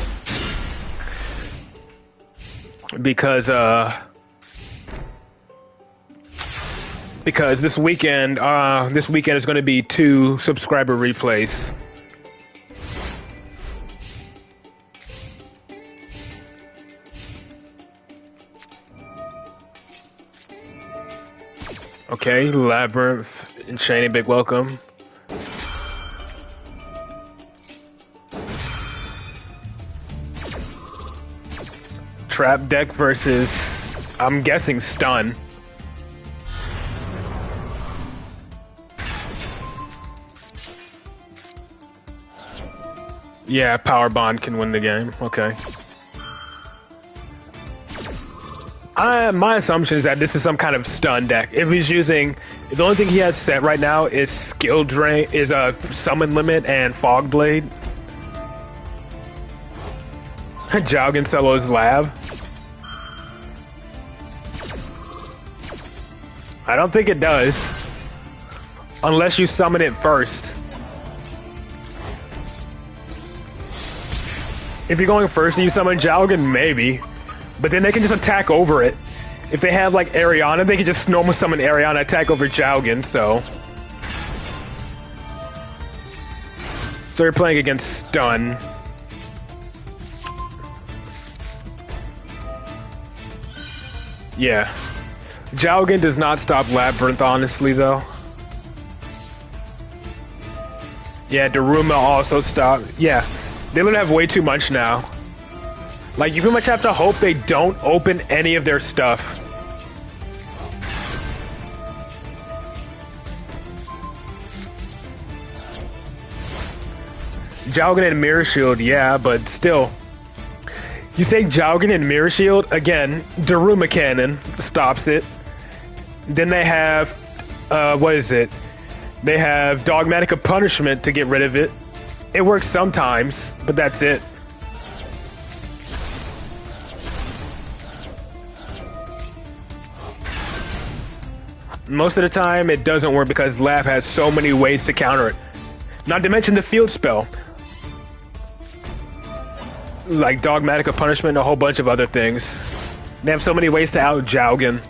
S1: because this weekend is going to be 2 subscriber replays. Okay, Labyrinth and Shane, big welcome. Trap deck versus, I'm guessing, Stun. Yeah, Power Bond can win the game. Okay. My assumption is that this is some kind of stun deck. If he's using, the only thing he has set right now is skill drain, is a summon limit and fog blade. Jaugen Celo's Lab. I don't think it does, unless you summon it first. If you're going first and you summon Jaugen, maybe. But then they can just attack over it. If they have like Ariana, they can just normal summon Ariana, attack over Jaugen, so. So you're playing against Stun. Yeah. Jaugen does not stop Labyrinth, honestly, though. Yeah, Daruma also stopped. Yeah, they literally have way too much now. Like, you pretty much have to hope they don't open any of their stuff. Jaugen and Mirror Shield, yeah, but still. You say Jaugen and Mirror Shield, again, Daruma Cannon stops it. Then they have, what is it? They have Dogmatic of Punishment to get rid of it. It works sometimes, but that's it. Most of the time, it doesn't work because Lab has so many ways to counter it. Not to mention the field spell. Like Dogmatic of Punishment and a whole bunch of other things. They have so many ways to out Jaugen.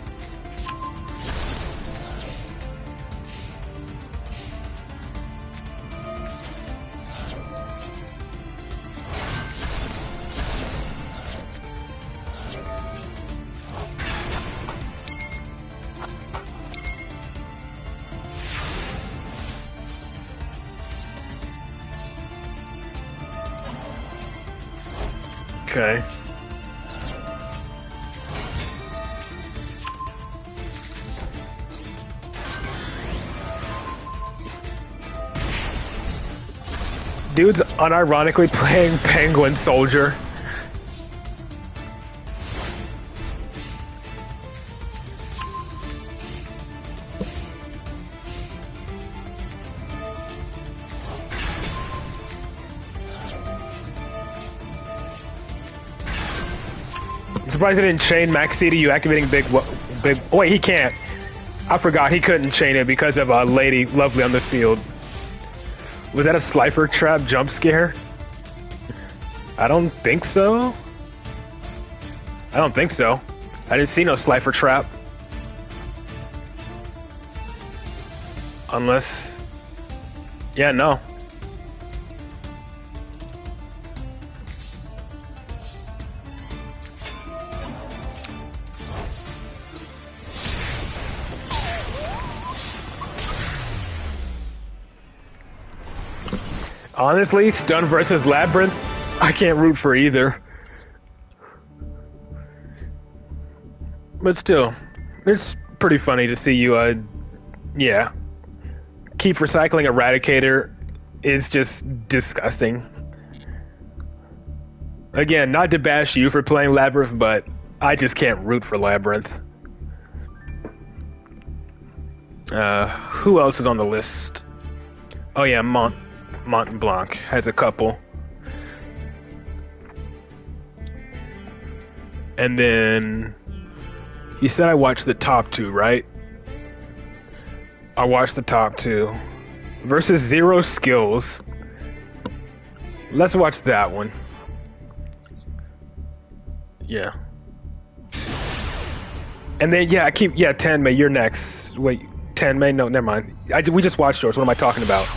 S1: Okay. Dude's unironically playing Penguin Soldier. I'm surprised he didn't chain Maxi to you activating big. Wait, he can't. I forgot he couldn't chain it because of a lady lovely on the field. Was that a Slifer Trap jump scare? I don't think so. I don't think so. I didn't see no Slifer Trap. Unless... Yeah, no. Honestly, Stun versus Labyrinth, I can't root for either. But still, it's pretty funny to see you, yeah. Keep recycling Eradicator is just disgusting. Again, not to bash you for playing Labyrinth, but I just can't root for Labyrinth. Who else is on the list? Oh yeah, Mont Blanc has a couple. And then you said I watched the top two, right? I watched the top two. Versus Zero Skills. Let's watch that one. Yeah. And then, yeah, Tanmay, you're next. Wait, Tanmay? No, never mind. We just watched yours. What am I talking about?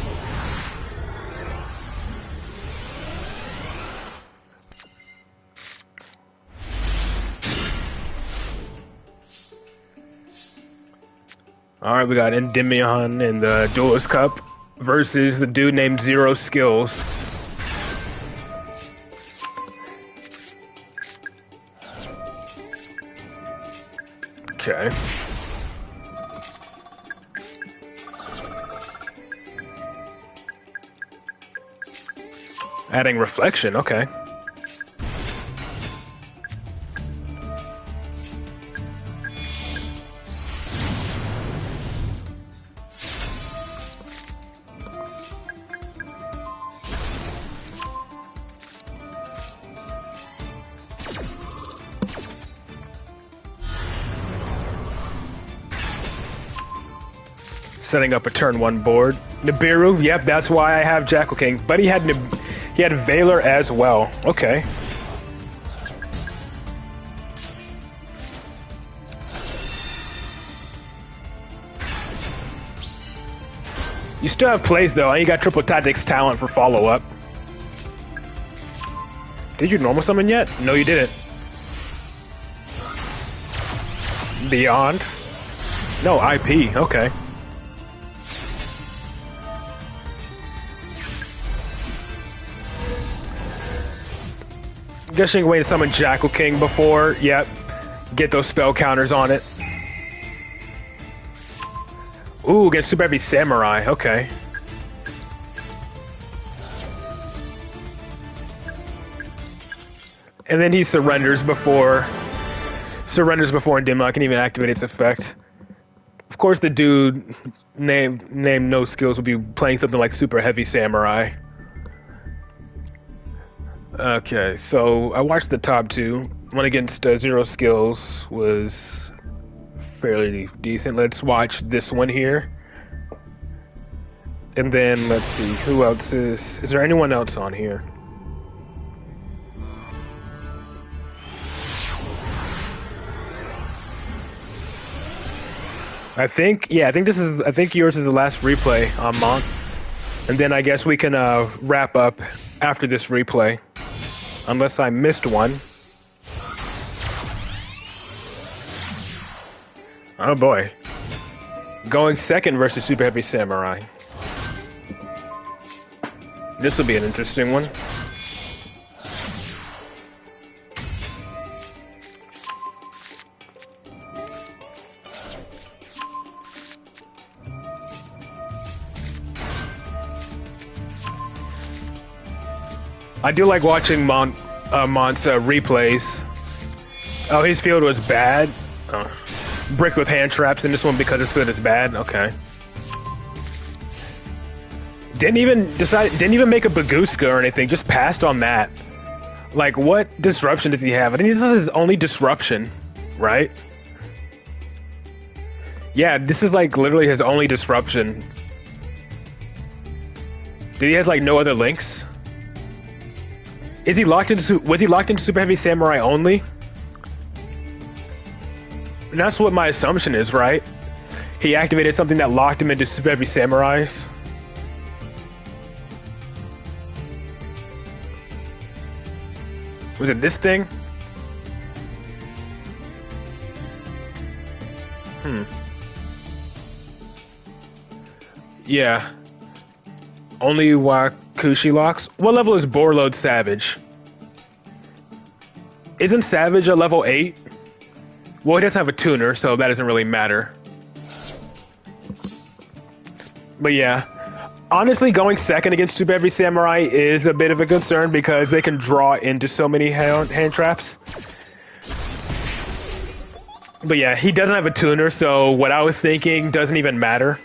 S1: Alright, we got Endymion in the Duelist Cup versus the dude named Zero Skills. Okay. Adding reflection, okay. Setting up a turn one board. Nibiru, yep, that's why I have Jackal King. But he had Valor as well. Okay. You still have plays though, and you got Triple Tactics talent for follow-up. Did you normal summon yet? No, you didn't. Beyond? No, IP, okay. Guessing a way to summon Jackal King before, yep. Get those spell counters on it. Ooh, get Super Heavy Samurai, okay. And then he surrenders before Endymion can even activate its effect. Of course the dude named No Skills will be playing something like Super Heavy Samurai. Okay, so I watched the top two. One against Zero Skills was fairly decent. Let's watch this one here. And then, let's see, who else is there anyone else on here? I think yours is the last replay on Monk. And then I guess we can wrap up after this replay. Unless I missed one. Oh boy. Going second versus Super Heavy Samurai. This will be an interesting one. I do like watching Mont's replays. Oh, his field was bad. Brick with hand traps in this one because his field is bad. Okay. Didn't even make a Baguska or anything. Just passed on that. Like, what disruption does he have? I think this is his only disruption, right? Yeah, this is like literally his only disruption. Did he have like no other links? Was he locked into Super Heavy Samurai only? And that's what my assumption is, right? He activated something that locked him into Super Heavy Samurais. Was it this thing? Yeah. Only Kushi locks. What level is Borload Savage? Isn't Savage a level 8? Well, he doesn't have a tuner, so that doesn't really matter. But yeah, honestly, going second against Super Heavy Samurai is a bit of a concern because they can draw into so many hand traps. But yeah, he doesn't have a tuner, so what I was thinking doesn't even matter.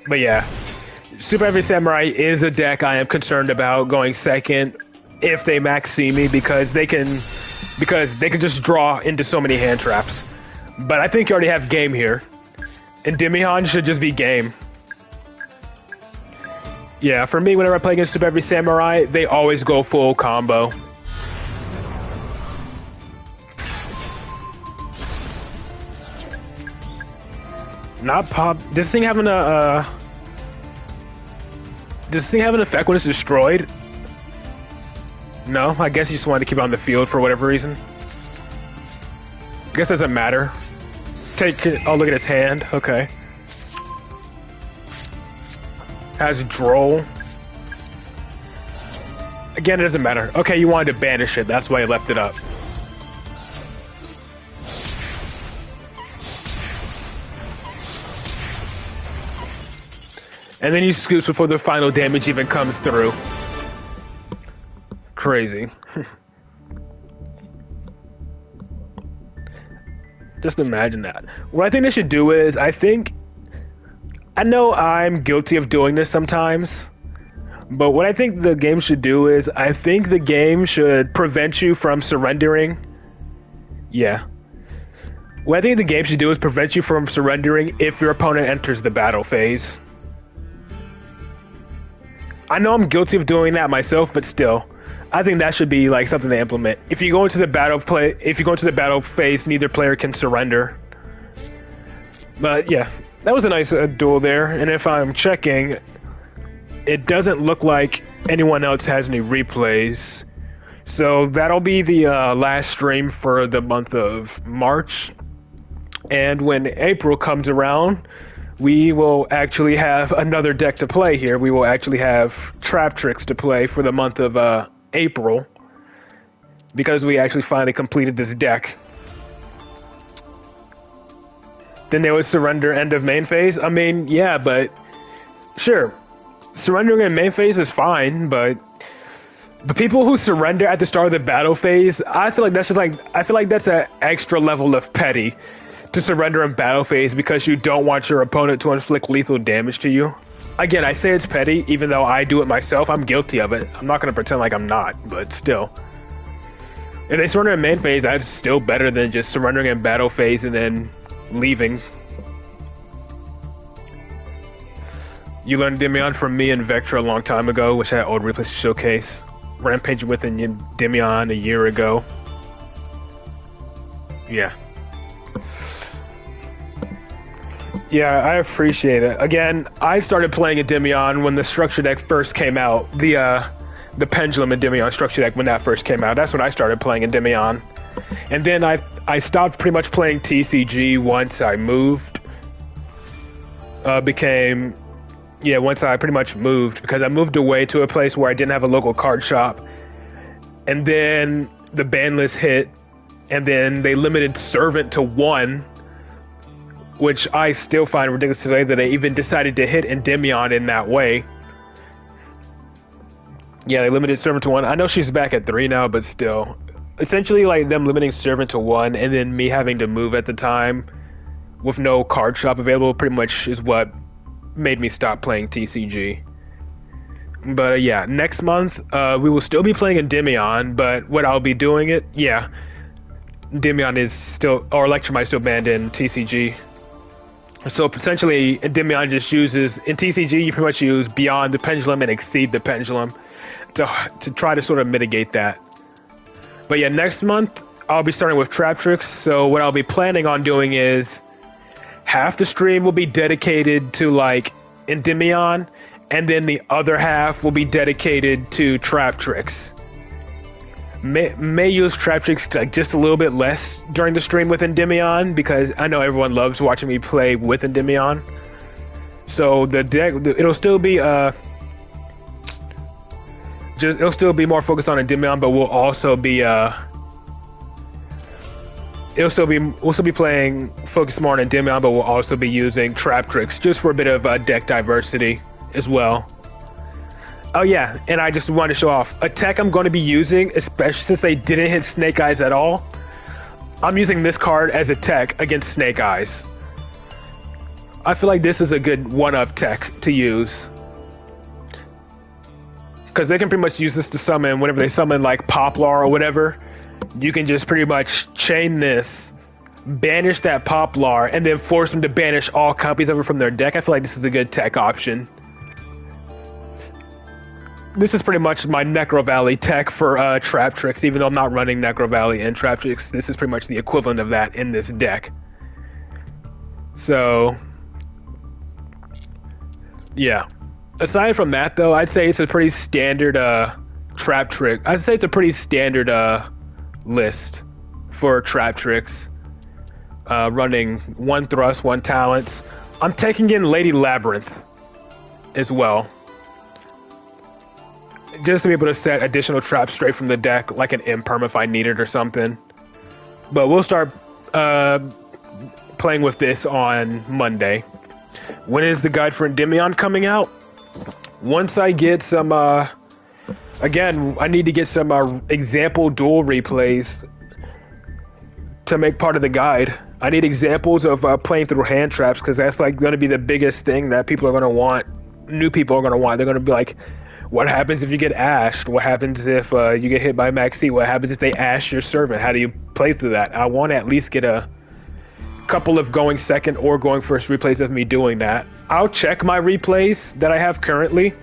S1: But yeah, Super Heavy Samurai is a deck I am concerned about going second if they max see me because they can just draw into so many hand traps. But I think you already have game here. Endymion should just be game. Yeah, for me, whenever I play against Super Heavy Samurai, they always go full combo. Not pop. Does this thing have an effect when it's destroyed? No, I guess you just wanted to keep it on the field for whatever reason. I guess it doesn't matter. Oh, look at his hand. Okay. Has Droll. Again, it doesn't matter. Okay, you wanted to banish it. That's why you left it up. And then you scoops before the final damage even comes through. Crazy. Just imagine that. What I think they should do is, I know I'm guilty of doing this sometimes, but what I think the game should do is, I think the game should prevent you from surrendering. Yeah. What I think the game should do is prevent you from surrendering if your opponent enters the battle phase. I know I'm guilty of doing that myself, but still, I think that should be like something to implement. If you go into the battle phase, neither player can surrender. But yeah, that was a nice duel there. And if I'm checking, it doesn't look like anyone else has any replays. So that'll be the last stream for the month of March. And when April comes around, we will actually have another deck to play here. We will actually have Trap Tricks to play for the month of April, because we actually finally completed this deck. Then they would surrender end of main phase. I mean, yeah, but sure, surrendering in main phase is fine, but the people who surrender at the start of the battle phase, I feel like that's an extra level of petty. To surrender in battle phase because you don't want your opponent to inflict lethal damage to you. Again, I say it's petty, even though I do it myself. I'm guilty of it. I'm not going to pretend like I'm not, but still. If they surrender in main phase, that's still better than just surrendering in battle phase and then leaving. You learned Endymion from me and Vectra a long time ago, which I had old replays to showcase. Rampaging with Endymion a year ago. Yeah. Yeah, I appreciate it. Again, I started playing Endymion when the structure deck first came out. The Pendulum Endymion structure deck when that first came out. That's when I started playing Endymion. And then I stopped pretty much playing TCG once I moved. Once I pretty much moved, because I moved away to a place where I didn't have a local card shop. And then the ban list hit, and then they limited Servant to 1. Which I still find ridiculous today that they even decided to hit Endymion in that way. Yeah, they limited Servant to 1. I know she's back at 3 now, but still. Essentially, like, them limiting Servant to 1 and then me having to move at the time with no card shop available pretty much is what made me stop playing TCG. But yeah, next month, we will still be playing Endymion, but what I'll be doing Endymion is still, or Electromite is still banned in TCG. So essentially, Endymion just uses, in TCG, you pretty much use Beyond the Pendulum and Exceed the Pendulum to try to sort of mitigate that. But yeah, next month, I'll be starting with Trap Tricks. So what I'll be planning on doing is, half the stream will be dedicated to, like, Endymion, and then the other half will be dedicated to Trap Tricks. May use trap tricks like just a little bit less during the stream with Endymion, because I know everyone loves watching me play with Endymion. So the deck, it'll still be it'll still be more focused on Endymion, but we'll also be we'll still be playing focus more on Endymion, but we'll also be using trap tricks just for a bit of deck diversity as well. Oh yeah, and I just want to show off a tech I'm going to be using, especially since they didn't hit Snake Eyes at all. I'm using this card as a tech against Snake Eyes. I feel like this is a good one-up tech to use, because they can pretty much use this to summon whenever they summon like Poplar or whatever. You can just pretty much chain this, banish that Poplar, and then force them to banish all copies of it from their deck. I feel like this is a good tech option. This is pretty much my Necro Valley tech for Trap Tricks, even though I'm not running Necro Valley and Trap Tricks. This is pretty much the equivalent of that in this deck. So, yeah. Aside from that, though, I'd say it's a pretty standard Trap Trick. I'd say it's a pretty standard list for Trap Tricks. Running 1 Thrust, 1 Talents. I'm taking in Lady Labyrinth as well, just to be able to set additional traps straight from the deck, like an Imperm if I need it or something. But we'll start playing with this on Monday. When is the guide for Endymion coming out? Once I get some, again, I need to get some example duel replays to make part of the guide. I need examples of playing through hand traps, because that's like going to be the biggest thing that people are going to want. New people are going to want. They're going to be like, what happens if you get ashed? What happens if you get hit by Maxi? What happens if they ash your servant? How do you play through that? I want to at least get a couple of going second or going first replays of me doing that. I'll check my replays that I have currently.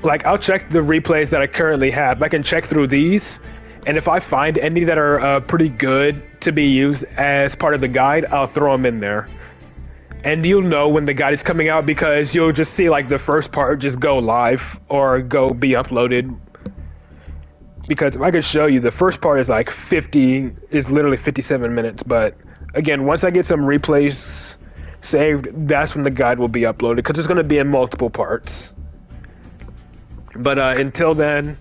S1: Like, I'll check the replays that I currently have. I can check through these, and if I find any that are pretty good to be used as part of the guide, I'll throw them in there. And you'll know when the guide is coming out, because you'll just see like the first part just go live or go be uploaded. Because if I could show you, the first part is like literally 57 minutes. But again, once I get some replays saved, that's when the guide will be uploaded, because it's going to be in multiple parts. But until then,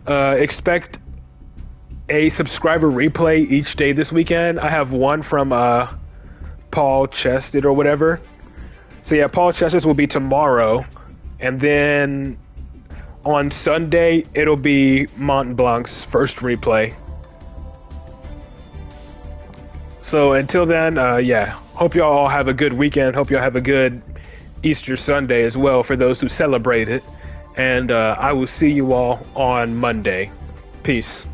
S1: expect a subscriber replay each day this weekend. I have one from Paul Chested or whatever. So yeah, Paul Chested will be tomorrow, and then on Sunday it'll be Mont Blanc's first replay. So until then, yeah, hope y'all all have a good weekend. Hope y'all have a good Easter Sunday as well for those who celebrate it, and I will see you all on Monday. Peace.